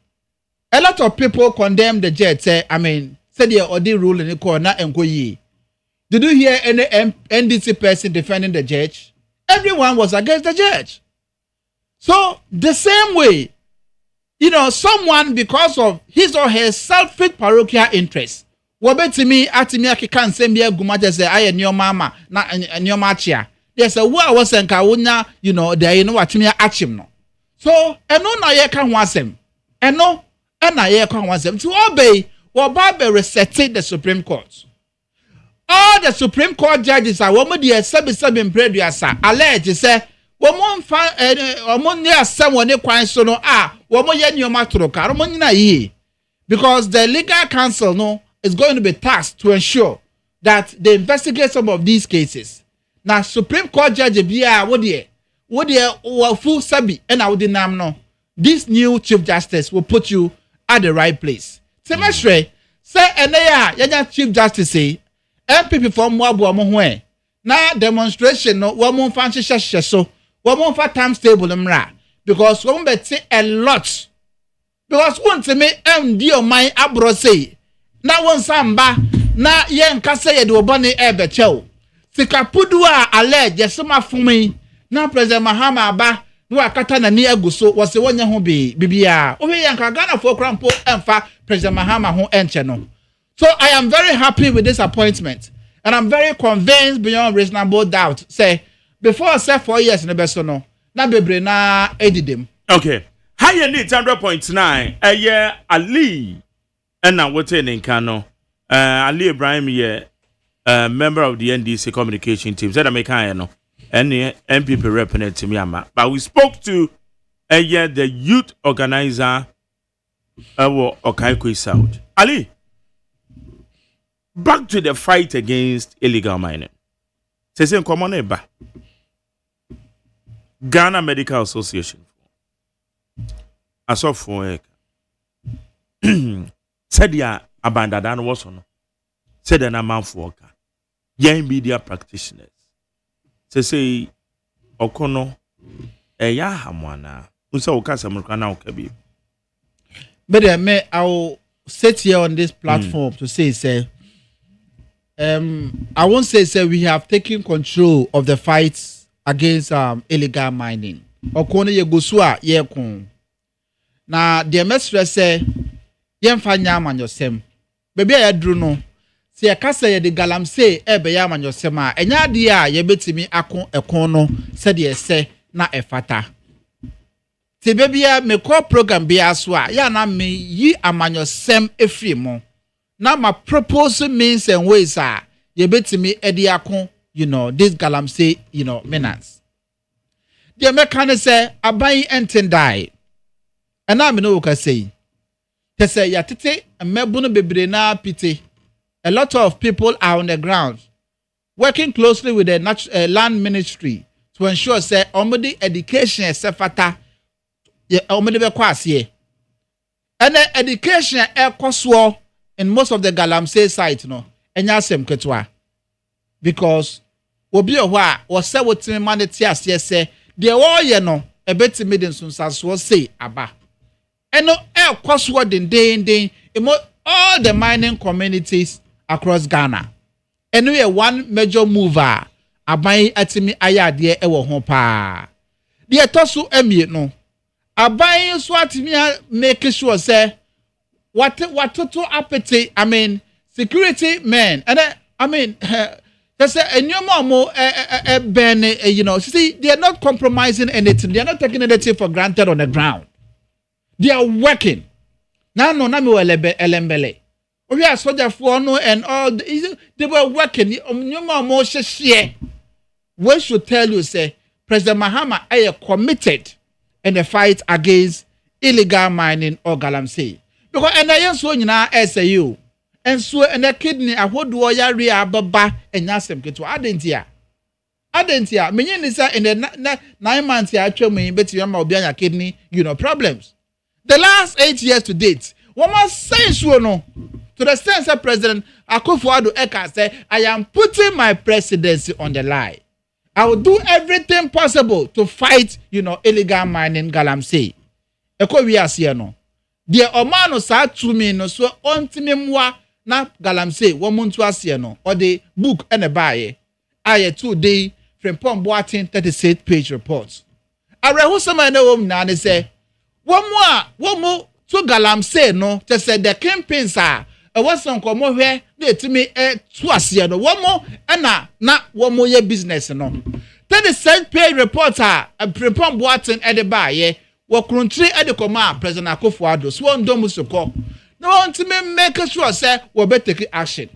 A lot of people condemn the judge. Say the Odi rule in the corner and go ye. Did you hear any NDC person defending the judge? Everyone was against the judge. So the same way, someone because of his or her selfish parochial interest. Wobetimi atimi akika nsem bia gumaje say aye nyoma na nyoma achia. There's a wo awosenka wonya there watimi achim no. So eno na ye ka ho asem. Eno na ye ka ho asem. To obey wo ba be reset the Supreme Court. All the Supreme Court judges are womo de sebi mpreduasa allege say womo mfa womo ne asem woni kwan so no womo ye nyoma toroka womo nyina yi. Because the legal counsel is going to be tasked to ensure that they investigate some of these cases. Now, Supreme Court Judge Bia Wodie full sabi and I would no. This new Chief Justice will put you at the right place. Semestre say yanya Chief Justice say MPP from Wabu na demonstration no woman fancy so woman for time stable because woman bet a lot. Because one to me dear my abro say na won samba na yen kase ye de obone ebechew sikapudu a allege sema fumi na President Mahama aba no akata na ni aguso wo se wonya ho bibia o he yanka Ghana for krampo emfa President Mahama ho enche no. So I am very happy with this appointment and I'm very convinced beyond reasonable doubt say before say 4 years na beso no na bebre na edidem. Okay, high need 100.9 Ali and now what's in Kano? Ali Ibrahim, member of the NDC communication team. Said I make no. any MPP representative Yama. But we spoke to the youth organizer Okaikwe South. Ali, back to the fight against illegal mining. Say common neighbor. Ghana Medical Association. As of for said ya abandoned was on. Said an amount for worker. Young media practitioners. Say Okono ya hamwana. Unsa ukasa mukana ukabi. But I will sit here on this platform to say I won't say we have taken control of the fights against illegal mining. Okono ye gusua ye kun. Na the mestre say yemfa nyama nyosem. Baby ya dru no. Si yakasa ye de galamsey ebe yama nyosem a enya de a ye betimi akon ekon no se de ese na efata. Ti baby ya me call program bi aso a ya na me yi amanyosem efri mo. Na ma propose means and ways a ye betimi edi akon, this galamsey, menace. The American say abai enten die. And I know what I say. They say yatete mebuno bebre na pite. A lot of people are on the ground working closely with the land ministry to ensure say omodi education sefata omodi be kwase. And the education ekoswo in most of the galamsey sites no enya sem ketwa. Because obi ohwa wo se wotime maneti ase se de wo ye no ebetime den sunsaso say aba. Eno kwaswo den all the mining communities across Ghana. Eno ye one major mover aban atimi ayade ewo ho pa. De etoso emie no aban so atimi make sure say what to appetite, security men and there's a new more ben, see, they are not compromising anything. They are not taking anything for granted on the ground. They are working. Now, no, elembele. We are soldier for no and all. They were working. New more share. We should tell you, say, President Mahama are committed in the fight against illegal mining or galamsey. Because and I am so SAU. And so and a kidney a would warrior baba and yasem get to Adentia. Meaning is in the 9 months here, actually, me bet you are being a kidney, problems. The last 8 years to date, one must say so no to the sense that President Akufo-Addo Eka say, I am putting my presidency on the line. I will do everything possible to fight, illegal mining galamsey. Eko we are here no. The omano sa to me no so ontimemwa na galamsey womuntu asie no or the book and a buy aye 2 day from Boatin 36 page report. Areho sama na wom na ne say womu to galamsey no just say the campaigns are was some komo hwe na etimi to asie no womu na womu ye business no 36 page report from Boatin and the buy Wakruntri edekoma President Akufo-Addo so ndom soko na want to make sure say we better take action.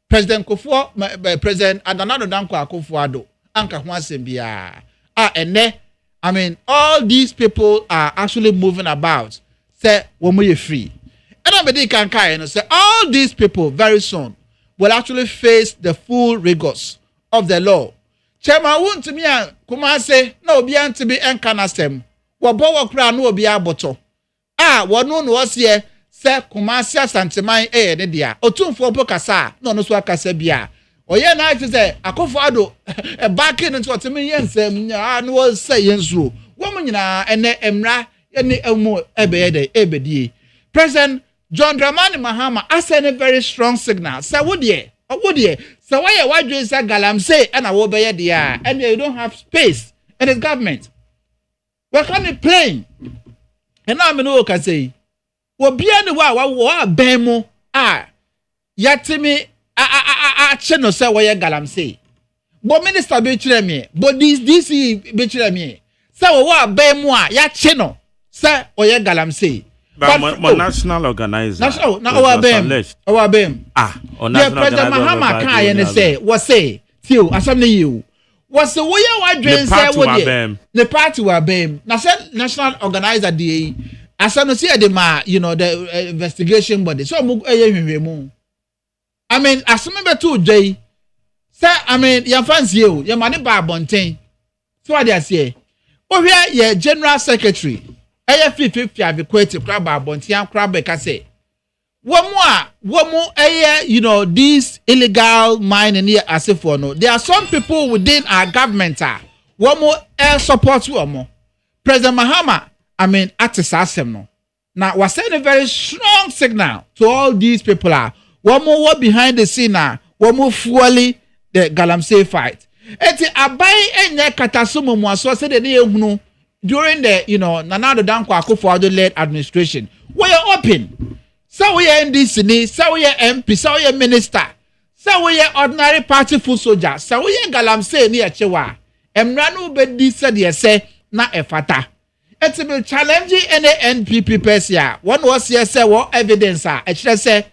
President President Adanado Danko Akufo-Addo anka ho asem bia all these people are actually moving about say we mo ye free and I can kai say all these people very soon will actually face the full rigors of the law. Chairman want to me kuma say na obi ant be enkanasem Wabowa kra no obi aboto. Wonu no osie se Kumasi Asanteman ne dia. Otumfo bo kasa no no so akasa bia. Oye na ati se Akufo-Addo e backing into otimi yensem no wo say yensu. Wo mu nyina ene emra ene emu ebedie. President John Dramani Mahama has a very strong signal. Say wo de. So why you wadwe say galamsey and wo be dia and you don't have space in his government. We can't play. And I'm no can say. We be anywhere bemo yatimi cheno say why galamsey. But minister be chire me. But this be chire me. Say we bemo ya cheno say why galamsey. But national organizer. National na our bem. On national President Mahama can say what say till assembly you. Was the way I dream say what the party were bam. Now said national organizer the as I see the ma, the investigation body. So I mean, as remember too, Jay. Sir, I mean, your fancy you, your money bar bontain. So what I say. Oh, here, general secretary. I 50 have equated crab bar bontain crab say. One more, these illegal mining here as if for no. There are some people within our government. One more air support one more. President Mahama, I mean, at the no. Now, we're sending a very strong signal to all these people. One more what behind the scene now. One more fully the Galamsey fight. Eti abai enye katasumu mwaso se de ne during the Nana Danko Akufo-Addo led administration. We are open. So we are NDC ni, so we are MP, so we are minister, so we are ordinary party foot soldier, so we are Galamsey ni achewa. Emranu bedi said yese na efata. Eti be challenging any NPP pesia. One was yese what evidence actually say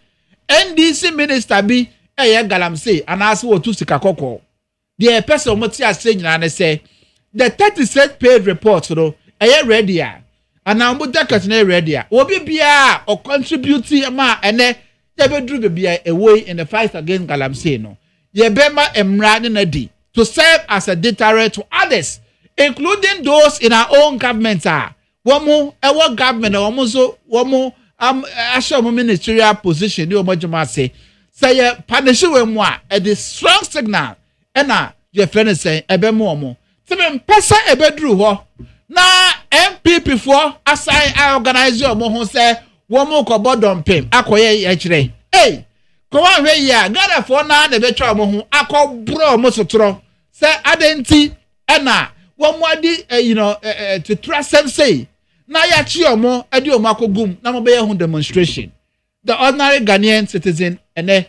NDC minister be Galamsey and ask what to sikakoko. The person moti ase nyina say the 30 paid report ready and now mudaka na ready obi bia or contribute ma ene ye bedru bia away in the fight against Galamsey no ye bema emra na di to serve as a deterrent to others including those in our own government womu ewo government womu so womu asho ministerial position ni omojuma say ye punish we mu a the strong signal ena your friend say ebe mu omo tebe mpesa ebedru ho na MPP for assign organize your mo ho say wo mo ko bodom pem akoye ye kire ko wan hwe ya Ghana for na na be twa mo ho akobro mo sotro say adenti ena wo mo adi to trust them say na ya chi omo adi omo akogum na mo be ye demonstration the ordinary Ghanaian citizen ene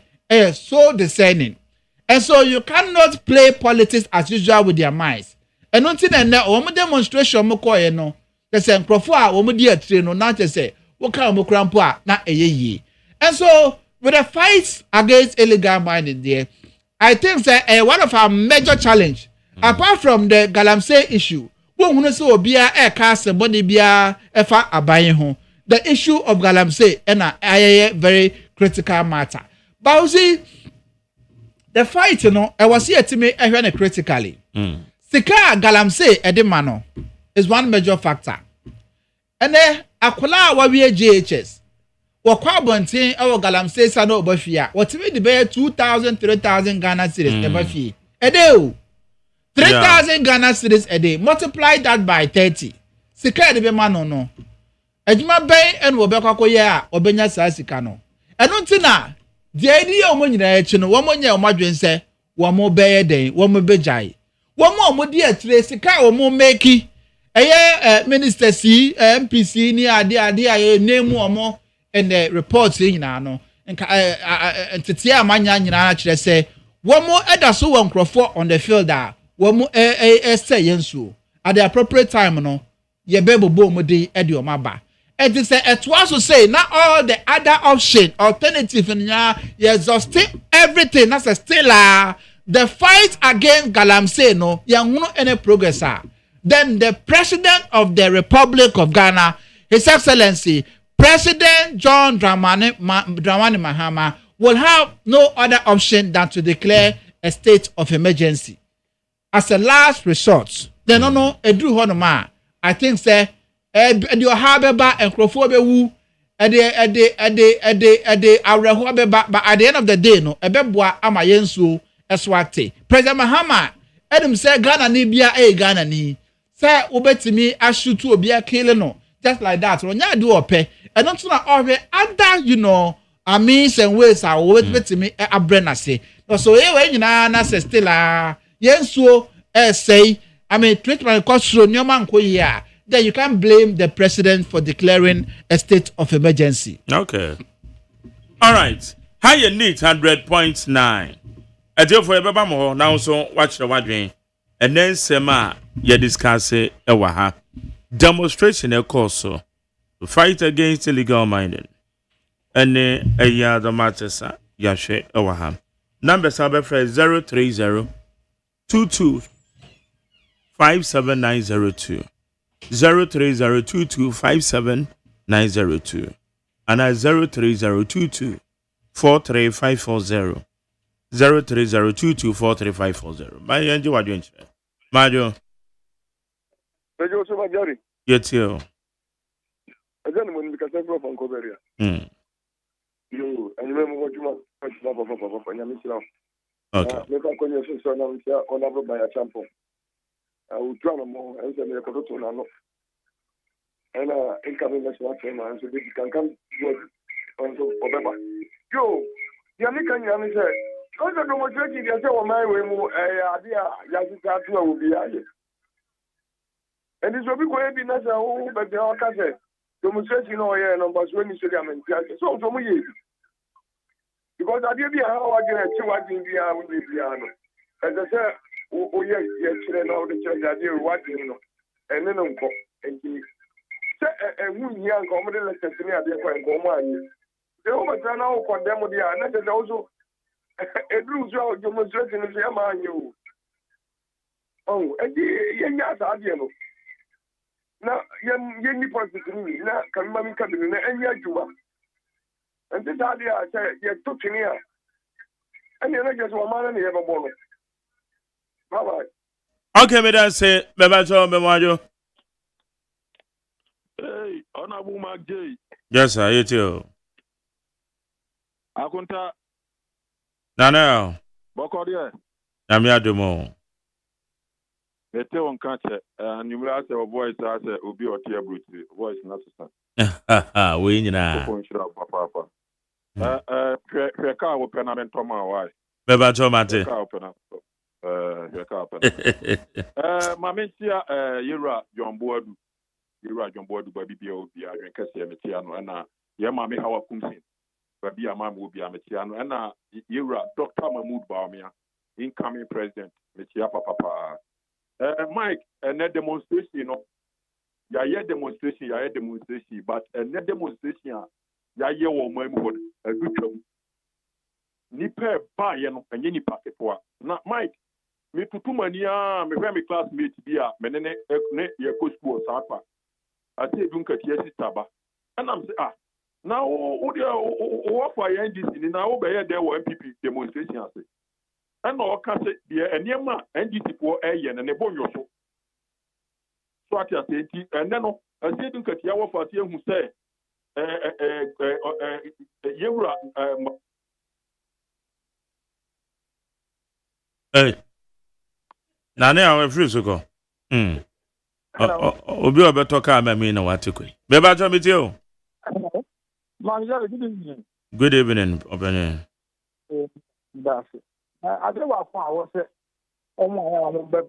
so discerning. And so you cannot play politics as usual with their minds. And until then, one demonstration moko no. They say Crawford, one dia train no. Now they say, "What kind of crampo na ye." And so with the fight against illegal mining there, I think that one of our major challenge, apart from the Galamsey issue, we want to see obia cast body bia efa abayin ho. The issue of Galamsey a very critical matter. But you see, the fight, I was here to me critically. Sika Galamsey edemano is one major factor. And then akola wa we JHS. Wakwa bonten our Galamsey sano obafia. What we the 2,000 3,000 Ghana cedis ebafi. Edeo 3,000 Ghana cedis a day. Multiply that by 30. Sika edemano no. Ejuma bay and wobekwa ya obenya sa sika no. Enuntina the idea of money na echi no woman ya omadwen se wo mo beye den wo mo bejai wo mo di atire sika wo mo make minister C MPC ni ade aye name wo and the report nyina no nka entity amanya nyina kire se wo mo edaso wo nkrofo on the field wo mo say yensu at the appropriate time no ye bebo mo di ede o maba. It is it was to say not all the other option alternative in you exhausting everything that's still the fight against Galamsey no no any progress then the president of the Republic of Ghana, His Excellency President John Dramani Mahama, will have no other option than to declare a state of emergency as a last resort. Then Edru Honoma, I think say and your habeba and Crawford wu but at the end of the day no ebeboa amayensu eswate President Mahama Adam say Ghana ni bia Ghana ni say obetimi ashutu obi akele no just like that onya do ope and not na other I means and ways are obetimi abrena say so we nyina na say still yensu say I mean treatment cost nyoma nko here. Then you can't blame the president for declaring a state of emergency. Okay. All right. How you need 100.9. I do for everybody more now. So watch the wording, and then sema you discuss it. Demonstration of course so to fight against illegal mining. And a year the matters yashe ewaha. Number 7 030 22 57902. 03022 and 03022 43540. 03022 43540. My angel, what do you think? Majo. Yet you. I don't know because I grew up on Coveria. You, and you remember what you want and you miss it. Okay. Make a conversation on by a champion. I will try more and say, I could not. And incoming national team, and so you can come on November. Yo, Yamikan Yami said, I don't know what you say on my way. Idea, Yazita will be here. And this will be going to be national, but the other said, demonstration or numbers when you say I'm in charge. So, for me, because I did how I get to what India with the piano. As I said, oh, yes, now the church idea, what you know, and then and we young comedy lessons to me at the point. They overturn our condemn the and that is also a blue job demonstration is a man you. Oh, and yes, I know. Now, Yenny positively, now can Mammy come in and Yajuba. And this idea I said, you took in here. And then I just one man and you have a bonus. Bye bye. Okay, me dan say, Bebajo, Bemajo. Hey, Honorable Mark J. Yes, sir, you too. Akunta. Nana. Bokodia. Namia Dumo. Mete on catch and you will ask your voice as a ubi or tear brute. Voice not to Haha, we na. Papa. Car will penament on my wife. Bebajo Mate. Car open up. Mamentia, Yura, John Board. Yura, John Board, baby, be a Cassia Metiano, and Yamami, how I come in. Baby, a man will be a Metiano, and Yura, Dr. Mahmoud Baumia, incoming president, Metia Papa. Mike, and that demonstration, you know, demonstration, but a net demonstration, Yaya or Memwood, a good job. Nipe buy and any packet for. Now, Mike, me to two mania, me very classmate, dear, Menene, your coach was Sapa. I say, don't get yes, Taba. And I'm saying, now, what for NDC, now, over there were MPP demonstration. And all can say, dear, and Yama, NDC for a yen and a bonus. So I say, and then I say, don't get your for who say, Yura, Hey. Nane awe free suko. Obi obeto ka ma mi na watekwe. Bebajo mi ti o. Good evening, Obene. That's it. I don't want to was it. Oh, no, by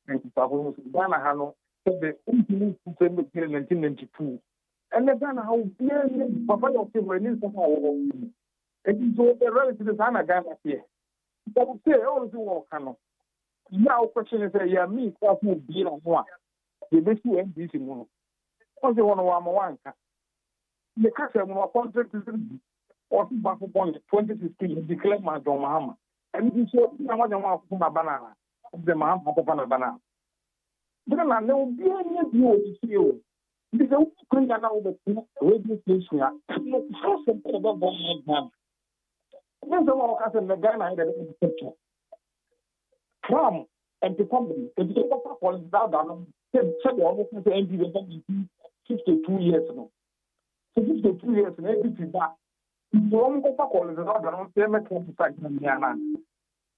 Ghana Hano, the 1992. And the Ghana, how Papa of him released somehow. It is all the relatives Ghana here. But say, all the work, now, question is, yeah, me, what will be on one. The best you end this in one. Once you want to one. The castle more contract is or back upon 2016, declared my John Mahama. And you saw someone want to put a banana. The Mahama upon a banana. But I know be any view to you. Because we couldn't allow the radio station. No, so simple about one. There's a lot of the Ghana that is the picture. Come and the company, if you go for that, said almost 52 years ago. So 52 years and everything back. You won't go back all the other payment 25 million.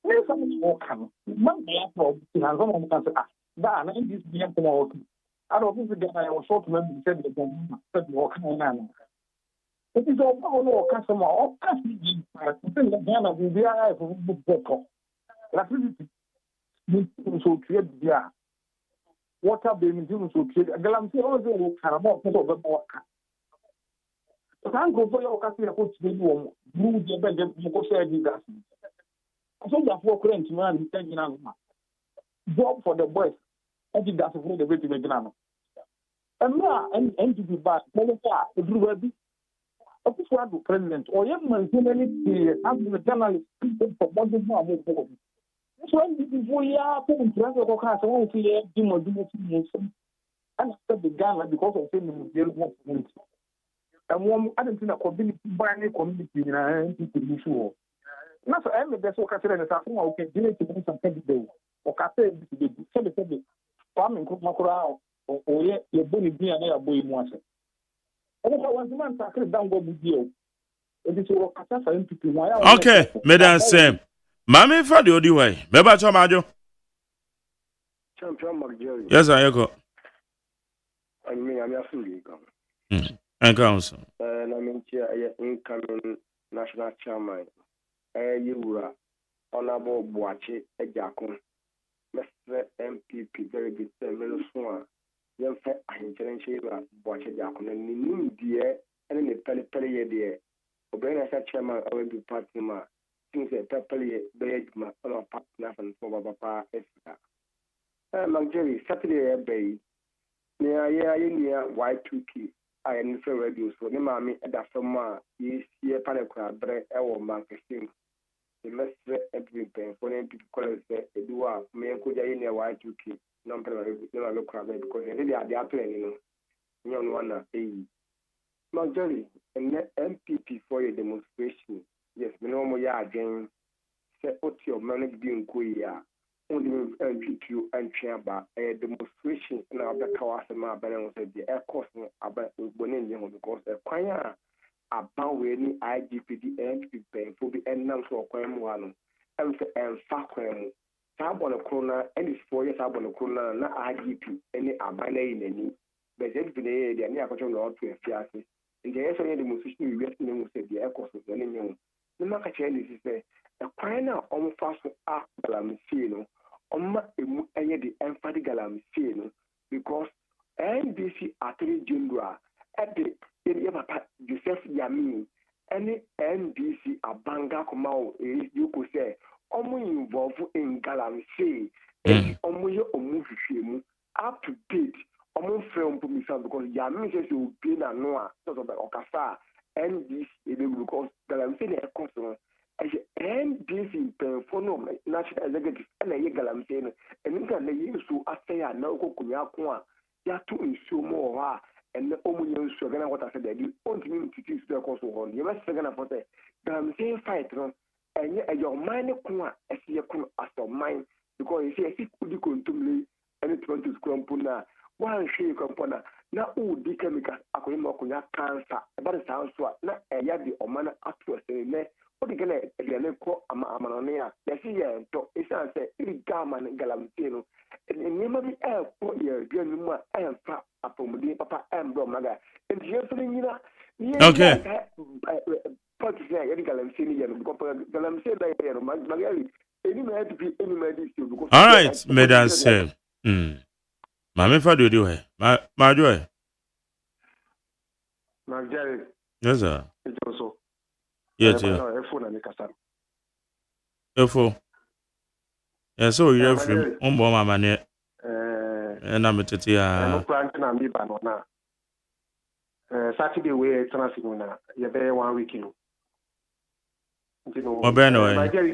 There's something more coming. Man, the apple, someone can say, that and this being tomorrow. I don't think that I was short when said the walking on. It is all customer, all customers. The Ghana will be alive for book. Electricity. So trade there. Water being so trade. And I'm saying, oh, they will carabao for the worker. But I'm going for your customer to be warm. Move the bed and go say, gas. So you have 4 current man, 10 job for the boys. I think that's the way to make it. And now, and to be back, the blue of the president or young man, so many as the journalist people for one more. So before you are putting transfer of cars, I want to hear Jim or Jim and accept the Ghana because of saying the community. And one, I don't think a community buying a community in a people sure. Not so I'm the best worker and the Safuma, okay, delete to some day or Cafe, the farming cook Makura or yet your bonny beer and a boy once. And if I was the man, I could down go with you. It is all Casa for MPP. Okay, Madam Sam. Mammy for the OD way. Beba Chamajo. Champion McJerry. Yes, I go. I mean, I'm absolutely gone. And council. And I mean, here, incoming national chairman, Yura, Honorable Boache, Ejakon, Mr. MPP, very good, Melo Swan, young fat, I intend Boache Jakon, and Nim dear, and in the Pelly dear. Obey as a chairman, I will be partner, things a Pelly, Bayma, on our partner and for Papa Esca. McJerry, Saturday, Bay. Near Y2K, I am for radio, so the mammy at that summer, yes, ye panacra, bread, our marketing. The mess every pen for them to call us a dua, may could near Y2K, number look at it because they are the apple, young one, McJerry, and MPP for a demonstration. Yes, we know more again, set what your money being queer. Only MPP and chamber a demonstration in our Kawasama Baron said the air cost about Bonin because a choir about any IGPD MPP paying for the end number of Quamuano and Faquam. Sabon a corner and it's 4 years Sabon a corner, not IGP, any Abana in any. But it's been a day, and I got to a fiasco. In the essay demonstration, we said the air cost of the new. The market is a choir now almost fast up Galamsino. The emphatic galamsey because NBC Attorney General at the Joseph Yami any NBC Abanga Komao you could say involved in galamsey and omu up to date film because Yami says you be na noa sort of Okasa NBC because galamsey NDC Penfono National Executive and a Galamsey, and you can use to say a no Kunyakwa, Yatu in Sumo, and the Omunion Sogana, what I said, you want me to teach the course on. You must say, Galamsey fight, and yet your mind as you as your mind, because you say, if you could to me, and it's going to scrumpuna, one shake upon now, the chemicals, Akuima cancer, about the sound swap, not a yadi or manner up to a say. What you can call Amanonia? They see and talk. It's not say, it's Gaman and Galamtino. And never be air for your grandma and fat upon the papa and Bromaga. And Jeffrey, okay. All right, Madam Sam. Mammy for do it. My joy. Yes, sir. It's also. Yes, yeah, so you're free. My money. And I'm a titia. Saturday, we're transferring. You're there 1 week. My Jerry,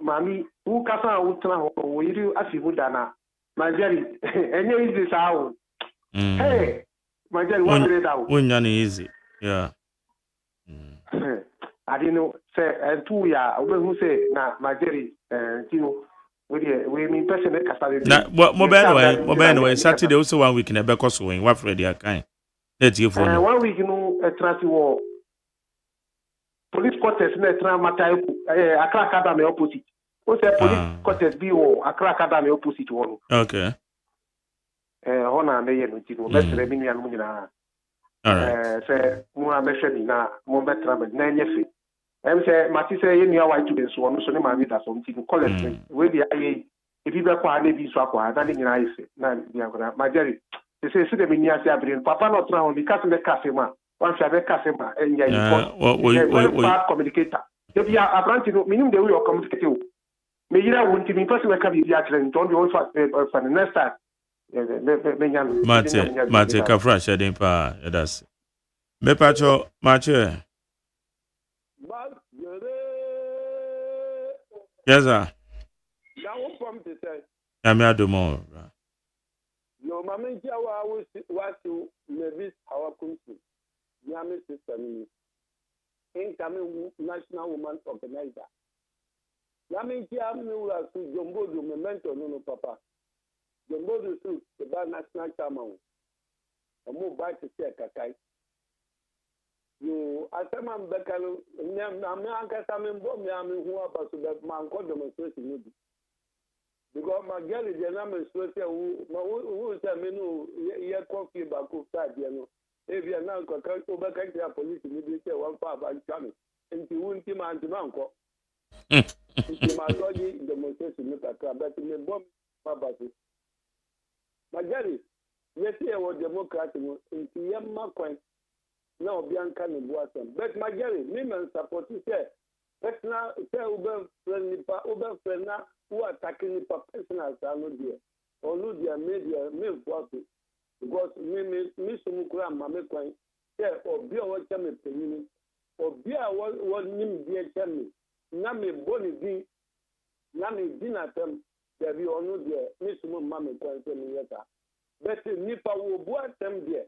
Mammy, who Casa will you as you would dana? My Jerry, and you is this out. Hey, my Jerry, one day out. When you're easy, yeah. I didn't know, say, and 2 years, who say, now, my Jerry, we mean, person that started. Mobile, Saturday also 1 week in a back also in what Freddy are kind. Let's give for 1 week, a transit war. Police quarters, Accra Academy opposite. What's a police quarters be or Accra Academy opposite one? Okay. Honor, and the best revenue and Munina. Say, more mentioning now, more better than 9 years. Say, Matty say, in your white to this one, so my vida something, call it, with the if you be quite maybe swap, I don't think I say, my Jerry, they say, see the minias, Papa not round because in the Casima, once I have a Casima, and yeah, fast communicator. If you are a branch, meaning the way you communicate, maybe I won't be personally come to the accident, don't you want for the next time? Mate, Kafra, shedding pa, that's Mepacho, Mache. Yes, sir. na wo pom te say Nyame adomo. yo mama ntia wa wasi nevis hawakunsi nyame system ni incoming national woman organizer nyame ntia mi wura su jombodo memento no papa jombodo su the national chairman omo ba te se kakai yo asema mbekalo na me ankasa me mbo me ame hu abaso be man ko demonstration ni because my girl is na menstruation who say me no ye coffee ba ko side no e bia na ko ka o be ka ya police ni bi say one fa ba chame nti wu nti ma nti man ko nti ma doji demonstration ni ka but me mbo abaso my girl ye say we democrat no nti ye ma kwan na obi anka ne buasem but my girl me men support say personal say ube friend na who attacking the professionals are not there or no their media me force because me some kura mama kwan say obi o wacha me penini obi a won nim die chame na me boni din na me din atem there be ono there me some mama kwan say me yeta but nipa wo bu atem there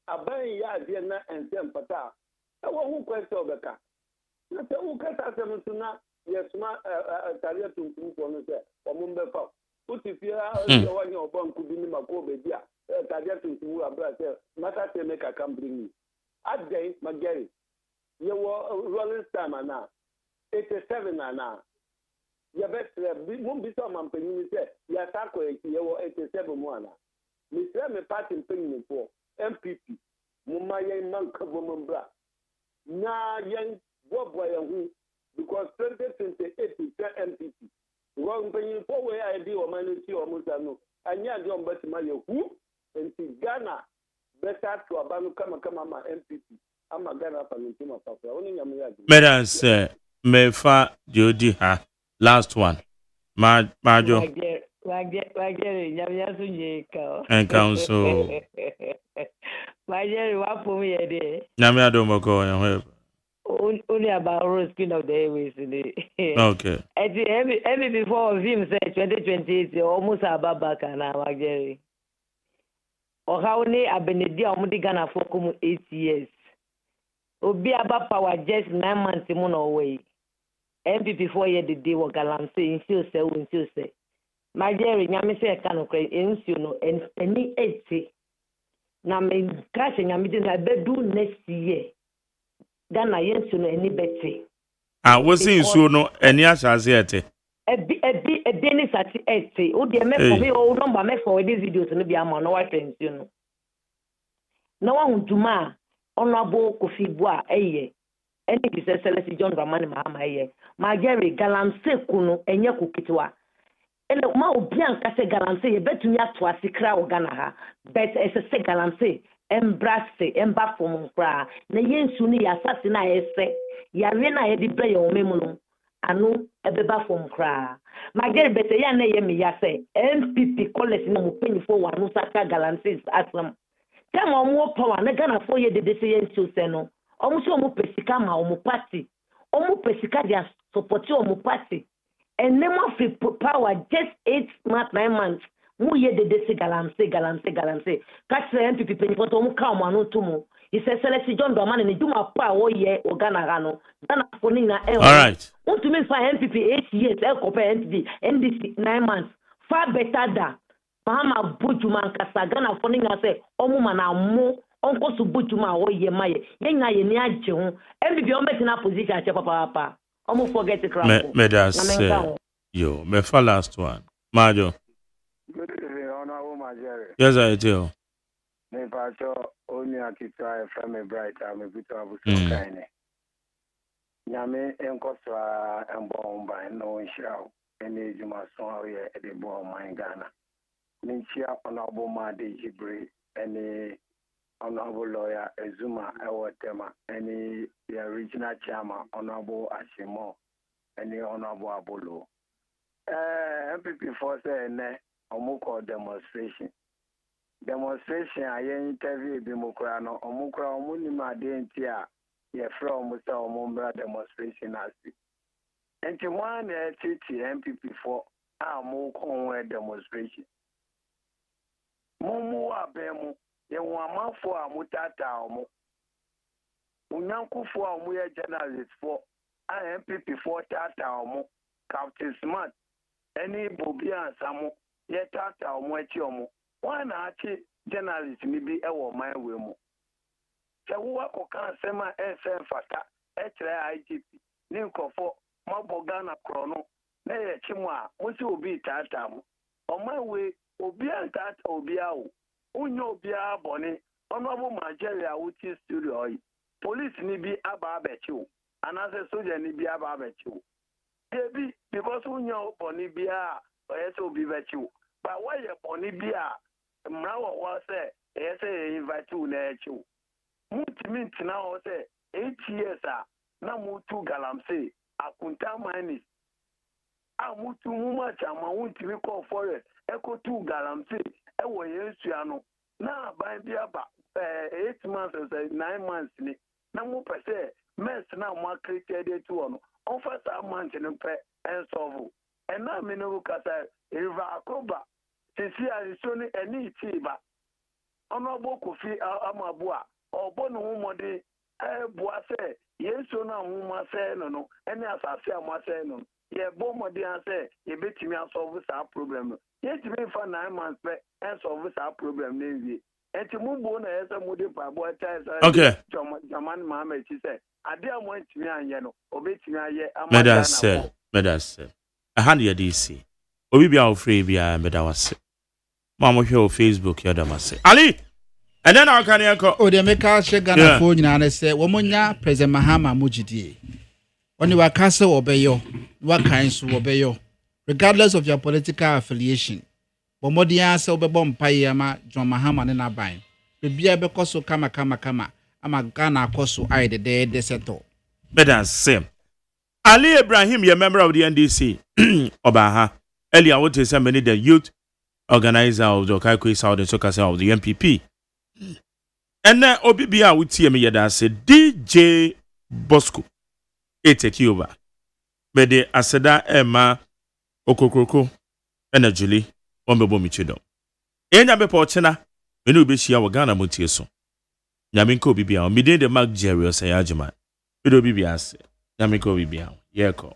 aban ya there na ensem pata e wo hu kwese obeka na se wo kasa sem tuna yes ma taria tuntum ko no se omumbe fa uti fia o wanya obanku bi ni mako be dia taria tuntum abra se mata te make can bring you adai magari ye wo rolling star na 87 na ye betre bi mum bi so man panyin se ya sako ye wo 87 mu ana mi se me party panyin for MPP mumma ye man ka bo mbra na yen bobo ye hu because 2028 is MPP. Wrong penny for where I do or manage or Musano. And yet, don't bet my who and see Ghana better to Abanu come MPP. I'm a Ghana from Tima Papa. Only a million. Madam, sir, me fa Jody ha. Last one. Majo. And council. My Jerry, what for me a day? Nyame adomo ko. Only about road skin of the airways today. Okay. Every before him said 2028, almost about back and now, Jerry. Or how many have been a dear Mudigana for 8 years? Obi about power just 9 months in away. MPP 4 years the day what Galam say, in say. My Jerry, Yami say I can't create and any 80. Now, me crashing a meeting I bet do next year. Ghana yensu no any beti. What's in so no any asasiete? Ebi ni sati ete. O de me for me o number me for these videos no be ama no wa trends you know. Na wa hunduma honorable Kofi Boa eye. Eni bi se Celeste John Dramani Mahama eye. Ma Jerry galamse kunu enye kukitwa. Ele ma obi anka se galamse ye betumi ato asikra o Ghana ha. Bet se galamse embrace emba from kra na yensu ni yasase na ese yare na ye di bre yo memu no anu ebeba from kra magere bete ya na ye mi yase MPP college na mupeni for wanu saka galances aslam kama omo power na Ghana for ye de se yensu se no omo so omo pesika ma omo party omo pesika dia support omo party and name of power just 8 months 9 months mu ye de se galamse catch the MPP penny for mu ka mo anu to mu he says Celeste John Dramani ni duma pa wo ye o Ghana ha no Ghana for ni na all right want to me for MPP 8 years e compare MPP NDC 9 months far better than Mahama Bujuma nkasa Ghana for ni na say omu mana mo onko su Bujuma wo ye maye ye nya ye ni agye ho MPP o meti na position ache papa omu forget the crap me that yo me for last one Majo. Good evening, Honorable Majere. Yes, I do. Me pacho only akita from a bright I'm a bit of so kind. Nyame enkoswa embomba no show any juma so here at the ball my Ghana. Minchia Honorable Madi Jibril any Honorable Lawyer Ezuma Ewatema any the original chairman Honorable Ashimo any Honorable Abolo. MPP for say Omuko demonstration. I interview Bimukra no Omukra Omunima Dentia, ye from Musa Omumbra demonstration as it. And to one MPP for mo kon a demonstration mo wa be mo ye wamafo a mutata mo unyankufo a mo ye journalist for MPP for tata mo Captain Smart any bobi ansamo ye tata mo achi mo wan na achi journalist ni bi e wo man we mo se wo akoka sema FM fata e kire IGP ni nkofo maboga na krono na ye chimu a mo si obi tata mo o man we obi tata obi awo unyo obi aboni honorable Nigeria wuti studio yi police ni bi aba abechiwo anase soldier ni bi aba abechiwo debi because unyo boni bi a oyese obi bechiwo but why ye boni bi a mrawo wa say oyese invite you na echiwo mutimi ntina o say 8 years a na mutu galamse akunta mining a mutu mumacha ma wuntimi call forest eko tu galamse e wo yesu ano na ban bi aba 8 months or 9 months ni na mu pese mess na mo created to ono on first month ni pe en solve and na me no kasa river akoba sisi a so ni eni ti ba ono bo kofi amabua obo no humode bua se yesu na huma se no eni asase amase no ye bo mode an se ye betimi solve sa problem yetimi fa 9 months pe en solve sa problem na wie enti mumbo na yesa mudi pa bo cha sa okay jaman Muhammad chi se ade amo ntimi anye no obetimi aye medas hand ya DC obi bia ofree bia medawase mama hwe o Facebook ya damase Ali and then our can yanko o de meka hye Ghana fo nyina na se wo monya President Mahama mujidie oni wa kase obeyo wa kan so obeyo regardless of your political affiliation bomodian se obebo mpaye ama John Mahama ne na ban bebia be koso kama ama Ghana akoso aide de seto better same Ali Ibrahim ye member of the NDC Obaha earlier what is many the youth organizer of the Kaikui Southern Soccer of the MPP and then Obibia wutie me yeda say DJ Bosco e take over but the aseda Emma Okokroko and Julie Ombebo Michido enya be pochena enu obehia wo Ghana motie so Nyamenko Bibia o midin de Mark Jerry say AGYEMAN Bido Bibia say Nyamenko Bibia yeko